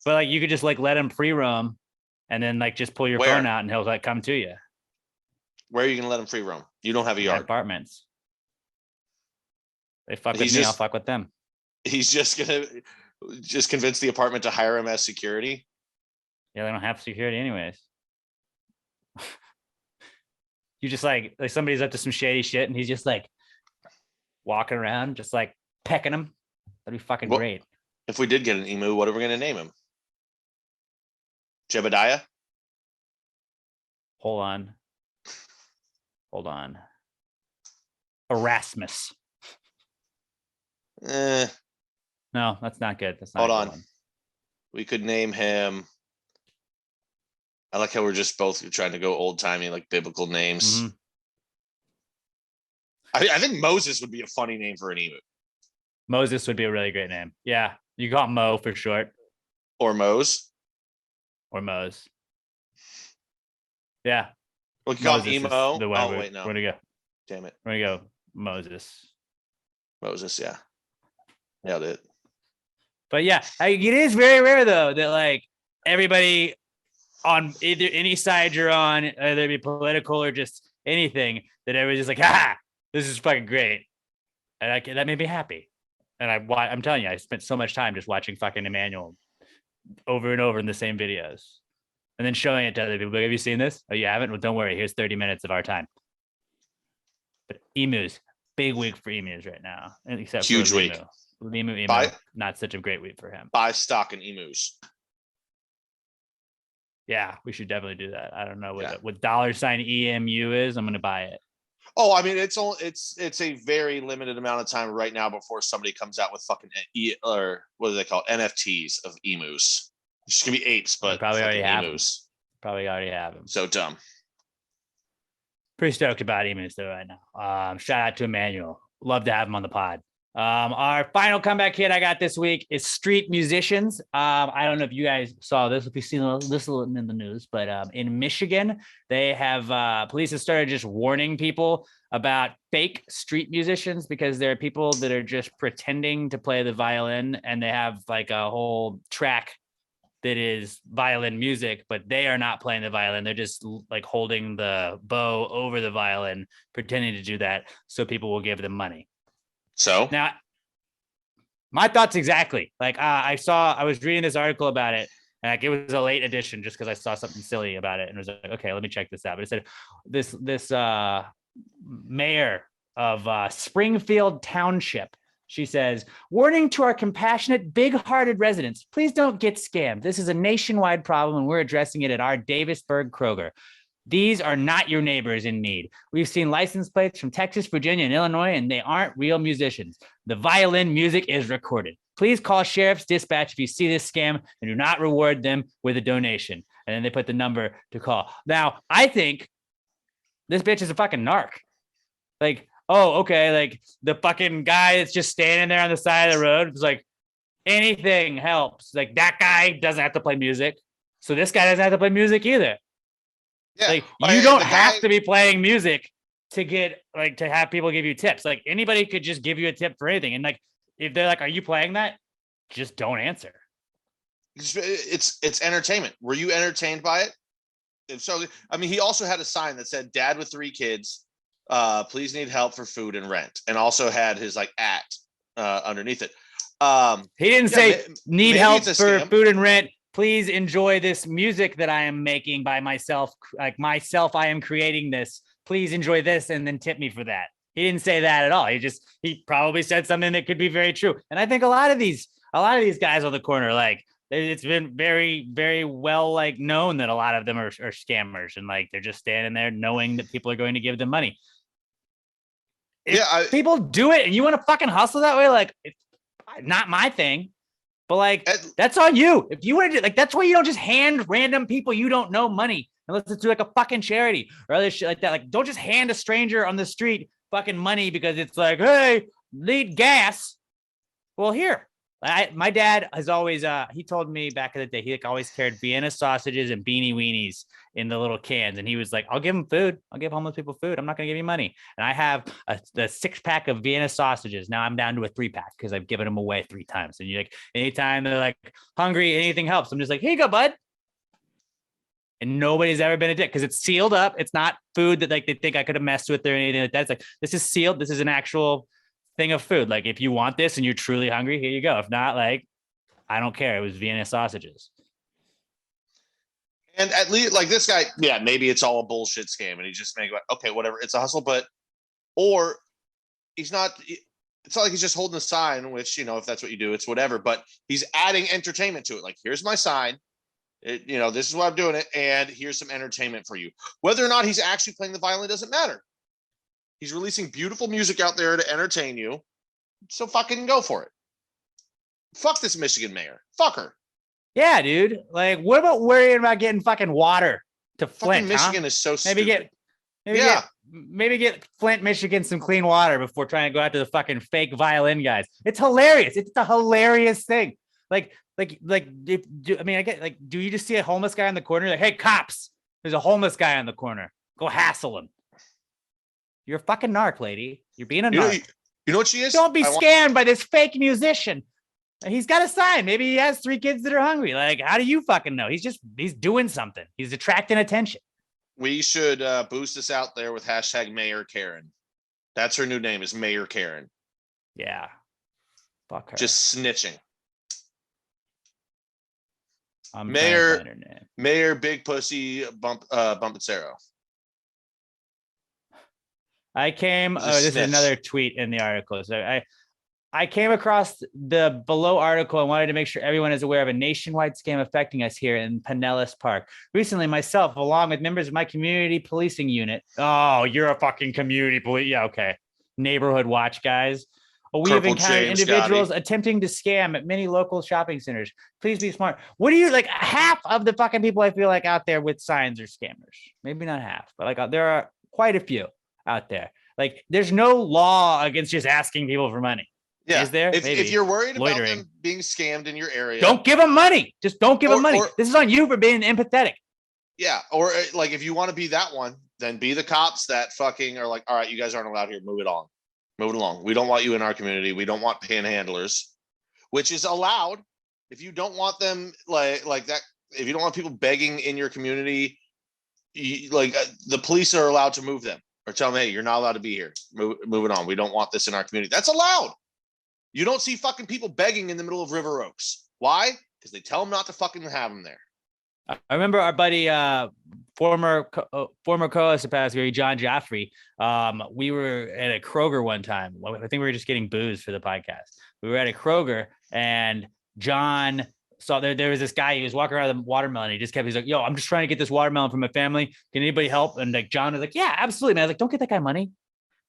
But like, you could just like let him free roam and then like just pull your phone out and he'll like come to you.
Where are you gonna let him free roam? You don't have a yard.
Apartments. They fuck with me, I'll fuck with them.
He's just gonna convince the apartment to hire him as security.
Yeah, they don't have security anyways. You just like somebody's up to some shady shit and he's just like walking around, just like pecking him. That'd be fucking great.
If we did get an emu, what are we gonna name him? Jebediah?
Hold on. Erasmus. No, that's not good. That's not
Hold on. One. We could name him. I like how we're just both trying to go old timey, like biblical names. Mm-hmm. I think Moses would be a funny name for an emu.
Moses would be a really great name. Yeah, you call him Mo for short.
Or Mose.
Yeah.
We can call him Emo.
Wait, no. Where'd he go?
Damn it.
Where'd he go? Moses,
yeah. Nailed it.
But yeah, it is very rare though that like everybody on either any side you're on, either it be political or just anything, that everybody's just like, ha, this is fucking great. And that made me happy. And I'm telling you, I spent so much time just watching fucking Emmanuel over and over in the same videos and then showing it to other people. Like, have you seen this? Oh, you haven't? Well, don't worry. Here's 30 minutes of our time. But emus, big week for emus right now. Except
huge for week.
Emu, not such a great week for him.
Buy stock in emus.
Yeah, we should definitely do that. I don't know
Yeah.
what $ EMU is. I'm gonna buy it.
Oh, I mean, it's a very limited amount of time right now before somebody comes out with fucking or what do they call it? NFTs of emus. It's gonna be apes,
They
but
probably already
fucking
have them.
emus.
Probably already have them.
So dumb.
Pretty stoked about emus though right now. Shout out to Emmanuel. Love to have him on the pod. Our final comeback hit I got this week is street musicians. I don't know if you guys saw this, if you've seen this in the news, but in Michigan, they have police have started just warning people about fake street musicians because there are people that are just pretending to play the violin, and they have like a whole track that is violin music, but they are not playing the violin. They're just like holding the bow over the violin, pretending to do that so people will give them money.
So
now, my thoughts exactly. Like I was reading this article about it, and like it was a late edition just because I saw something silly about it, and was like, okay, let me check this out. But it said this mayor of Springfield Township. She says, warning to our compassionate, big-hearted residents, please don't get scammed. This is a nationwide problem, and we're addressing it at our Davisburg Kroger. These are not your neighbors in need. We've seen license plates from Texas, Virginia, and Illinois, and they aren't real musicians. The violin music is recorded. Please call Sheriff's Dispatch if you see this scam, and do not reward them with a donation. And then they put the number to call. Now, I think this bitch is a fucking narc. Like, oh, okay, like the fucking guy that's just standing there on the side of the road is like, anything helps. Like that guy doesn't have to play music, so this guy doesn't have to play music either.
yeah,
like you don't have to be playing music to get like to have people give you tips. Like anybody could just give you a tip for anything. And like if they're like, "Are you playing that?" Just don't answer.
It's entertainment. Were you entertained by it? If so, I mean, he also had a sign that said "Dad with 3 kids, please need help for food and rent," and also had his like underneath it.
He didn't say need help for
scam.
food and rent. Please enjoy this music that I am making by myself. Like myself, I am creating this. Please enjoy this and then tip me for that. He didn't say that at all. He probably said something that could be very true. And I think a lot of these guys on the corner, like it's been very, very well like known that a lot of them are scammers, and like they're just standing there knowing that people are going to give them money. If people do it and you want to fucking hustle that way, like it's not my thing. But like, that's on you. If you want to do like, that's why you don't just hand random people you don't know money unless it's like a fucking charity or other shit like that. Like, don't just hand a stranger on the street fucking money because it's like, hey, need gas. Well, here, my dad has always, he told me back in the day, he like always carried Vienna sausages and beanie weenies in the little cans. And he was like, I'll give them food. I'll give homeless people food. I'm not going to give you money. And I have the 6-pack of Vienna sausages. Now I'm down to a 3-pack because I've given them away 3 times. And you like, anytime they're like hungry, anything helps. I'm just like, here you go, bud. And nobody's ever been a dick because it's sealed up. It's not food that like they think I could have messed with or anything like that. It's like, this is sealed. This is an actual thing of food. Like if you want this and you're truly hungry, here you go. If not, like, I don't care. It was Vienna sausages.
And at least like this guy, yeah, maybe it's all a bullshit scam and he's just making like, okay, whatever, it's a hustle, but or it's not like he's just holding a sign, which, you know, if that's what you do, it's whatever, but he's adding entertainment to it. Like, here's my sign, you know, this is why I'm doing it, and here's some entertainment for you. Whether or not he's actually playing the violin doesn't matter. He's releasing beautiful music out there to entertain you. So fucking go for it. Fuck this Michigan mayor. Fuck her.
Yeah, dude. Like, what about worrying about getting fucking water to Flint?
Fucking Michigan is so stupid.
Maybe get Flint, Michigan some clean water before trying to go after the fucking fake violin guys. It's hilarious. It's a hilarious thing. I get like, do you just see a homeless guy on the corner? Like, hey, cops, there's a homeless guy on the corner. Go hassle him. You're a fucking narc, lady. You're being a narc.
You know what she is?
Don't be scammed by this fake musician. He's got a sign. Maybe he has 3 kids that are hungry. Like, how do you fucking know? He's doing something. He's attracting attention.
We should boost this out there with hashtag Mayor Karen. That's her new name, is Mayor Karen.
Yeah. Fuck her.
Just snitching. Mayor Big Pussy Bumpitsero.
I came. This is another tweet in the article. So I came across the below article and wanted to make sure everyone is aware of a nationwide scam affecting us here in Pinellas Park. Recently, myself, along with members of my community policing unit. Oh, you're a fucking community police. Yeah, okay. Neighborhood watch guys. We have encountered individuals attempting to scam at many local shopping centers. Please be smart. What do you like? Half of the fucking people I feel like out there with signs are scammers. Maybe not half, but like there are quite a few out there. Like there's no law against just asking people for money.
Yeah.
Is there?
If you're worried
loitering
about them being scammed in your area,
don't give them money. Just don't give them money. This is on you for being empathetic.
Yeah. Or like if you want to be that one, then be the cops that fucking are like, all right, you guys aren't allowed here. Move it on. Move it along. We don't want you in our community. We don't want panhandlers, which is allowed. If you don't want them like that, if you don't want people begging in your community, the police are allowed to move them or tell them, hey, you're not allowed to be here. Move it on. We don't want this in our community. That's allowed. You don't see fucking people begging in the middle of River Oaks. Why? Because they tell them not to fucking have them there.
I remember our buddy, former co-host of Past Gary, John Jaffrey. We were at a Kroger one time. I think we were just getting booze for the podcast. We were at a Kroger and John saw there was this guy. He was walking around with a watermelon. He's like, yo, I'm just trying to get this watermelon from my family. Can anybody help? And like John was like, yeah, absolutely, man. I was like, don't get that guy money.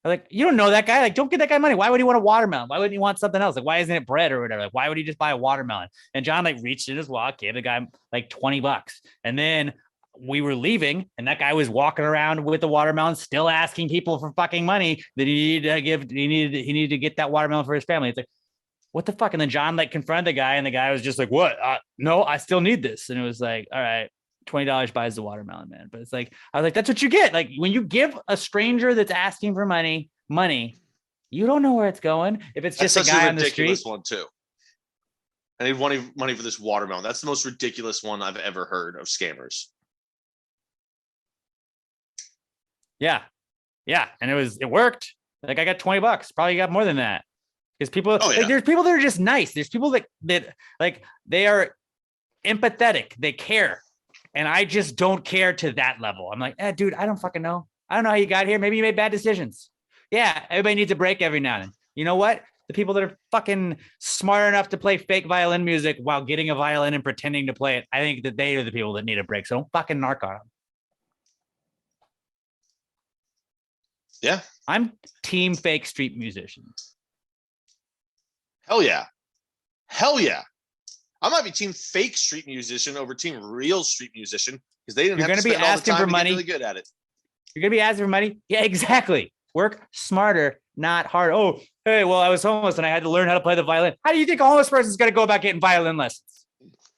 Like, you don't know that guy. Like, don't get that guy money. Why would he want a watermelon? Why wouldn't he want something else? Like, why isn't it bread or whatever? Like, why would he just buy a watermelon? And John like reached in his wallet, gave the guy like $20. And then we were leaving and that guy was walking around with the watermelon, still asking people for fucking money that he needed to get that watermelon for his family. It's like, what the fuck? And then John like confronted the guy and the guy was just like, what? No, I still need this. And it was like, all right. $20 buys the watermelon, man. But it's like, I was like, that's what you get. Like when you give a stranger that's asking for money, you don't know where it's going. If it's just a guy on the street.
That's a ridiculous one too. I need money for this watermelon. That's the most ridiculous one I've ever heard of scammers.
Yeah. Yeah. And it worked. Like I got $20. Probably got more than that. Because people, there's people that are just nice. There's people that like they are empathetic. They care. And I just don't care to that level. I'm like, dude, I don't fucking know. I don't know how you got here. Maybe you made bad decisions. Yeah, everybody needs a break every now and then. You know what? The people that are fucking smart enough to play fake violin music while getting a violin and pretending to play it, I think that they are the people that need a break. So don't fucking narc on them.
Yeah.
I'm team fake street musician.
Hell yeah. Hell yeah. I might be team fake street musician over team real street musician because they didn't have to spend all the time to get really good at it.
You're going to be asking for money? Yeah, exactly. Work smarter, not hard. Oh, hey, well, I was homeless and I had to learn how to play the violin. How do you think a homeless person's going to go about getting violin lessons?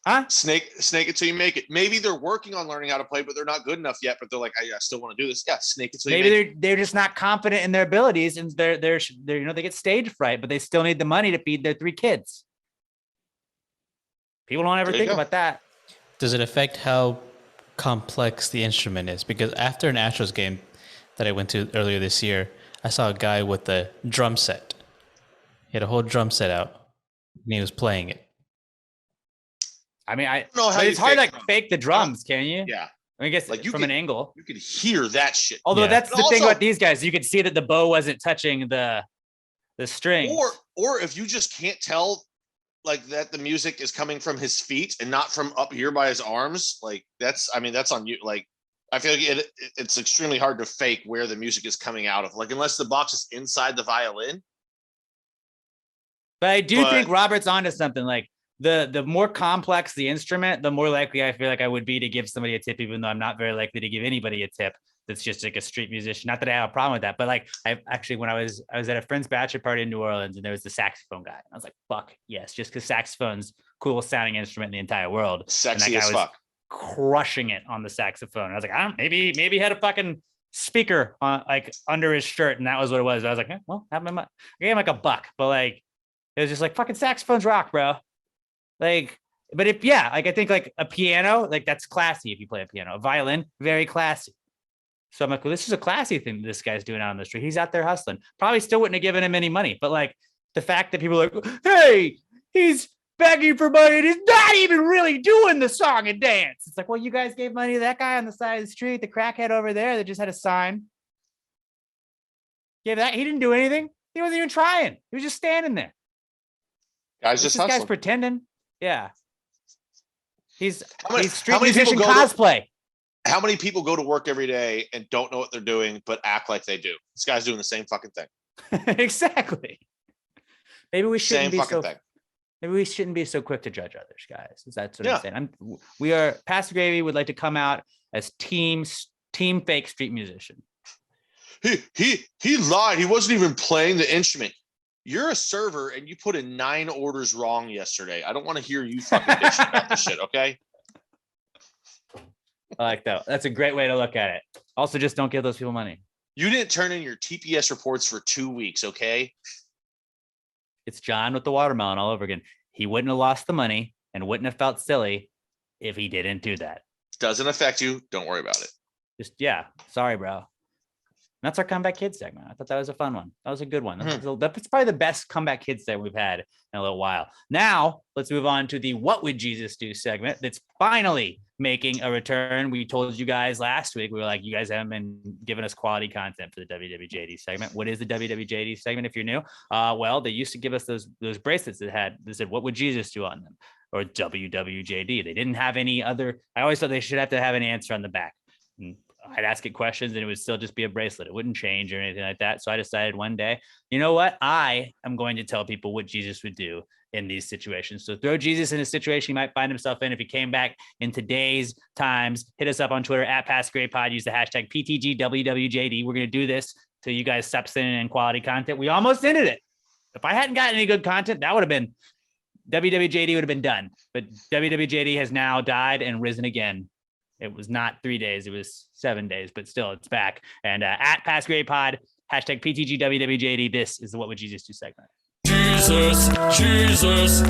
Huh?
Snake it till you make it. Maybe they're working on learning how to play, but they're not good enough yet. But they're like, I still want to do this. Yeah, snake it till you make it.
Maybe they're just not confident in their abilities and they're they get stage fright, but they still need the money to feed their 3 kids. People don't ever think about that.
Does it affect how complex the instrument is? Because after an Astros game that I went to earlier this year, I saw a guy with a drum set. He had a whole drum set out and he was playing it.
I mean, I know how it's hard to like fake the drums, can you?
Yeah.
I mean, I guess like from an angle.
You could hear that shit.
Although that's the thing about these guys. You could see that the bow wasn't touching the string.
Or if you just can't tell like that the music is coming from his feet and not from up here by his arms, like that's on you. Like I feel like it's extremely hard to fake where the music is coming out of, like unless the box is inside the violin.
But I do think Robert's onto something. Like the more complex the instrument, the more likely I feel like I would be to give somebody a tip, even though I'm not very likely to give anybody a tip that's just like a street musician. Not that I have a problem with that, but like I actually, when I was at a friend's bachelor party in New Orleans and there was the saxophone guy. I was like, fuck yes, just because saxophone's coolest sounding instrument in the entire world.
Sexy as fuck.
Crushing it on the saxophone. I was like, I don't, maybe he had a fucking speaker on like under his shirt, and that was what it was. I was like, well, have my money. I gave him like $1, but like it was just like fucking saxophones rock, bro. Like, but like I think like a piano, like that's classy if you play a piano. A violin, very classy. So I'm like, well, this is a classy thing this guy's doing out on the street. He's out there hustling. Probably still wouldn't have given him any money, but like the fact that people are like, hey, he's begging for money and he's not even really doing the song and dance. It's like, well, you guys gave money to that guy on the side of the street, the crackhead over there that just had a sign. He didn't do anything. He wasn't even trying. He was just standing there.
Guy's just
this guy's
hustling.
pretending. Yeah. He's street
how many people
musician
go to-
cosplay.
How many people go to work every day and don't know what they're doing, but act like they do? This guy's doing the same fucking thing.
Exactly. Maybe we shouldn't
Same
be
fucking
so.
thing.
Maybe we shouldn't be so quick to judge others, guys. That's what
Yeah.
I'm saying. We are. Pastor Gravy would like to come out as team fake street musician.
He lied. He wasn't even playing the instrument. You're a server and you put in 9 orders wrong yesterday. I don't want to hear you fucking bitching about this shit, okay?
I like that. That's a great way to look at it. Also, just don't give those people money.
You didn't turn in your TPS reports for 2 weeks, okay?
It's John with the watermelon all over again. He wouldn't have lost the money and wouldn't have felt silly if he didn't do that.
Doesn't affect you. Don't worry about it.
Just, yeah. Sorry, bro. That's our Comeback Kids segment. I thought that was a fun one. That was a good one. That's probably the best Comeback Kids segment we've had in a little while. Now, let's move on to the What Would Jesus Do segment that's finally making a return. We told you guys last week, we were like, you guys haven't been giving us quality content for the WWJD segment. What is the WWJD segment if you're new? Well, they used to give us those bracelets that said, what would Jesus do on them? Or WWJD. They didn't have any other. I always thought they should have to have an answer on the back. And I'd ask it questions and it would still just be a bracelet. It wouldn't change or anything like that. So I decided one day, you know what? I am going to tell people what Jesus would do in these situations. So throw Jesus in a situation he might find himself in if he came back in today's times. Hit us up on Twitter at PastGrayPod. Use the hashtag PTGWWJD. We're going to do this till you guys stop sending in quality content. We almost ended it. If I hadn't gotten any good content, that would have been WWJD would have been done. But WWJD has now died and risen again. It was not 3 days. It was 7 days, but still it's back. And at PastGrayPod, hashtag PTGWWJD. This is the What Would Jesus Do segment.
Jesus,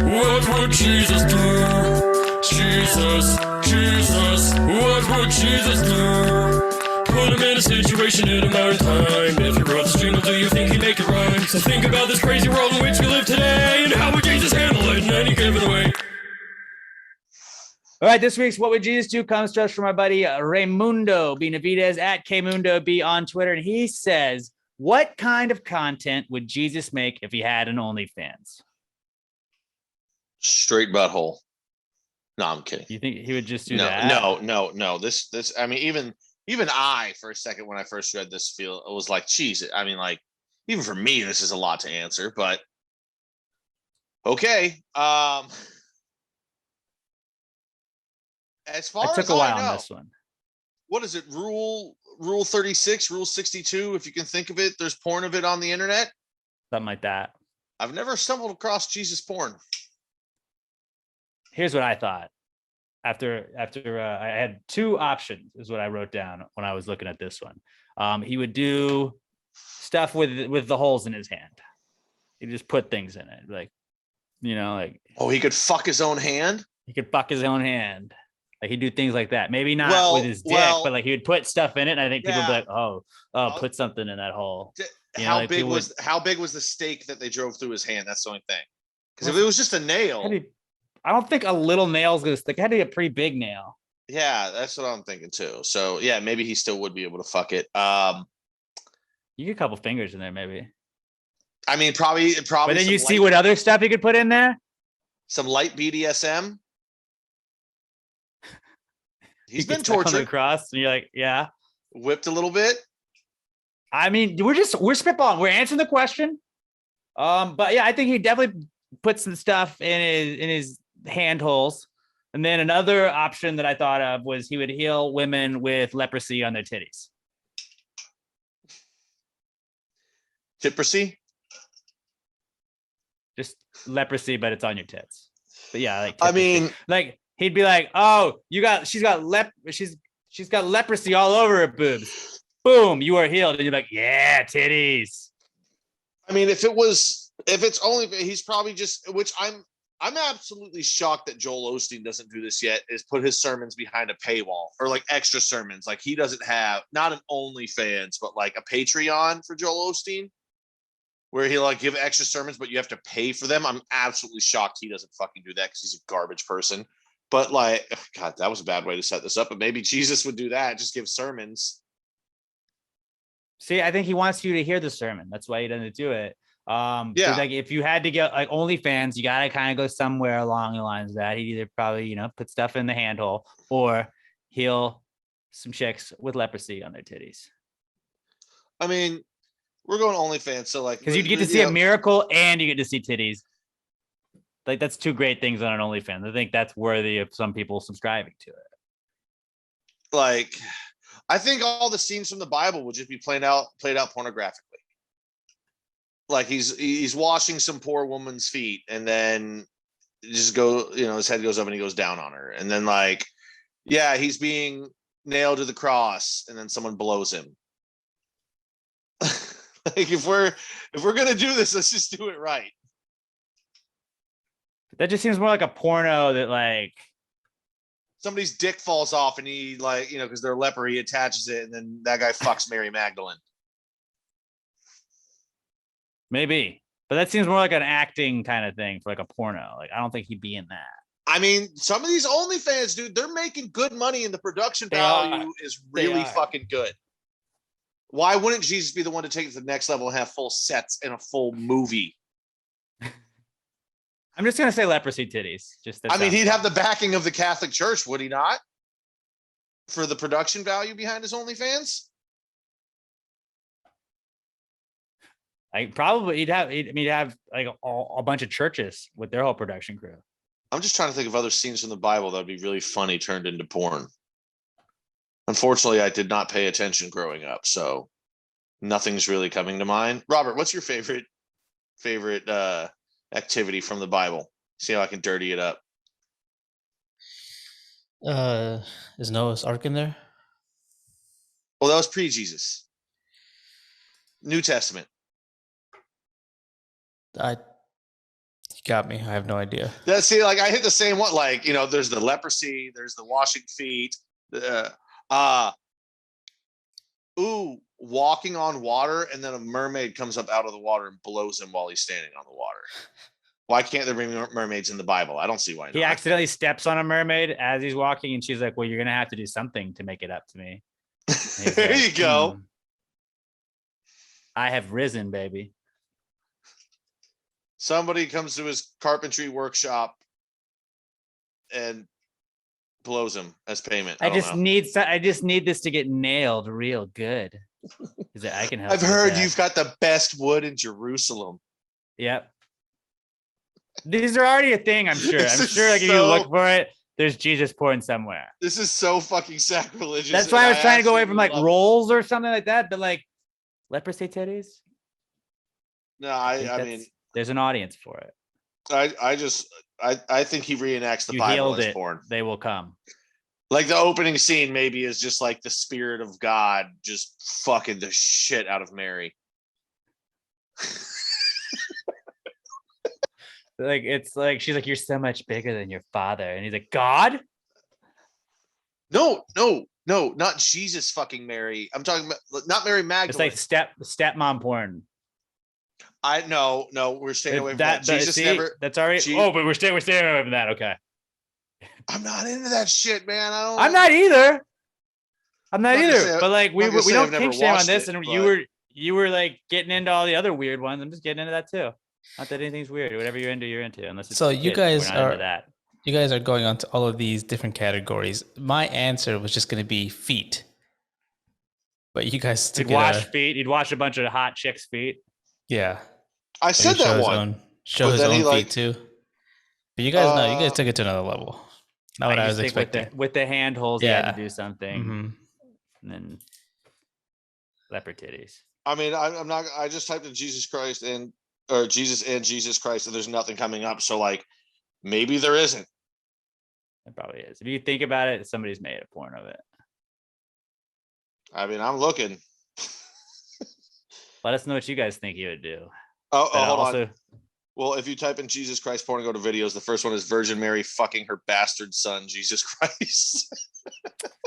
what would Jesus do? Jesus, what would Jesus do? Put him in a situation in a matter of time. If he wrote the jingle, do you think he'd make it rhyme? So think about this crazy world in which we live today, and how would Jesus handle it in any given way?
All right, this week's What Would Jesus Do comes to us from our buddy Raymundo Benavidez at KMundoB on Twitter. And he says, what kind of content would Jesus make if he had an OnlyFans?
Straight butthole. No, I'm kidding.
You think he would just do
no,
that?
No. This. I mean, even I, for a second, when I first read this, it was like, geez. I mean, like, even for me, this is a lot to answer. But okay. As far
I took
as
a while
I know,
on this one.
What is it? Rule 36, Rule 62. If you can think of it, there's porn of it on the internet.
Something like that.
I've never stumbled across Jesus porn.
Here's what I thought. After I had 2 options is what I wrote down when I was looking at this one. He would do stuff with the holes in his hand. He'd just put things in it, like, like.
Oh, he could fuck his own hand.
He could fuck his own hand. Like he'd do things like that. Maybe not with his dick, but like he would put stuff in it. And I think people would be like, oh, put something in that hole.
How big was the stake that they drove through his hand? That's the only thing. Because if it was just a nail,
I don't think a little nail's gonna stick. It had to be a pretty big nail.
Yeah, that's what I'm thinking too. So yeah, maybe he still would be able to fuck it.
You get a couple fingers in there, maybe.
I mean, probably.
But then you see what other stuff you could put in there.
Some light BDSM. He's been
tortured
tortured.
Across, and you're like, yeah,
whipped a little bit.
I mean, we're spitballing. We're answering the question. But yeah, I think he definitely put some stuff in his hand holes. And then another option that I thought of was he would heal women with leprosy on their titties.
Titprosy?
Just leprosy, but it's on your tits. But yeah, like
I mean,
like he'd be like, "Oh, she's got leprosy all over her boobs. Boom, you are healed." And you're like, "Yeah, titties."
I mean, if it's only, he's probably just, which I'm absolutely shocked that Joel Osteen doesn't do this yet, is put his sermons behind a paywall or like extra sermons. Like he doesn't have not an OnlyFans, but like a Patreon for Joel Osteen, where he like give extra sermons, but you have to pay for them. I'm absolutely shocked he doesn't fucking do that because he's a garbage person. But like, God, that was a bad way to set this up. But maybe Jesus would do that, just give sermons.
See, I think he wants you to hear the sermon. That's why he doesn't do it.
Yeah.
Like if you had to get like OnlyFans, you gotta kind of go somewhere along the lines of that. He'd either probably, put stuff in the handhole or heal some chicks with leprosy on their titties.
I mean, we're going OnlyFans, so like,
Because you'd get to see a miracle and you get to see titties. Like that's two great things on an OnlyFans. I think that's worthy of some people subscribing to it.
Like, I think all the scenes from the Bible would just be played out pornographically. Like he's washing some poor woman's feet, and then just his head goes up and he goes down on her, and then like, yeah, he's being nailed to the cross, and then someone blows him. Like if we're gonna do this, let's just do it right.
That just seems more like a porno that like
somebody's dick falls off and he like, because they're leper, he attaches it, and then that guy fucks Mary Magdalene.
Maybe, but that seems more like an acting kind of thing for like a porno. Like I don't think he'd be in that.
I mean, some of these OnlyFans, dude, they're making good money, and the production value is really fucking good. Why wouldn't Jesus be the one to take it to the next level and have full sets and a full movie?
I'm just gonna say leprosy titties.
He'd have the backing of the Catholic Church, would he not? For the production value behind his OnlyFans?
Like probably he'd have like a bunch of churches with their whole production crew.
I'm just trying to think of other scenes from the Bible that would be really funny turned into porn. Unfortunately, I did not pay attention growing up, so nothing's really coming to mind. Robert, what's your favorite activity from the Bible? See how I can dirty it up.
Is Noah's Ark in there?
Well, that was pre-Jesus. New Testament.
You got me. I have no idea.
See, like I hit the same one. Like, there's the leprosy, there's the washing feet, walking on water, and then a mermaid comes up out of the water and blows him while he's standing on the water. Why can't there be mermaids in the Bible? I don't see why not.
He accidentally steps on a mermaid as he's walking, and she's like, well, you're gonna have to do something to make it up to me.
There you go.
I have risen, baby.
Somebody comes to his carpentry workshop and blows him as payment.
I just need this to get nailed real good. I can help.
I've heard you've got the best wood in Jerusalem.
Yep. These are already a thing, I'm sure. I'm sure like if you look for it, there's Jesus porn somewhere.
This is so fucking sacrilegious.
That's why I was trying to go away from like rolls or something like that, but like leprosy titties.
No, I mean
there's an audience for it.
I think he reenacts the Bible as porn.
They will come.
Like the opening scene maybe is just like the spirit of God just fucking the shit out of Mary.
Like it's like she's like, you're so much bigger than your father, and he's like, God?
No, not Jesus fucking Mary. I'm talking about not Mary Magdalene.
It's like stepmom porn.
No, we're staying away from that. Jesus never.
That's already. But we're staying away from that. Okay.
I'm not into that shit, man.
I'm not either. But like we don't kink shame on this, and you were like getting into all the other weird ones. I'm just getting into that too. Not that anything's weird. Whatever you're into. Unless it's
so you guys are
that.
You guys are going on to all of these different categories. My answer was just going to be feet, but you guys
took feet. He'd watch a bunch of hot chicks' feet.
Yeah,
I said that one.
Show his own feet too. But you guys know, you guys took it to another level. Not what I was expecting.
With the handholds, you had to do something,
Mm-hmm.
and then Leprotitties.
I mean, I'm not. I just typed in Jesus Christ or Jesus and Jesus Christ, and there's nothing coming up. So like, maybe there isn't.
It probably is. If you think about it, somebody's made a porn of it.
I mean, I'm looking.
Let us know what you guys think you would do.
Hold on. Well, if you type in Jesus Christ porn and go to videos, the first one is Virgin Mary fucking her bastard son, Jesus Christ.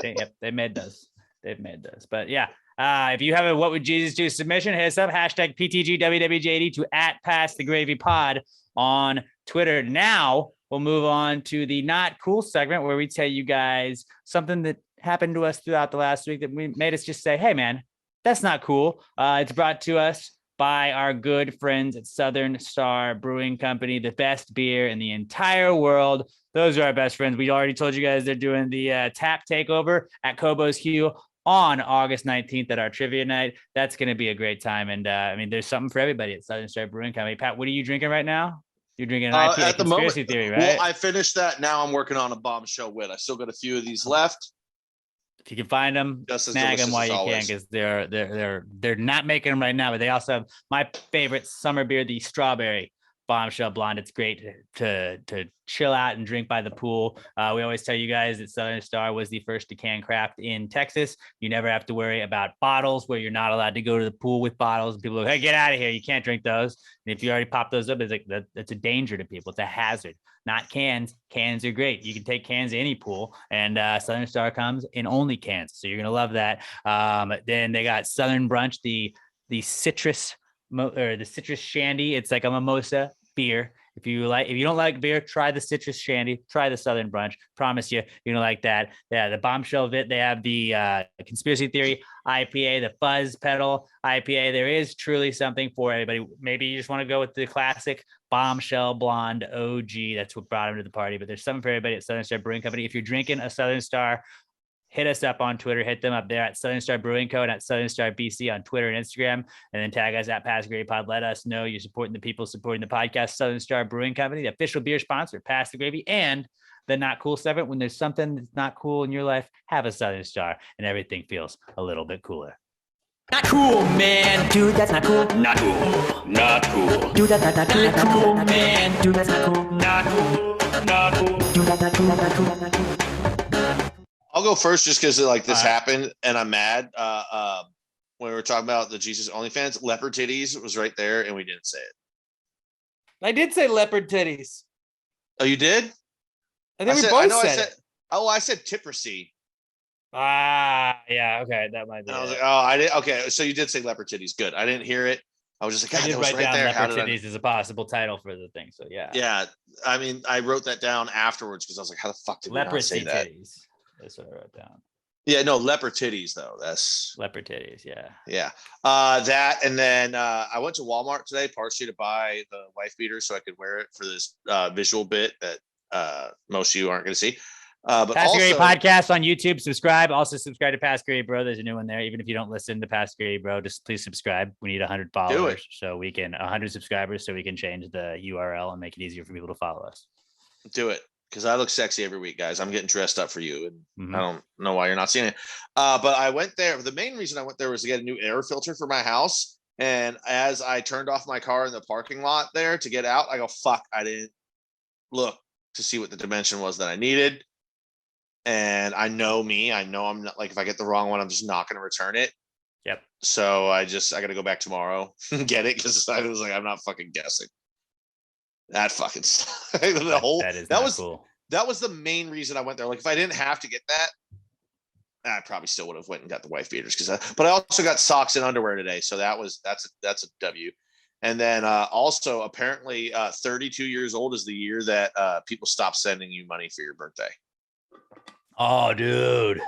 They made those. They've made those. But yeah, if you have a What Would Jesus Do submission, hit us up, hashtag PTGWWJD to @PassTheGravyPod on Twitter. Now we'll move on to the Not Cool segment where we tell you guys something that happened to us throughout the last week that made us just say, hey, man, that's not cool. It's brought to us by our good friends at Southern Star Brewing Company, the best beer in the entire world. Those are our best friends. We already told you guys they're doing the tap takeover at Kobo's Hue on August 19th at our trivia night. That's going to be a great time. And I mean, there's something for everybody at Southern Star Brewing Company. Pat, what are you drinking right now? You're drinking an IPA
At the moment,
conspiracy theory, right?
Well, I finished that. Now I'm working on a bombshell wit. I still got a few of these left.
If you can find them,
Just as
snag them
delicious
while
as
you
always.
can, because they're not making them right now. But they also have my favorite summer beer, the strawberry bombshell blonde. It's great to chill out and drink by the pool. We always tell you guys that Southern Star was the first decant craft in Texas. You never have to worry about bottles where you're not allowed to go to the pool with bottles. People are like, hey, get out of here. You can't drink those. And if you already pop those up, it's like that's a danger to people. It's a hazard. Not cans. Cans are great. You can take cans to any pool, and Southern Star comes in only cans. So you're gonna love that. Then they got Southern Brunch, the citrus or the citrus shandy. It's like a mimosa beer. If you don't like beer, try the citrus shandy, try the Southern Brunch. Promise you, you're gonna like that. Yeah, the bombshell of it. They have the conspiracy theory IPA, the fuzz pedal IPA. There is truly something for everybody. Maybe you just want to go with the classic bombshell blonde OG. That's what brought him to the party. But there's something for everybody at Southern Star Brewing Company. If you're drinking a Southern Star, hit us up on Twitter. Hit them up there at Southern Star Brewing Co. and at Southern Star BC on Twitter and Instagram. And then tag us at Pass the Gravy Pod. Let us know you're supporting the people supporting the podcast. Southern Star Brewing Company, the official beer sponsor, Pass the Gravy, and the Not Cool segment. When there's something that's not cool in your life, have a Southern Star and everything feels a little bit cooler.
Not cool, man. Dude, that's not cool.
Not cool. Not cool.
Dude, that's not cool.
Not cool,
man. Dude, that's not cool.
Not cool. Not cool.
Dude, that's not cool. Not cool. Not cool.
I'll go first just because like this happened and I'm mad. When we were talking about the Jesus OnlyFans, Leprotitties was right there and we didn't say it.
I did say leopard titties.
Oh, you did?
I think we both said it.
I said Tippersy.
Yeah, okay, that might be.
And I was like, oh, I did. Okay, so you did say Leprotitties. Good. I didn't hear it. I was just like,
I
God,
did
that was
write
right
down
there. How
leopard
did I?
titties as a possible title for the thing. So yeah.
Yeah, I mean, I wrote that down afterwards because I was like, how the fuck did we not say
Leprosy
that?
titties. That's what I wrote down.
Yeah, no, leopard titties though. That's
Leopard titties, yeah.
yeah. That and then I went to Walmart today partially to buy the wife beater so I could wear it for this visual bit that most of you aren't going to see. But
Pass the Gravy
also,
podcast on YouTube. Subscribe. Also subscribe to Pass the Gravy Bro. There's a new one there. Even if you don't listen to Pass the Gravy Bro, just please subscribe. We need 100 followers so we can 100 subscribers so we can change the URL and make it easier for people to follow us.
do it because I look sexy every week, guys. I'm getting dressed up for you, and
Mhm.
I don't know why you're not seeing it. But I went there. The main reason I went there was to get a new air filter for my house. And as I turned off my car in the parking lot there to get out, I go, fuck, I didn't look to see what the dimension was that I needed. And I know me. I know I'm not like if I get the wrong one, I'm just not going to return it.
Yep.
So I got to go back tomorrow and get it because I was like, I'm not fucking guessing. That fucking the whole that was
cool.
That was the main reason I went there. Like if I didn't have to get that, I probably still would have went and got the wife beaters but I also got socks and underwear today, so that's a W. And then also apparently 32 years old is the year that people stop sending you money for your birthday.
Oh, dude.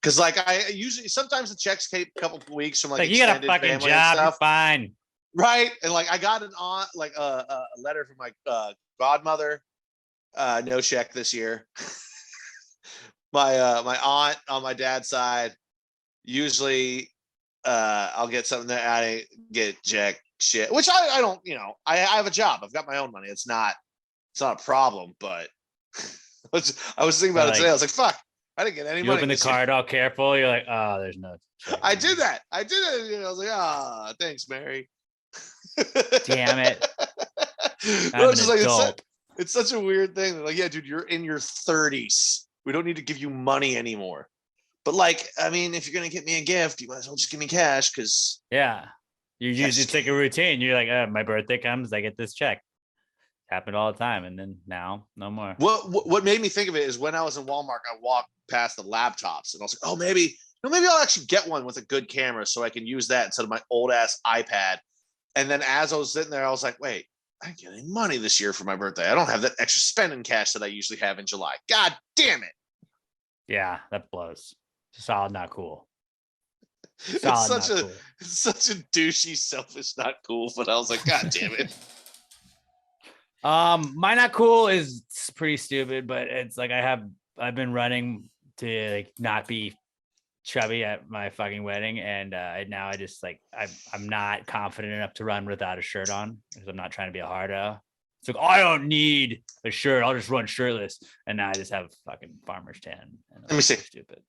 Because like I usually sometimes the checks take a couple of weeks from like
you got a
extended
fucking
family and
job. You're
stuff.
fine.
Right. And like I got a letter from my godmother. No check this year. my aunt on my dad's side, usually I'll get something that I get check shit, which I don't, I have a job. I've got my own money. It's not a problem, but I was thinking about it today. I was like, fuck, I didn't get any money.
You open the card all careful. You're like, oh, there's no check.
I did that. I was like, thanks, Mary.
Damn it.
No, it's just like it's such a weird thing. They're like, yeah, dude, you're in your 30s. We don't need to give you money anymore. But like, I mean, if you're gonna get me a gift, you might as well just give me cash because
yeah, it's like a routine. You're like, my birthday comes, I get this check. Happened all the time, and then now no more.
What made me think of it is when I was in Walmart, I walked past the laptops and I was like, oh, maybe I'll actually get one with a good camera so I can use that instead of my old ass iPad. And then as I was sitting there, I was like, wait, I didn't get any money this year for my birthday. I don't have that extra spending cash that I usually have in July. God damn it.
Yeah, that blows. Solid, not cool. Solid,
such
not
a
cool.
such a douchey, selfish, not cool. But I was like, God damn it.
My not cool is pretty stupid, but it's like I've been running to like not be chubby at my fucking wedding, and now I just like I'm not confident enough to run without a shirt on because I'm not trying to be a hardo. It's like I don't need a shirt, I'll just run shirtless, and now I just have fucking farmer's tan. And
Let me see.
Stupid.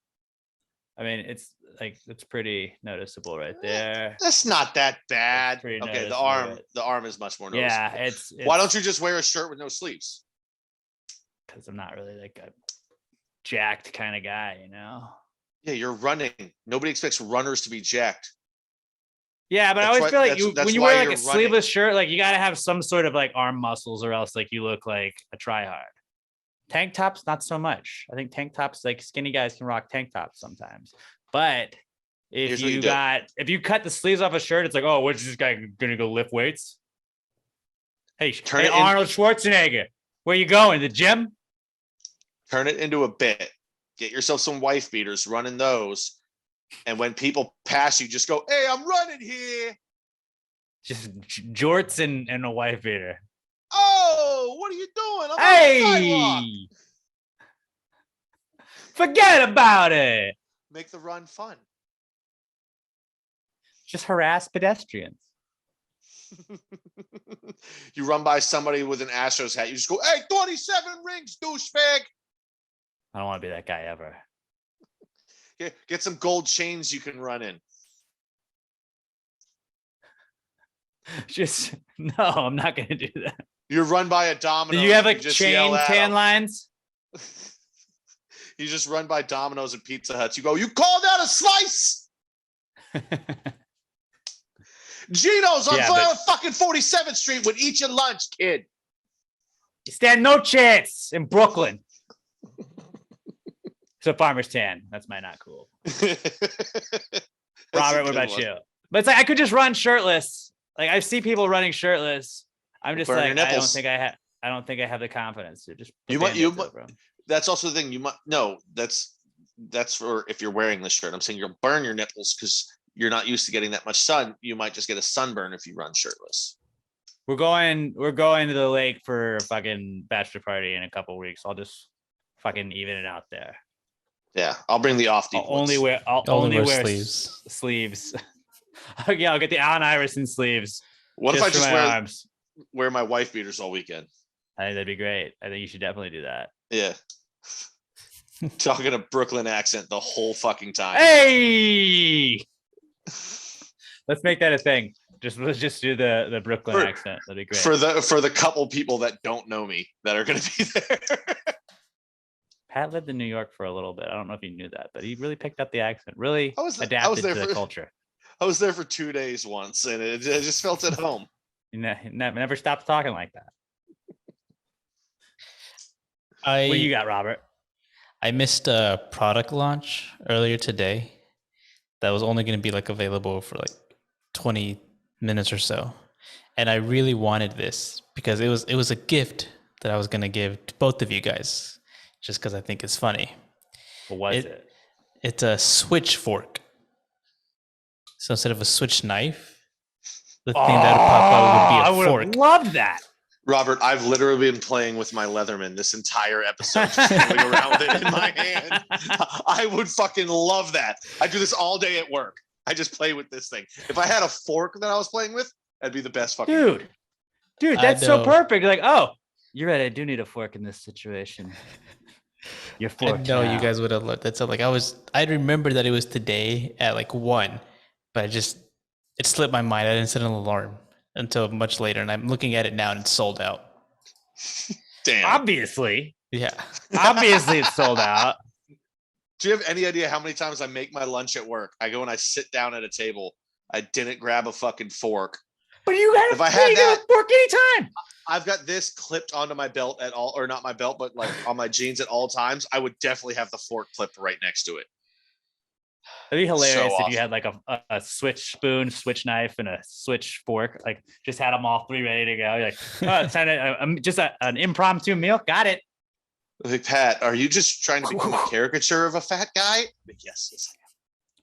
I mean, it's pretty noticeable right there.
That's not that bad.
pretty
Okay, the
noticeable,
arm,
right?
the arm is much more noticeable.
Yeah, it's
Why don't you just wear a shirt with no sleeves?
because I'm not really like a jacked kind of guy, you know.
Yeah, you're running. Nobody expects runners to be jacked.
Yeah, but I
That's
always
why-
feel like
that's- that's
when you
why
wear like
you're
a
running.
sleeveless shirt, like you gotta have some sort of like arm muscles, or else like you look like a tryhard. Tank tops, not so much. I think tank tops, like skinny guys can rock tank tops sometimes. But if
Here's what you
you
do.
if you cut the sleeves off a shirt, it's like, oh, what's this guy gonna go lift weights? Hey,
Turn
hey,
it in-
Arnold Schwarzenegger, where you going? The gym?
Turn it into a bit. Get yourself some wife beaters, running those. And when people pass you, just go, hey, I'm running here.
Just jorts and a wife beater.
Oh, what are you doing? I'm on the sidewalk.
Hey, forget about it.
Make the run fun.
Just harass pedestrians.
You run by somebody with an Astros hat. You just go, hey, 27 rings, douchebag.
I don't want to be that guy ever.
Get some gold chains you can run in.
Just no, I'm not gonna do that.
You run by a Domino's.
Do you have like
just
chain
yell at
tan
'em.
lines?
You just run by Domino's and Pizza Huts. You go, you called out a slice. Geno's on
Yeah, but-
fucking 47th Street would eat your lunch, kid.
You stand no chance in Brooklyn. So farmer's tan. That's my not cool. Robert, what about you? But it's like I could just run shirtless. Like I see people running shirtless. I'm just
Burn your
like, I don't
nipples.
think I don't think I have the confidence to just. put
You might-
Band-Aids over 'em.
That's also the thing. You might no. That's for if you're wearing the shirt. I'm saying you'll burn your nipples because you're not used to getting that much sun. You might just get a sunburn if you run shirtless.
We're going to the lake for a fucking bachelor party in a couple weeks. I'll just fucking even it out there.
Yeah, I'll bring the off.
I'll only wear
sleeves.
sleeves. Yeah, I'll get the Allen Iverson sleeves.
What if I
for
just
my arms?
wear my wife beaters all weekend?
I think that'd be great. I think you should definitely do that.
Yeah. Talking a Brooklyn accent the whole fucking time.
Hey, let's make that a thing. Let's just do the Brooklyn
For-
accent. That'd be great.
For the couple people that don't know me that are going to be there.
Pat lived in New York for a little bit. I don't know if you knew that, but he really picked up the accent. Really
I was
adapted
there
to the
for-
culture.
I was there for 2 days once, and it just felt at home.
He never stops talking like that. What do you
I
got, Robert?
I missed a product launch earlier today that was only going to be like available for like 20 minutes or so. And I really wanted this because it was a gift that I was going to give to both of you guys just because I think it's funny.
What was it?
It's a switch fork. So instead of a switch knife, the thing that would pop out
I
would
would
be a
have
fork.
loved that.
Robert, I've literally been playing with my Leatherman this entire episode, just fooling around with it in my hand. I would fucking love that. I do this all day at work. I just play with this thing. If I had a fork that I was playing with, that'd be the best fucking.
Dude,
I
that's so
know.
perfect. Like, oh, you're right. I do need a fork in this situation. Your
I
fork.
know you
now.
guys would have loved that. So like I remember that it was today at like 1, but it slipped my mind. I didn't set an alarm until much later, and I'm looking at it now and it's sold out.
Damn.
Obviously,
Yeah.
it's sold out.
Do you have any idea how many times I make my lunch at work? I go and I sit down at a table. I didn't grab a fucking fork.
But you got
If I had
a
that-
fork anytime.
I've got this clipped onto my belt at all, or not my belt, but like on my jeans at all times. I would definitely have the fork clipped right next to it.
It'd be hilarious if
awesome.
you had like a switch spoon, switch knife, and a switch fork. Like just had them all three ready to go. You're like, oh, it's kind of just an impromptu meal. Got it.
Like, Pat, are you just trying to become a caricature of a fat guy? Like, yes,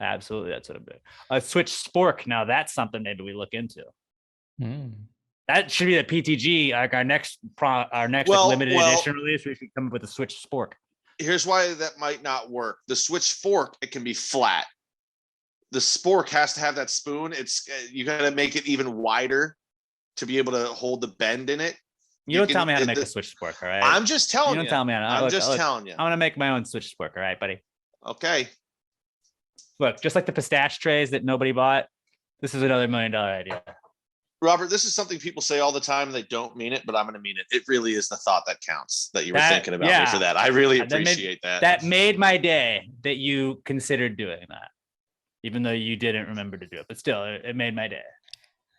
Absolutely, that's what I'm doing. A Switch Spork. Now that's something maybe we look into. That should be the PTG, like our next like, limited edition release. We should come up with a Switch Spork.
Here's why that might not work. The Switch fork, it can be flat. The spork has to have that spoon. It's you got to make it even wider to be able to hold the bend in it.
You don't tell me how to make a Switch Spork, all right?
I'm just telling you.
You don't tell me how to.
I'm just telling you.
I'm gonna make my own Switch Spork, all right, buddy?
Okay.
Look, just like the pistache trays that nobody bought, this is another $1 million idea.
Robert, this is something people say all the time and they don't mean it, but I'm going to mean it. It really is the thought that counts, that you were thinking about me for that. I really appreciate that.
That made my day that you considered doing that, even though you didn't remember to do it. But still, it made my day.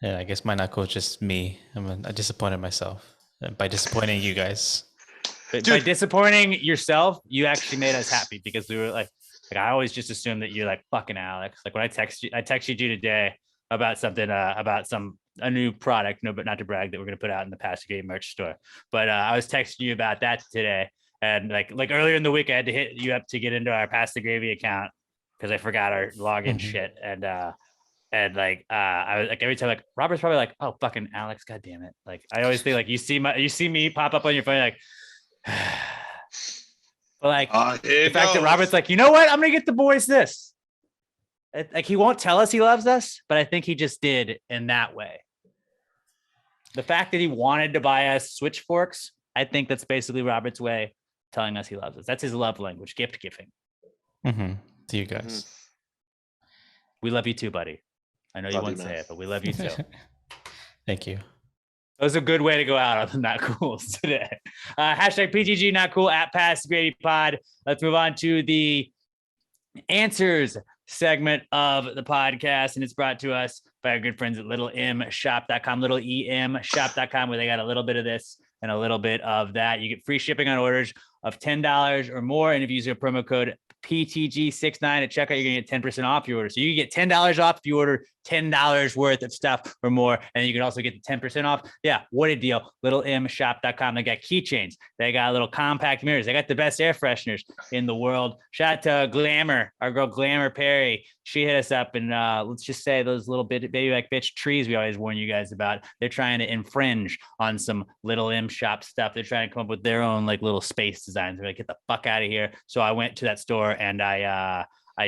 Yeah, I guess my not cool is just me. I disappointed myself by disappointing you guys.
But by disappointing yourself, you actually made us happy because we were like I always just assumed that you're like fucking Alex. Like when I texted you today about something, about a new product. No, but not to brag that we're gonna put out in the Pasta Gravy merch store. But I was texting you about that today, and like earlier in the week, I had to hit you up to get into our Pasta Gravy account because I forgot our login shit. And I was like every time like Robert's probably like, oh fucking Alex, god damn it. Like I always think like you see me pop up on your phone like. But like the fact that Robert's like, you know what? I'm gonna get the boys this. Like he won't tell us he loves us, but I think he just did in that way. The fact that he wanted to buy us Switch forks, I think that's basically Robert's way of telling us he loves us. That's his love language, gift giving.
To you guys.
We love you too, buddy. I know you won't say it, but we love you too.
Thank you.
That was a good way to go out on the Not Cools today. Hashtag PTG Not Cool at Past Grady Pod. Let's move on to the answers segment of the podcast. And it's brought to us by our good friends at littlemshop.com, littlemshop.com, where they got a little bit of this and a little bit of that. You get free shipping on orders of $10 or more. And if you use your promo code PTG69 at checkout, you're going to get 10% off your order. So you get $10 off if you order $10 worth of stuff or more. And you can also get the 10% off. Yeah, what a deal. littlemshop.com. They got keychains. They got little compact mirrors. They got the best air fresheners in the world. Shout out to Glamour, our girl Glamour Perry. She hit us up and let's just say those little baby like bitch trees we always warn you guys about. They're trying to infringe on some Little M Shop stuff. They're trying to come up with their own like little space designs. They're like, get the fuck out of here. So I went to that store and I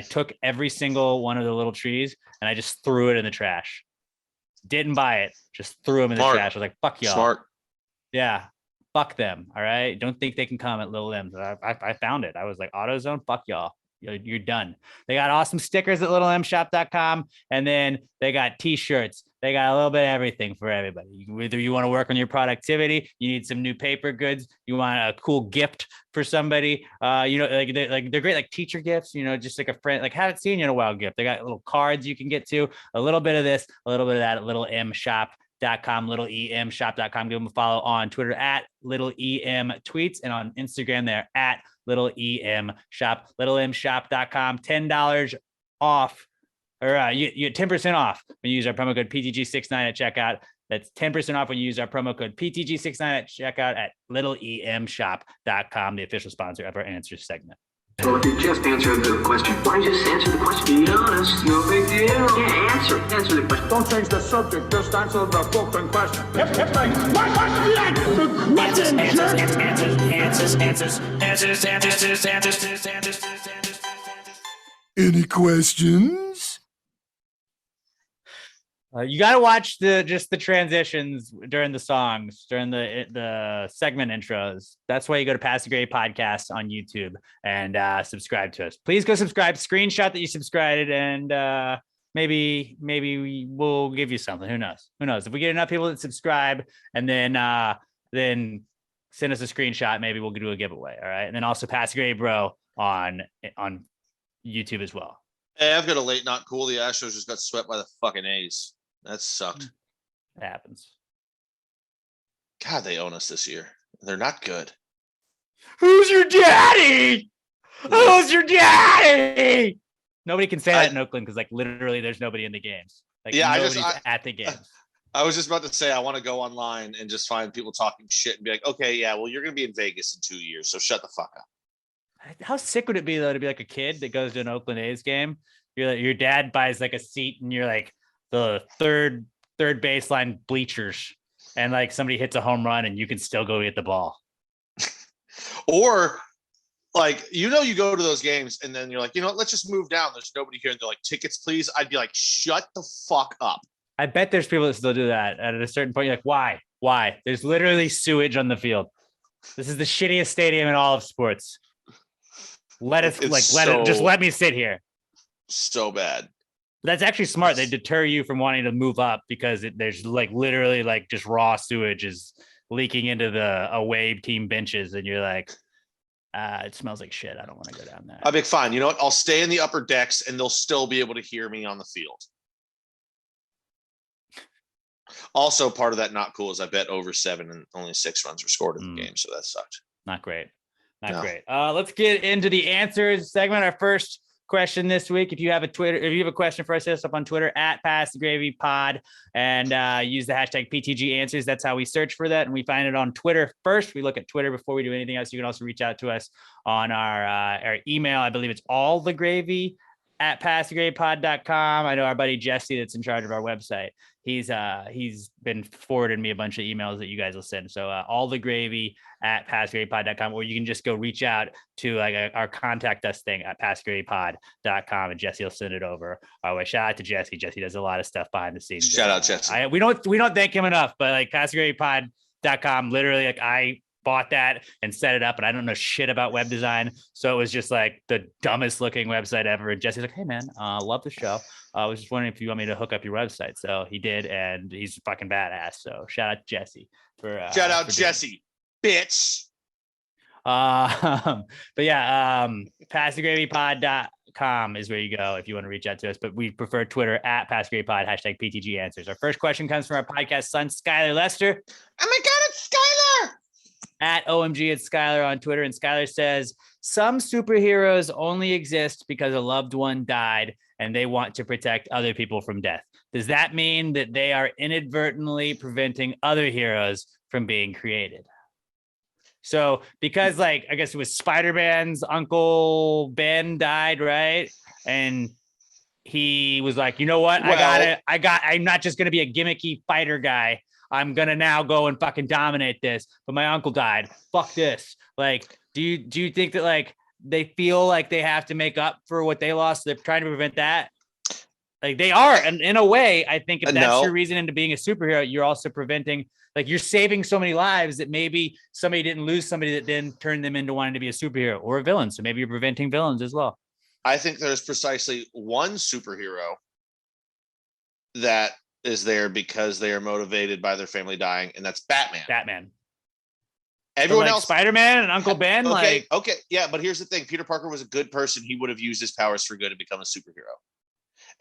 took every single one of the little trees and I just threw it in the trash. Didn't buy it, just threw them in the trash. I was like, fuck y'all.
Smart.
Yeah, fuck them. All right. Don't think they can come at Little M's. I found it. I was like, AutoZone, fuck y'all. You're done. They got awesome stickers at littlemshop.com. And then they got t-shirts. They got a little bit of everything for everybody. Whether you want to work on your productivity, you need some new paper goods, you want a cool gift for somebody, they're great, like teacher gifts, just like a friend, like haven't seen you in a while gift. They got little cards you can get to, a little bit of this, a little bit of that at littlemshop.com, littlemshop.com. Give them a follow on Twitter at littlemtweets and on Instagram there at littlemshop, littlemshop.com, $10 off. Or you get 10% off when you use our promo code PTG69 at checkout. That's 10% off when you use our promo code PTG69 at checkout at littlemshop.com, the official sponsor of our answers segment.
Well, if you just answer the question, why don't you just answer the question? Be honest, no big deal. Yeah, answer the question.
Don't change the subject, just answer the fucking question. What's the answers. Any questions?
You got to watch the transitions during the songs, during the segment intros. That's why you go to Past the Grade Podcast on YouTube and subscribe to us. Please go subscribe. Screenshot that you subscribed, and maybe we will give you something. Who knows? If we get enough people that subscribe, and then send us a screenshot, maybe we'll do a giveaway. All right, and then also Past the Grade Bro on YouTube as well.
Hey, I've got a late not cool. The Astros just got swept by the fucking A's. That sucked.
It happens.
God, they own us this year. They're not good.
Who's your daddy? Who's your daddy? Nobody can say that in Oakland because, like, literally, there's nobody in the games. Like,
yeah,
nobody's at the games.
I was just about to say I want to go online and just find people talking shit and be like, okay, yeah, well, you're gonna be in Vegas in 2 years, so shut the fuck up.
How sick would it be though to be like a kid that goes to an Oakland A's game You're like, your dad buys like a seat and you're like the third baseline bleachers, and like somebody hits a home run and you can still go get the ball.
Or like, you go to those games and then you're like, let's just move down. There's nobody here. And they're like, tickets, please. I'd be like, shut the fuck up.
I bet there's people that still do that. And at a certain point, you're like, why? Why? There's literally sewage on the field. This is the shittiest stadium in all of sports. Just let me sit here.
So bad.
That's actually smart. They deter you from wanting to move up because there's like literally like just raw sewage is leaking into the away team benches. And you're like, it smells like shit. I don't want to go down there.
I'll be fine. You know what? I'll stay in the upper decks and they'll still be able to hear me on the field. Also, part of that not cool is I bet over 7 and only 6 runs were scored in the game. So that sucked.
Not great. Not great. Let's get into the answers segment. Our first question this week. If you have a question for us, hit us up on Twitter at Pass the Gravy Pod and use the hashtag PTG Answers. That's how we search for that. And we find it on Twitter first. We look at Twitter before we do anything else. You can also reach out to us on our email. I believe it's allthegravy@passthegravypod.com. I know our buddy Jesse that's in charge of our website. He's been forwarding me a bunch of emails that you guys will send. So allthegravy@passthegravypod.com, or you can just go reach out to like our contact us thing at passthegravypod.com, and Jesse will send it over our way. Shout out to Jesse. Jesse does a lot of stuff behind the scenes.
Shout out Jesse.
We don't thank him enough, but like passthegravypod.com, literally like I bought that and set it up, and I don't know shit about web design, so it was just like the dumbest looking website ever. And Jesse's like, hey man, love the show. I was just wondering if you want me to hook up your website. So he did, and he's fucking badass. So shout out to Jesse for
Jesse, bitch.
But yeah, passthegravypod.com is where you go if you want to reach out to us, but we prefer Twitter at passthegravypod, hashtag PTG Answers. Our first question comes from our podcast son, Skylar Lester.
Oh my God, it's Skylar.
At OMG it's Skylar on Twitter, and Skylar says, some superheroes only exist because a loved one died and they want to protect other people from death. Does that mean that they are inadvertently preventing other heroes from being created? So because like, I guess it was Spider-Man's Uncle Ben died, right? And he was like, you know what? I'm not just going to be a gimmicky fighter guy. I'm going to now go and fucking dominate this, but my uncle died. Fuck this. Like, do you think that like they feel like they have to make up for what they lost? They're trying to prevent that. Like they are. And in a way, I think if that's your reason into being a superhero, you're also preventing, like you're saving so many lives that maybe somebody didn't lose somebody that then turned them into wanting to be a superhero or a villain. So maybe you're preventing villains as well.
I think there's precisely one superhero that is there because they are motivated by their family dying, and that's Batman. Everyone else,
Spider-Man and Uncle Ben.
Okay, yeah, but here's the thing: Peter Parker was a good person. He would have used his powers for good and become a superhero.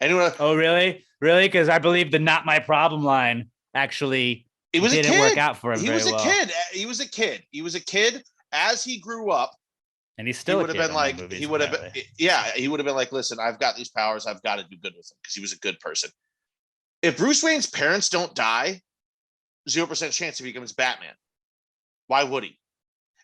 Anyone?
Oh, really? Because I believe the "not my problem" line actually didn't work out for him.
He was a kid. He was a kid. As he grew up,
and he's still.
He would have been like, he would have been like, listen, I've got these powers. I've got to do good with them because he was a good person. If Bruce Wayne's parents don't die, 0% chance he becomes Batman. Why would he?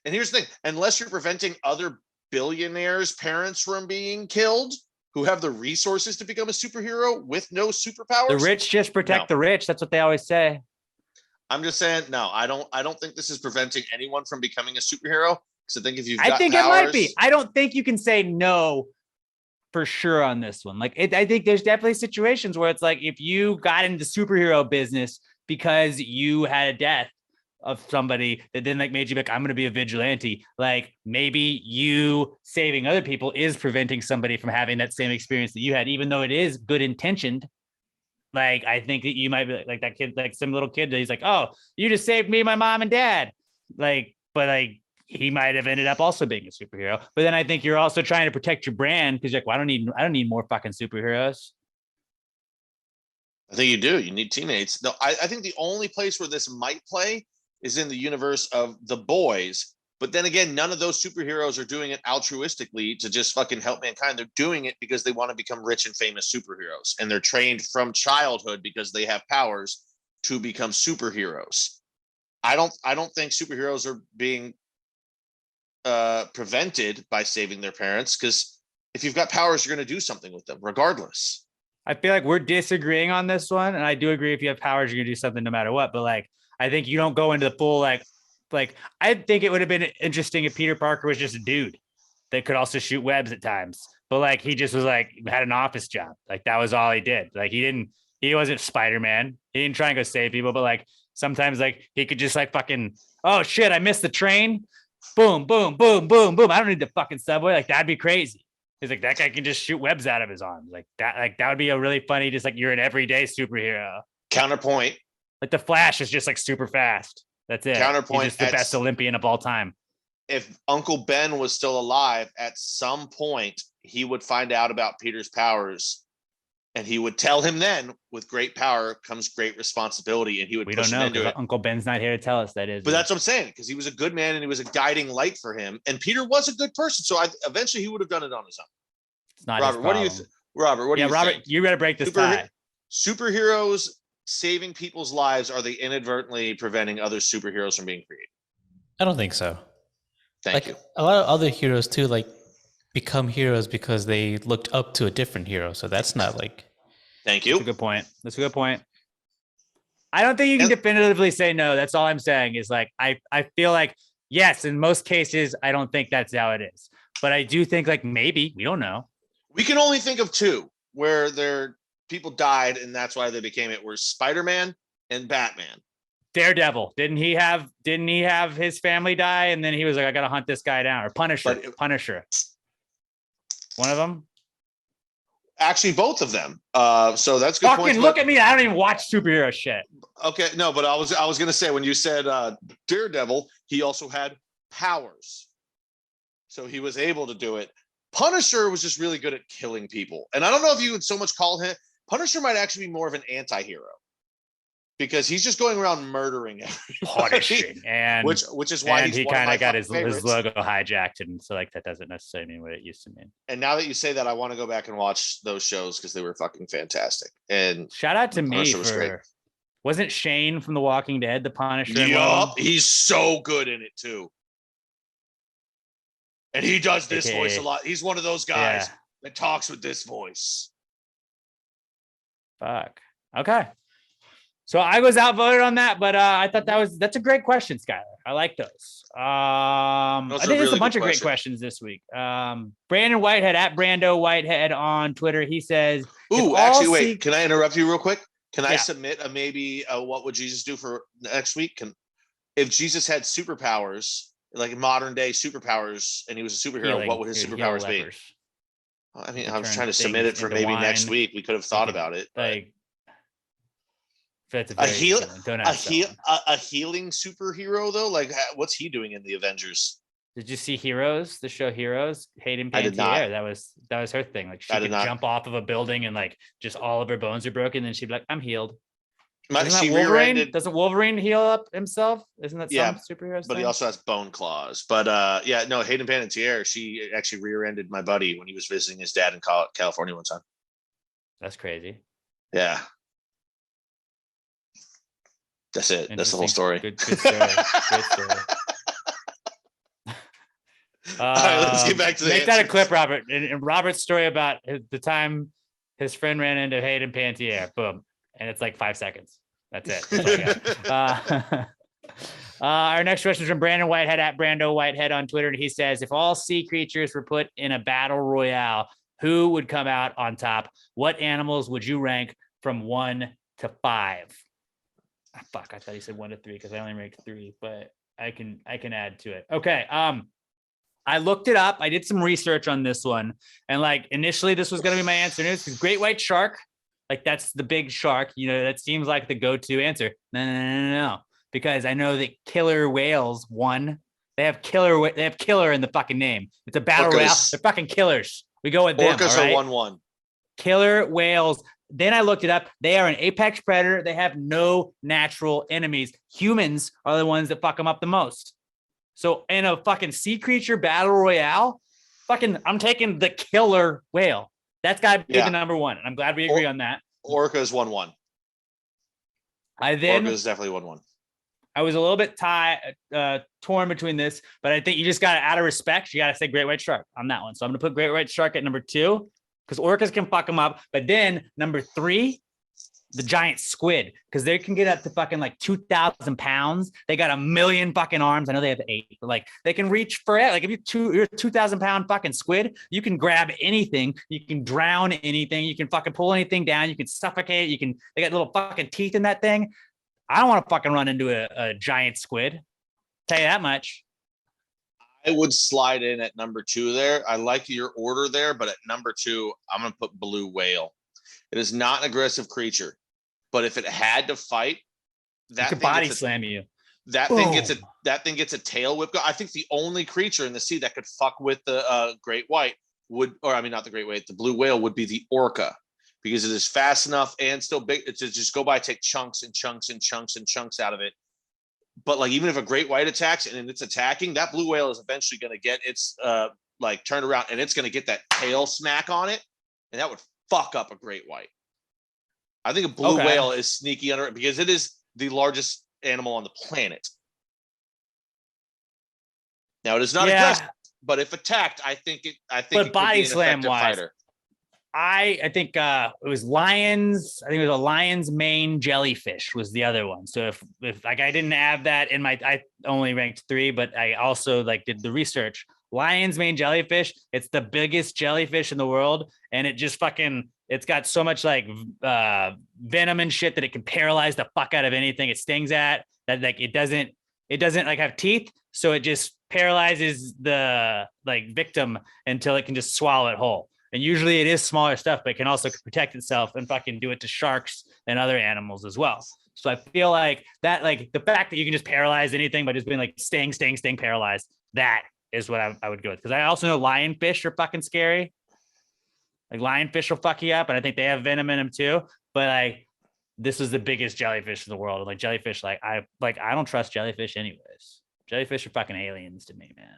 And here's the thing, unless you're preventing other billionaires' parents from being killed who have the resources to become a superhero with no superpowers.
The rich just protect the rich. That's what they always say.
I'm just saying, no, I don't think this is preventing anyone from becoming a superhero. Because I think if you've
got powers, it might be. I don't think you can say no for sure on this one. Like I think there's definitely situations where it's like if you got into superhero business because you had a death of somebody that then like made you like, I'm going to be a vigilante. Like maybe you saving other people is preventing somebody from having that same experience that you had, even though it is good intentioned. Like, I think that you might be like that kid, like some little kid that he's like, oh, you just saved me, my mom and dad. Like, but like, he might have ended up also being a superhero. But then I think you're also trying to protect your brand because you're like, well, I don't need more fucking superheroes.
I think you do. You need teammates. No, I think the only place where this might play is in the universe of The Boys. But then again, none of those superheroes are doing it altruistically to just fucking help mankind. They're doing it because they want to become rich and famous superheroes. And they're trained from childhood because they have powers to become superheroes. I don't think superheroes are being prevented by saving their parents, because if you've got powers, you're going to do something with them regardless.
I feel like we're disagreeing on this one, and I do agree if you have powers, you're gonna do something no matter what. But like, I think you don't go into the full like I think it would have been interesting if Peter Parker was just a dude that could also shoot webs at times. But like, he just was like had an office job. Like that was all he did. Like he wasn't Spider-Man. He didn't try and go save people. But like sometimes like he could just like fucking, oh shit, I missed the train. Boom, boom, boom, boom, boom. I don't need the fucking subway. Like that'd be crazy. He's like, that guy can just shoot webs out of his arms. Like that would be a really funny, just like you're an everyday superhero.
Counterpoint.
Like the Flash is just like super fast. That's it.
Counterpoint.
He's just the best Olympian of all time.
If Uncle Ben was still alive, at some point he would find out about Peter's powers, and he would tell him then, with great power comes great responsibility, and he would
We
push
don't know
him into
because
it.
Uncle Ben's not here to tell us that is.
But that's what I'm saying, because he was a good man and he was a guiding light for him, and Peter was a good person, so eventually he would have done it on his own.
It's not
Robert, what do you think? Robert, what do you
Robert,
think?
you got to break this tie.
Superheroes saving people's lives, are they inadvertently preventing other superheroes from being created?
I don't think so.
Thank you.
A lot of other heroes too, like become heroes because they looked up to a different hero. So that's not like.
Thank you.
That's a good point. That's a good point. I don't think you can definitively say no. That's all I'm saying is like, I feel like, yes, in most cases, I don't think that's how it is. But I do think like maybe, we don't know.
We can only think of two where people died and that's why they became it, were Spider-Man and Batman.
Daredevil, didn't he have his family die, and then he was like, I gotta hunt this guy down? Or Punisher. One of them.
Actually, both of them. So that's good.
Fucking look at me. I don't even watch superhero shit.
Okay, no, but I was gonna say, when you said Daredevil, he also had powers, so he was able to do it. Punisher was just really good at killing people, and I don't know if you would so much call him. Punisher might actually be more of an anti-hero, because he's just going around murdering everybody.
Punishing, and
which is why
and
he's
he
one of
kind
my
of got
fucking
his
favorites.
logo hijacked, and so like that doesn't necessarily mean what it used to mean.
And now that you say that, I want to go back and watch those shows because they were fucking fantastic. And
Shout out to me
Punisher was great.
for wasn't Shane from The Walking Dead the Punisher? in one of
yup,
them?
he's so good in it too. And he does this
Okay.
voice a lot. He's one of those guys
Yeah.
that talks with this voice.
Fuck. Okay. So I was outvoted on that, but I thought that's a great question, Skylar. I like those. I
Those are
think there's
really
a bunch
good
of great questions this week. Brandon Whitehead at Brando Whitehead on Twitter. He says,
Ooh,
if
actually,
all
wait.
sea-
Can I interrupt you real quick? Can I
Yeah.
submit a maybe what would Jesus do for next week? If Jesus had superpowers, like modern day superpowers, and he was a superhero,
healing-
what would his
he'd heal
superpowers be?
lepers.
I mean,
He
I was
turned
trying to submit
things
it for
into
maybe next
wine.
week. We could have thought
could,
about it. but
Like, that's a
A
very
heal-
easy one. Don't
a
ask that
heal
one.
a healing superhero though, like what's he doing in the Avengers?
Did you see Heroes? The show Heroes? Hayden
I did not.
Panettiere. That was her thing. Like she
I did
could
not.
jump off of a building and like just all of her bones are broken. Then she'd be like, "I'm healed."
She
Isn't that Wolverine?
rear-ended,
Doesn't Wolverine heal up himself? Isn't that
Yeah,
some superheroes?
but he
thing?
also has bone claws. But yeah, no, Hayden Panettiere, she actually rear-ended my buddy when he was visiting his dad in California one time.
That's crazy.
Yeah. That's it. That's the whole
Interesting.
story.
Good story. Good story.
All right, let's get back to the
Make that a
answers.
clip, Robert. And Robert's story about the time his friend ran into Hayden Panettiere. Boom. And it's like 5 seconds. That's it. That's all I got. Our next question is from Brandon Whitehead at Brando Whitehead on Twitter. And he says, if all sea creatures were put in a battle royale, who would come out on top? What animals would you rank from 1 to 5? Fuck, I thought he said 1 to 3 because I only ranked 3, but I can add to it. Okay. I looked it up. I did some research on this one. And like initially this was going to be my answer. And it was great white shark. Like that's the big shark. You know, that seems like the go-to answer. No. Because I know that killer whales won. They have killer in the fucking name. It's a battle royale. They're fucking killers. We go with them.
Orcas
all right?
are 1-1.
Killer whales. Then I looked it up. They are an apex predator. They have no natural enemies. Humans are the ones that fuck them up the most. So in a fucking sea creature battle royale, I'm taking the killer whale. That's got to be
Yeah.
the number one. And I'm glad we agree on that.
Orca is 1-1.
I then
Orca is definitely 1-1.
I was a little bit torn between this, but I think you just got to, out of respect, you got to say great white shark on that one. So I'm going to put great white shark at number 2 because orcas can fuck them up. But then number 3, the giant squid, because they can get up to fucking like 2,000 pounds. They got 1,000,000 fucking arms. I know they have 8, but like they can reach for it. Like if you're a 2,000 pound fucking squid, you can grab anything. You can drown anything. You can fucking pull anything down. You can suffocate. They got little fucking teeth in that thing. I don't want to fucking run into a giant squid. Tell you that much.
I would slide in at number 2 there. I like your order there, but at number 2, I'm going to put blue whale. It is not an aggressive creature, but if it had to fight, that
could body slam you.
That thing gets a tail whip. I think the only creature in the sea that could fuck with the great white not the great white, the blue whale would be the orca, because it is fast enough and still big to just go by, take chunks and chunks and chunks and chunks out of it. But like, even if a great white attacks and it's attacking, that blue whale is eventually going to get its like turned around, and it's going to get that tail smack on it, and that would fuck up a great white. I think a blue whale is sneaky under it because it is the largest animal on the planet. Now it is not aggressive, but if attacked, I think
but body slam wise, I think it was lions. I think it was a lion's mane jellyfish was the other one. So if like I didn't have that in I only ranked 3, but I also like did the research. Lion's mane jellyfish. It's the biggest jellyfish in the world, and it just it's got so much like venom and shit that it can paralyze the fuck out of anything it stings at. That like it doesn't like have teeth, so it just paralyzes the like victim until it can just swallow it whole. And usually it is smaller stuff, but it can also protect itself and fucking do it to sharks and other animals as well. So I feel like that, like the fact that you can just paralyze anything by just being like sting, paralyzed, that is what I would go with. Because I also know lionfish are fucking scary. Like lionfish will fuck you up, and I think they have venom in them too. But like, this is the biggest jellyfish in the world. Like jellyfish, I don't trust jellyfish anyways. Jellyfish are fucking aliens to me, man.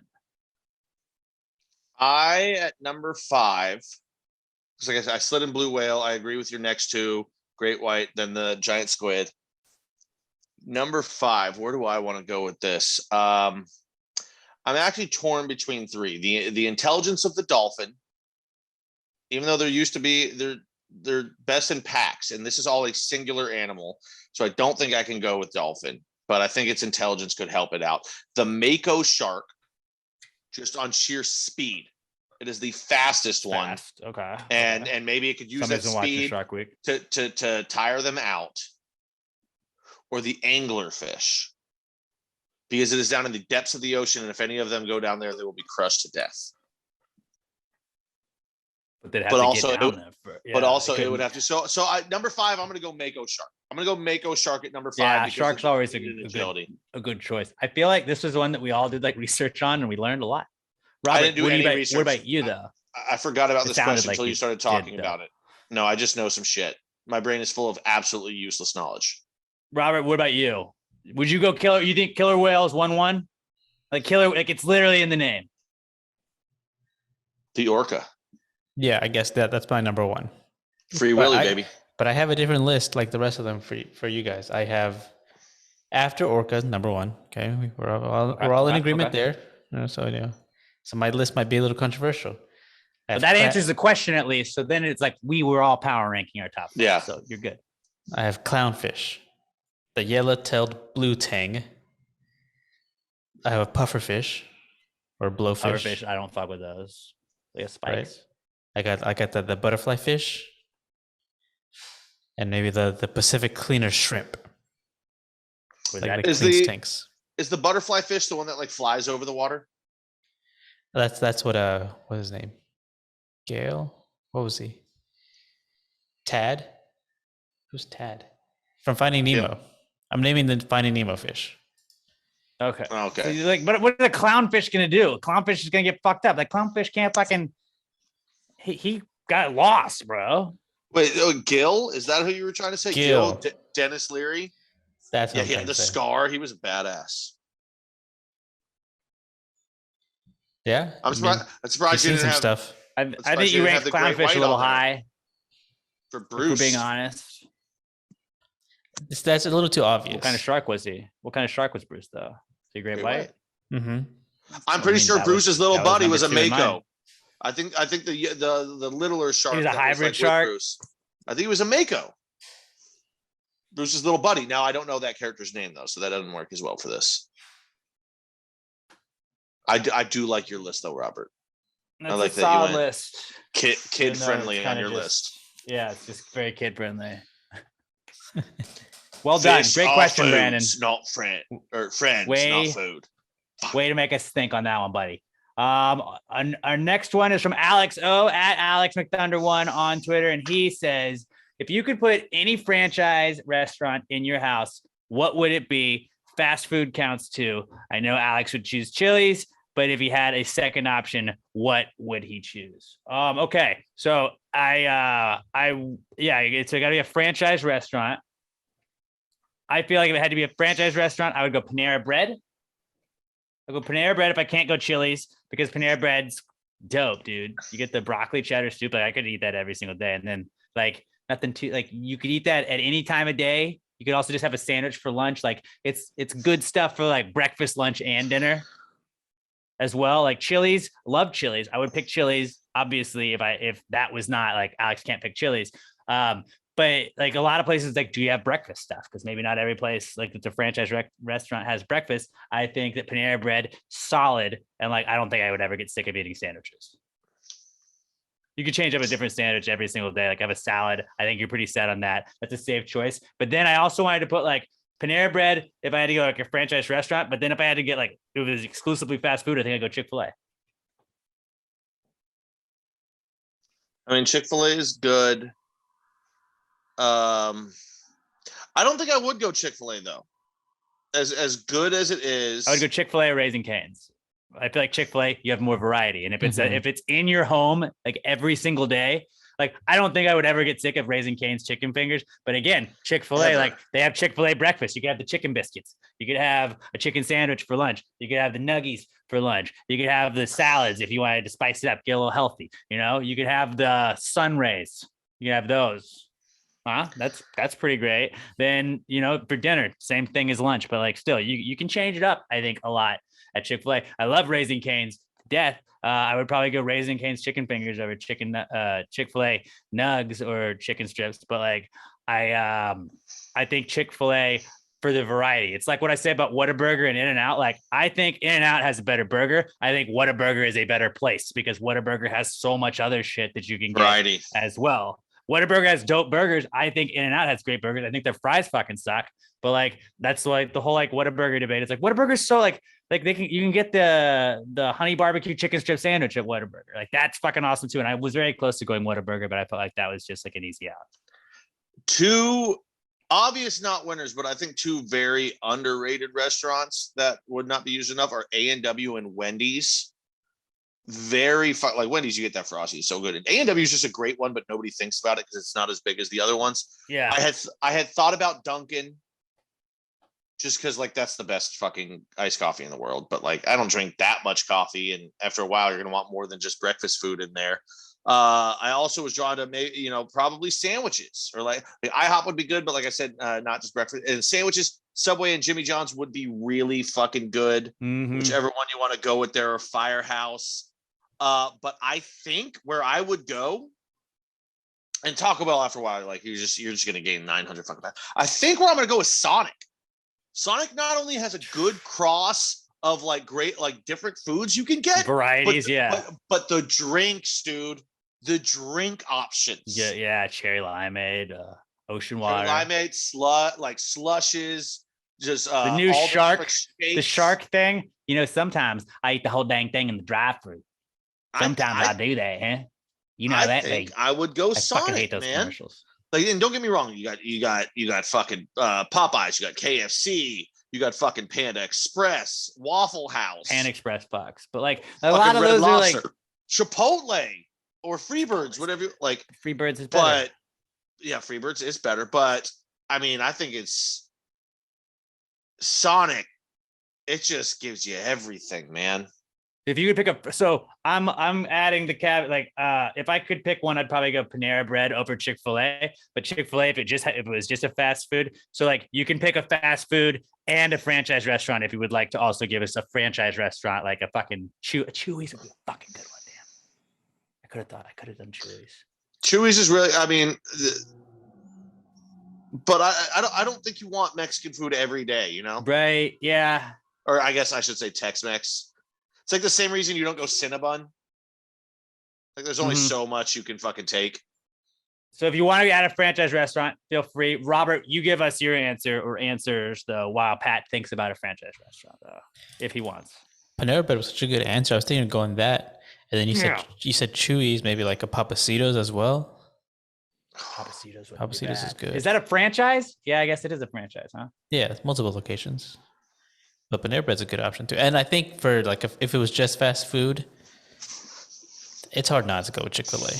At number 5, because like I said, I slid in blue whale. I agree with your next 2, great white, then the giant squid. Number 5, where do I want to go with this? I'm actually torn between 3. The intelligence of the dolphin, even though they're best in packs, and this is all a singular animal, so I don't think I can go with dolphin, but I think its intelligence could help it out. The mako shark, just on sheer speed, it is the fastest one.
Okay.
And maybe it could use that speed
Shark Week
to tire them out. Or the anglerfish, because it is down in the depths of the ocean, and if any of them go down there, they will be crushed to death. But also it would have to. So number 5, I'm going to go mako shark. I'm going to go mako shark at number 5.
Yeah, shark's always a good choice. I feel like this was the one that we all did like research on, and we learned a lot. Robert,
I didn't do any research.
What about you though?
I forgot about this question
like
until you started talking about it. No, I just know some shit. My brain is full of absolutely useless knowledge.
Robert, what about you? Would you go killer? You think killer whale is 1-1? Like killer, like it's literally in the name.
The orca.
Yeah, I guess that's my number 1.
Free Willy, baby.
But I have a different list, like the rest of them for you guys. I have after orca number 1. Okay, we're all in agreement there. So my list might be a little controversial.
But that answers the question at least. So then it's like we were all power ranking our top 5.
Yeah.
So you're good.
I have clownfish, the yellow-tailed blue tang. I have a pufferfish or blowfish.
Pufferfish, I don't fuck with those. They have spikes.
Right. I got the butterfly fish, and maybe the Pacific cleaner shrimp. Like
is the butterfly fish the one that like flies over the water?
That's what his name? Gale? What was he? Tad? Who's Tad? From Finding Nemo. Yeah. I'm naming the Finding Nemo fish.
Okay.
Okay.
So you're like, but what is a clownfish gonna do? A clownfish is gonna get fucked up. Like clownfish can't fucking. He got lost, bro.
Wait, Gil? Is that who you were trying to say? Gil Dennis Leary.
That's what
he had the scar. He was a badass.
Yeah,
I'm surprised you didn't have
stuff.
I think you ranked clownfish a little high.
For Bruce,
for being honest.
That's a little too obvious.
What kind of shark was he? What kind of shark was Bruce though? Is he great white?
Mm-hmm.
I'm pretty sure
that
Bruce's little
that was
buddy was a
number 2 in mine.
mako. I think the littler shark.
He was a
that
hybrid
with
shark?
Bruce. I think he was a mako. Bruce's little buddy. Now I don't know that character's name though, so that doesn't work as well for this. I do like your list though, Robert.
That's
like
a
that you
solid
went
list.
Kid
Even though
friendly
it's
on
kinda
your
just-
list.
Yeah, it's just very kid friendly. Well done.
Fish
Great
are
question,
foods,
Brandon.
Not friends,
Way-
not food.
Way to make us think on that one, buddy. Our next one is from Alex O at Alex McThunder1 on Twitter, and he says, if you could put any franchise restaurant in your house, what would it be? Fast food counts too. I know Alex would choose Chili's, but if he had a second option, what would he choose? Okay, so it's got to be a franchise restaurant. I feel like if it had to be a franchise restaurant, I would go Panera Bread. I'll go Panera Bread if I can't go Chili's, because Panera Bread's dope, dude. You get the broccoli cheddar soup. Like I could eat that every single day. And then like nothing too, like you could eat that at any time of day. You could also just have a sandwich for lunch. Like it's good stuff for like breakfast, lunch, and dinner as well. Like Chili's, love Chili's. I would pick Chili's, obviously, if that was not like Alex can't pick Chili's. But like a lot of places, like, do you have breakfast stuff? Because maybe not every place, like it's a franchise restaurant, has breakfast. I think that Panera Bread, solid. And like, I don't think I would ever get sick of eating sandwiches. You could change up a different sandwich every single day. Like have a salad. I think you're pretty set on that. That's a safe choice. But then I also wanted to put like Panera Bread if I had to go like a franchise restaurant. But then if I had to get like, if it was exclusively fast food, I think I'd go Chick-fil-A.
I mean, Chick-fil-A is good. I don't think I would go Chick-fil-A though. As good as it is,
I would go Chick-fil-A or Raising Cane's. I feel like Chick-fil-A, you have more variety. And if it's in your home, like every single day, like I don't think I would ever get sick of Raising Cane's chicken fingers. But again, Chick-fil-A, like they have Chick-fil-A breakfast. You could have the chicken biscuits. You could have a chicken sandwich for lunch. You could have the nuggies for lunch. You could have the salads if you wanted to spice it up, get a little healthy. You know, you could have the sun rays. You could have those. That's pretty great. Then, you know, for dinner, same thing as lunch, but like still you can change it up, I think, a lot at Chick-fil-A. I love Raising Cane's to death. I would probably go Raising Cane's chicken fingers over Chick-fil-A nugs or chicken strips. But like I think Chick-fil-A for the variety. It's like what I say about Whataburger and In-N-Out. Like I think In-N-Out has a better burger. I think Whataburger is a better place because Whataburger has so much other shit that you can get
variety
as well. Whataburger has dope burgers. I think In-N-Out has great burgers. I think their fries fucking suck. But like that's like the whole like Whataburger debate. It's like Whataburger's so like you can get the honey barbecue chicken strip sandwich at Whataburger. Like that's fucking awesome too. And I was very close to going Whataburger, but I felt like that was just like an easy out.
Two obvious not winners, but I think two very underrated restaurants that would not be used enough are A&W and Wendy's. Very fun. Like Wendy's, you get that frosty, it's so good. And A&W is just a great one, but nobody thinks about it because it's not as big as the other ones.
Yeah,
I had thought about Dunkin', just because like that's the best fucking iced coffee in the world. But like I don't drink that much coffee, and after a while, you're gonna want more than just breakfast food in there. I also was drawn to maybe probably sandwiches or like IHOP would be good, but like I said, not just breakfast and sandwiches. Subway and Jimmy John's would be really fucking good.
Mm-hmm.
Whichever one you want to go with there, or Firehouse. But I think where I would go, and Taco Bell after a while, like you're just gonna gain 900 fucking pounds. I think where I'm gonna go is Sonic. Sonic not only has a good cross of like great like different foods you can get,
varieties,
but the drinks, dude, the drink options,
yeah, cherry limeade, ocean water,
limeade, slushes, just
the new shark, the shark thing. You know, sometimes I eat the whole dang thing in the drive-thru. Sometimes I do that, huh? You know that thing.
I would go
I
Sonic,
fucking hate those
man.
commercials.
Like, and don't get me wrong, you got fucking Popeyes, you got KFC, you got fucking Panda Express, Waffle House,
Panda Express bucks, but like a lot of
Red
those
Lobster,
are like
Chipotle or Freebirds, whatever. Like
Freebirds is better.
But yeah, Freebirds is better. But I mean, I think it's Sonic. It just gives you everything, man.
If you could pick so I'm adding the like if I could pick one, I'd probably go Panera Bread over Chick-fil-A. But Chick-fil-A, if it was just a fast food, so like you can pick a fast food and a franchise restaurant if you would like to also give us a franchise restaurant, like a fucking Chewy's would be a fucking good one. Damn, I could have done Chewy's.
Chewy's is really, I mean, but I don't think you want Mexican food every day, you know?
Right? Yeah.
Or I guess I should say Tex-Mex. It's like the same reason you don't go Cinnabon. Like there's only so much you can fucking take.
So if you want to add a franchise restaurant, feel free. Robert, you give us your answer or answers though while Pat thinks about a franchise restaurant though, if he wants.
Panera Bread was such a good answer. I was thinking of going that. And then you said Chewy's, maybe like a Papacitos as well. Papacitos is good.
Is that a franchise? Yeah, I guess it is a franchise, huh?
Yeah, it's multiple locations. But Panera Bread's a good option too. And I think for like if it was just fast food, it's hard not to go with Chick-fil-A.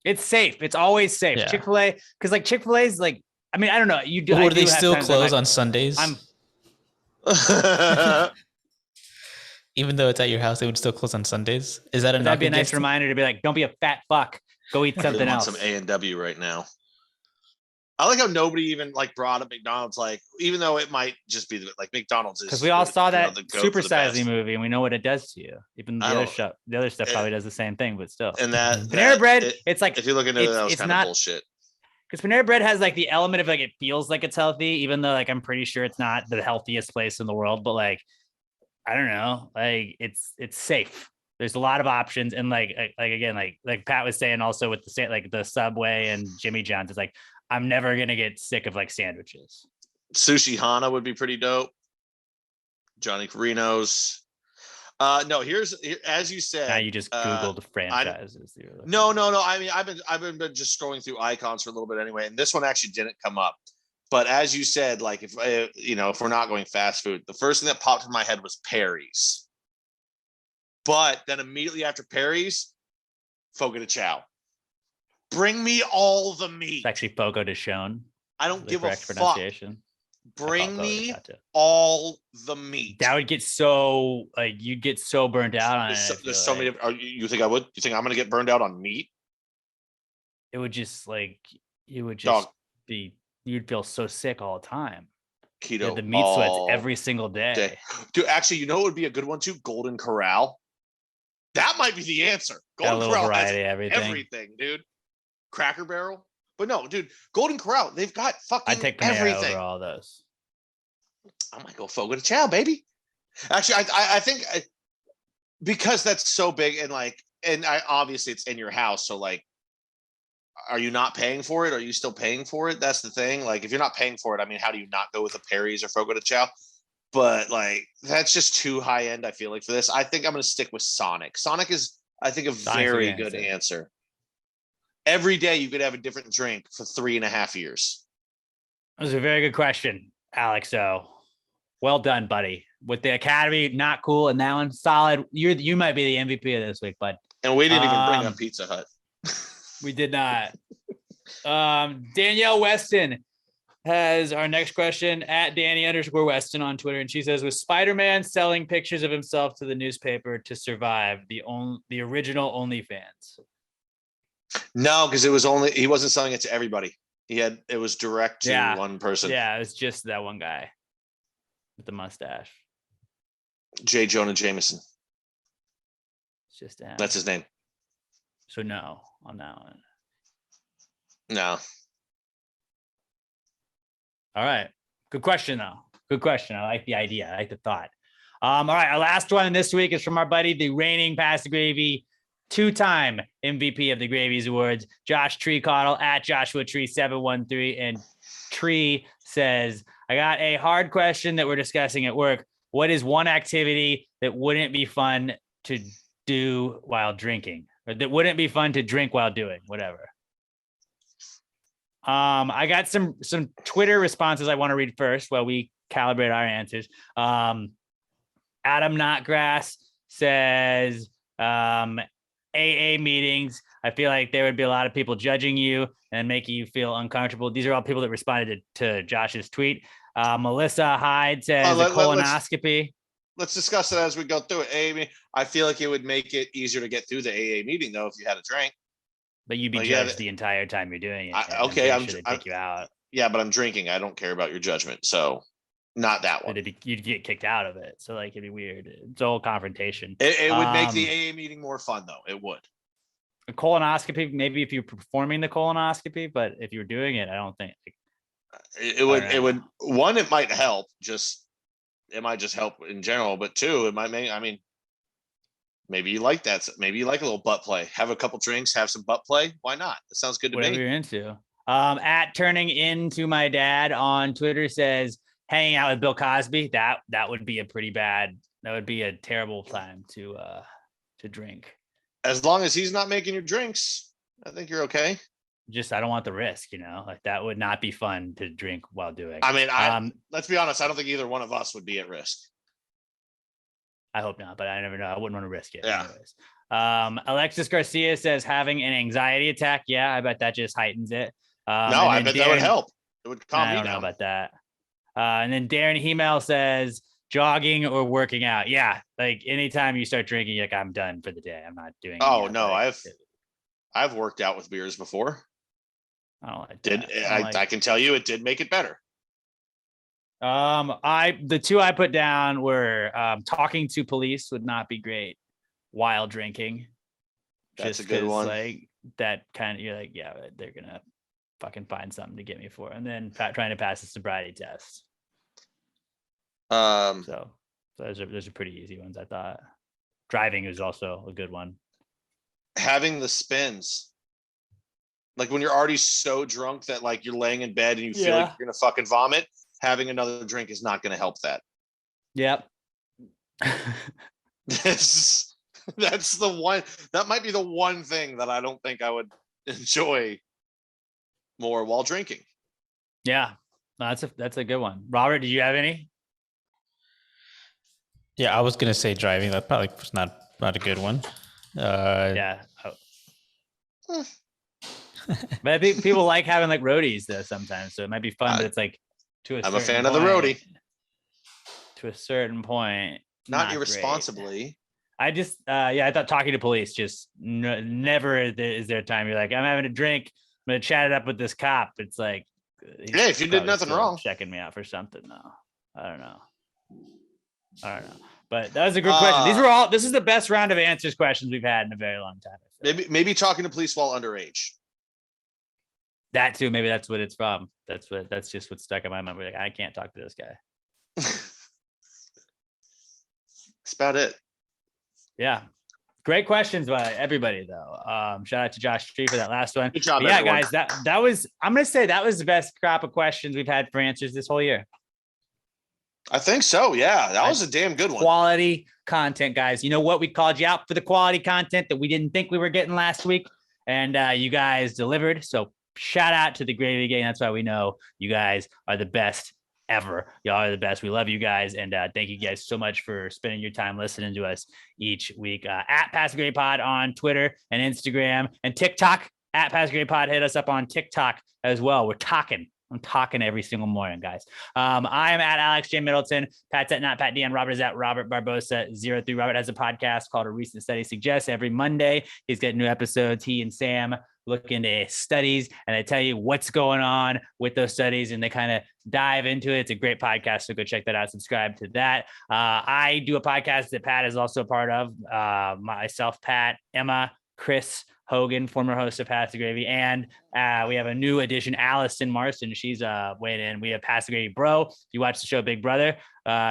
It's safe. It's always safe.
Yeah.
Chick-fil-A, because like Chick-fil-A is like, I mean, I don't know. You do.
Or do they still close on Sundays? Even though it's at your house, they would still close on Sundays. Is that
that'd be a nice reminder to be like, don't be a fat fuck. Go eat something else.
Some A&W right now. I like how nobody even like brought up McDonald's, like even though it might just be like McDonald's is
because we all saw that Super
Sizing
movie and we know what it does to you. Even the other stuff probably does the same thing, but still.
And that
Panera Bread, it's like
if you look into it, that was kind of bullshit.
Because Panera Bread has like the element of like it feels like it's healthy, even though like I'm pretty sure it's not the healthiest place in the world. But like I don't know, like it's safe. There's a lot of options, and like again, like Pat was saying, also with the like the Subway and Jimmy John's, it's like I'm never gonna get sick of like sandwiches. Sushi
Hana would be pretty dope. Johnny Carino's. No, here's as you said.
Now you just Googled franchises.
No. I mean, I've been just scrolling through icons for a little bit anyway, and this one actually didn't come up. But as you said, like if if we're not going fast food, the first thing that popped in my head was Perry's. But then immediately after Perry's, Fogo de Chao. Bring me all the meat.
It's actually Fogo de Chão.
I don't give a fuck. Bring me all the meat.
That would get so like you'd get so burnt out on it.
There's so many. You think I would? You think I'm gonna get burned out on meat?
It would just like be. You'd feel so sick all the time.
Keto.
The meat sweats every single day.
Dude, actually, you know what would be a good one too? Golden Corral. That might be the answer. Golden Corral
variety,
has everything, dude. Cracker Barrel. But no, dude, Golden Corral, they've got fucking
I'd take Panera
everything.
over all those.
I might go Fogo de Chao, baby. Actually, I think because that's so big and obviously it's in your house. So like, are you not paying for it? Are you still paying for it? That's the thing. Like, if you're not paying for it, I mean, how do you not go with a Perry's or Fogo de Chao? But like, that's just too high end, I feel like, for this. I think I'm going to stick with Sonic. Sonic is, I think, a very good answer. Every day you could have a different drink for 3.5 years.
That was a very good question, Alex. So well done, buddy. With the Academy, not cool. And that one, solid. You might be the MVP of this week, bud.
And we didn't even bring up Pizza Hut.
We did not. Danielle Weston has our next question at Danny_Weston on Twitter. And she says, was Spider-Man selling pictures of himself to the newspaper to survive the original OnlyFans?
No, because he wasn't selling it to everybody. It was direct to one person.
Yeah, it was just that one guy with the mustache.
J. Jonah Jameson.
It's just him.
That's his name.
So no on that one.
No.
All right. Good question, though. Good question. I like the idea. I like the thought. All right. Our last one this week is from our buddy, the reigning Pass the Gravy, 2-time MVP of the Gravies Awards, Josh Treecoddle at Joshua Tree 713. And Tree says, I got a hard question that we're discussing at work. What is one activity that wouldn't be fun to do while drinking? Or that wouldn't be fun to drink while doing, whatever. I got some Twitter responses I want to read first while we calibrate our answers. Adam Notgrass says, AA meetings. I feel like there would be a lot of people judging you and making you feel uncomfortable. These are all people that responded to Josh's tweet. Melissa Hyde says a colonoscopy.
let's discuss it as we go through it. I feel like it would make it easier to get through the AA meeting though if you had a drink.
But you'd be
Like, yeah,
judged the entire time you're doing it.
okay,
I'm sure they'd pick you out.
Yeah, but I'm drinking. I don't care about your judgment. So not that one.
You'd get kicked out of it. So like it'd be weird. It's all confrontation.
It would make the AA meeting more fun though. It would.
A colonoscopy, maybe if you're performing the colonoscopy, but if you're doing it, I don't think
it would one, it might help. It might just help in general, but two, it might make, I mean, maybe you like that. Maybe you like a little butt play. Have a couple drinks, have some butt play. Why not? It sounds good to
whatever
me.
you're into. At turning into my dad on Twitter says hanging out with Bill Cosby. That would be a pretty bad. That would be a terrible time to drink.
As long as he's not making your drinks, I think you're okay.
Just I don't want the risk, like that would not be fun to drink while doing.
I mean, let's be honest. I don't think either one of us would be at risk.
I hope not, but I never know. I wouldn't want to risk it.
Yeah.
Anyways. Alexis Garcia says having an anxiety attack. Yeah, I bet that just heightens it.
No, I bet that would help. It would calm me down.
I don't know about that. And then Darren Hemel says jogging or working out. Yeah, like anytime you start drinking, you're like I'm done for the day. I'm not doing.
Oh no, I've worked out with beers before.
I don't like that.
I can tell you it did make it better.
The two I put down were talking to police would not be great while drinking.
That's a good one.
Like that kind of, you're like, yeah, they're gonna fucking find something to get me for, and then trying to pass a sobriety test. So those are pretty easy ones. I thought driving is also a good one.
Having the spins. Like when you're already so drunk that like you're laying in bed and you feel like you're gonna fucking vomit, having another drink is not gonna help that.
Yep.
That's the one. That might be the one thing that I don't think I would enjoy more while drinking.
Yeah, that's a good one. Robert, did you have any?
Yeah, I was gonna say driving. That probably was not a good one.
Yeah. Oh. But I think people like having like roadies though sometimes, so it might be fun. But it's like
I'm a fan of the roadie.
To a certain point,
not irresponsibly.
Great. I just I thought talking to police just never is there a time you're like I'm having a drink, I'm gonna chat it up with this cop. It's like
if you did nothing wrong,
checking me out for something. No, I don't know. But that was a good question. This is the best round of answers questions we've had in a very long time.
Maybe talking to police while underage.
That too. Maybe that's what it's from. That's just what stuck in my mind. We're like, I can't talk to this guy.
That's about it.
Yeah. Great questions by everybody though. Shout out to Josh Tree for that last one.
Good job,
everyone. Guys, that was, I'm going to say that was the best crop of questions we've had for answers this whole year.
I think so. Yeah. That was a damn good one.
Quality content, guys. You know what? We called you out for the quality content that we didn't think we were getting last week. And you guys delivered. So shout out to the Gravy Gang. That's why we know you guys are the best ever. Y'all are the best. We love you guys. And thank you guys so much for spending your time listening to us each week. At Pass the Gravy Pod on Twitter and Instagram and TikTok. At Pass the Gravy Pod. Hit us up on TikTok as well. I'm talking every single morning, guys. I am at Alex J. Middleton. Pat's at Not Pat DN. Robert is at Robert Barbosa 03. Robert has a podcast called A Recent Study Suggests. Every Monday, he's got new episodes. He and Sam look into studies and they tell you what's going on with those studies and they kind of dive into it. It's a great podcast. So go check that out. Subscribe to that. I do a podcast that Pat is also a part of. Myself, Pat, Emma, Chris Hogan, former host of Pass the Gravy, and we have a new addition, Allison Marston. She's weighed in. We have Pass the Gravy Bro. If you watch the show Big Brother,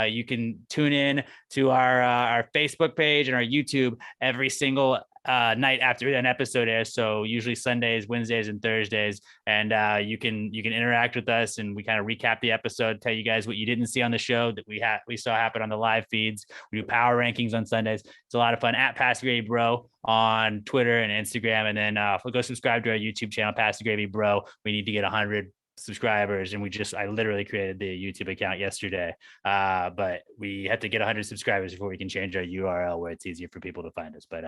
you can tune in to our Facebook page and our YouTube every single night after an episode airs. So usually Sundays, Wednesdays, and Thursdays. And you can interact with us and we kind of recap the episode, tell you guys what you didn't see on the show that we saw happen on the live feeds. We do power rankings on Sundays. It's a lot of fun. At Pass the Gravy Bro on Twitter and Instagram. And then go subscribe to our YouTube channel, Pass the Gravy Bro. We need to get 100 subscribers and I literally created the YouTube account yesterday, but we have to get 100 subscribers before we can change our URL where it's easier for people to find us. But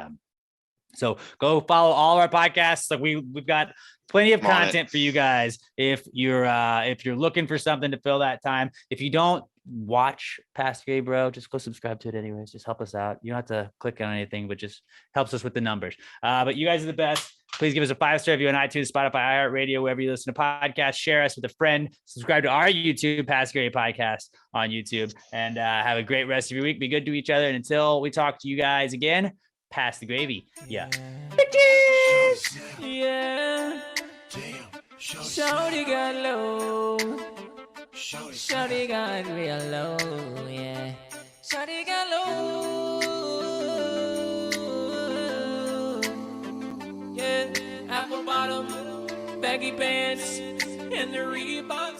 So go follow all our podcasts. Like we've got plenty of
I'm on it.
content for you guys. If you're looking for something to fill that time, if you don't watch Past Gay Bro, just go subscribe to it anyways. Just help us out. You don't have to click on anything, but just helps us with the numbers. But you guys are the best. Please give us a 5-star review on iTunes, Spotify, iHeartRadio, wherever you listen to podcasts. Share us with a friend. Subscribe to our YouTube, Past Gay Podcast on YouTube. And have a great rest of your week. Be good to each other. And until we talk to you guys again, pass the gravy. Yeah.
Yeah. Shorty got low. Shorty got real low. Yeah. Shorty got low. Yeah. Apple bottom, baggy pants, and the Reebok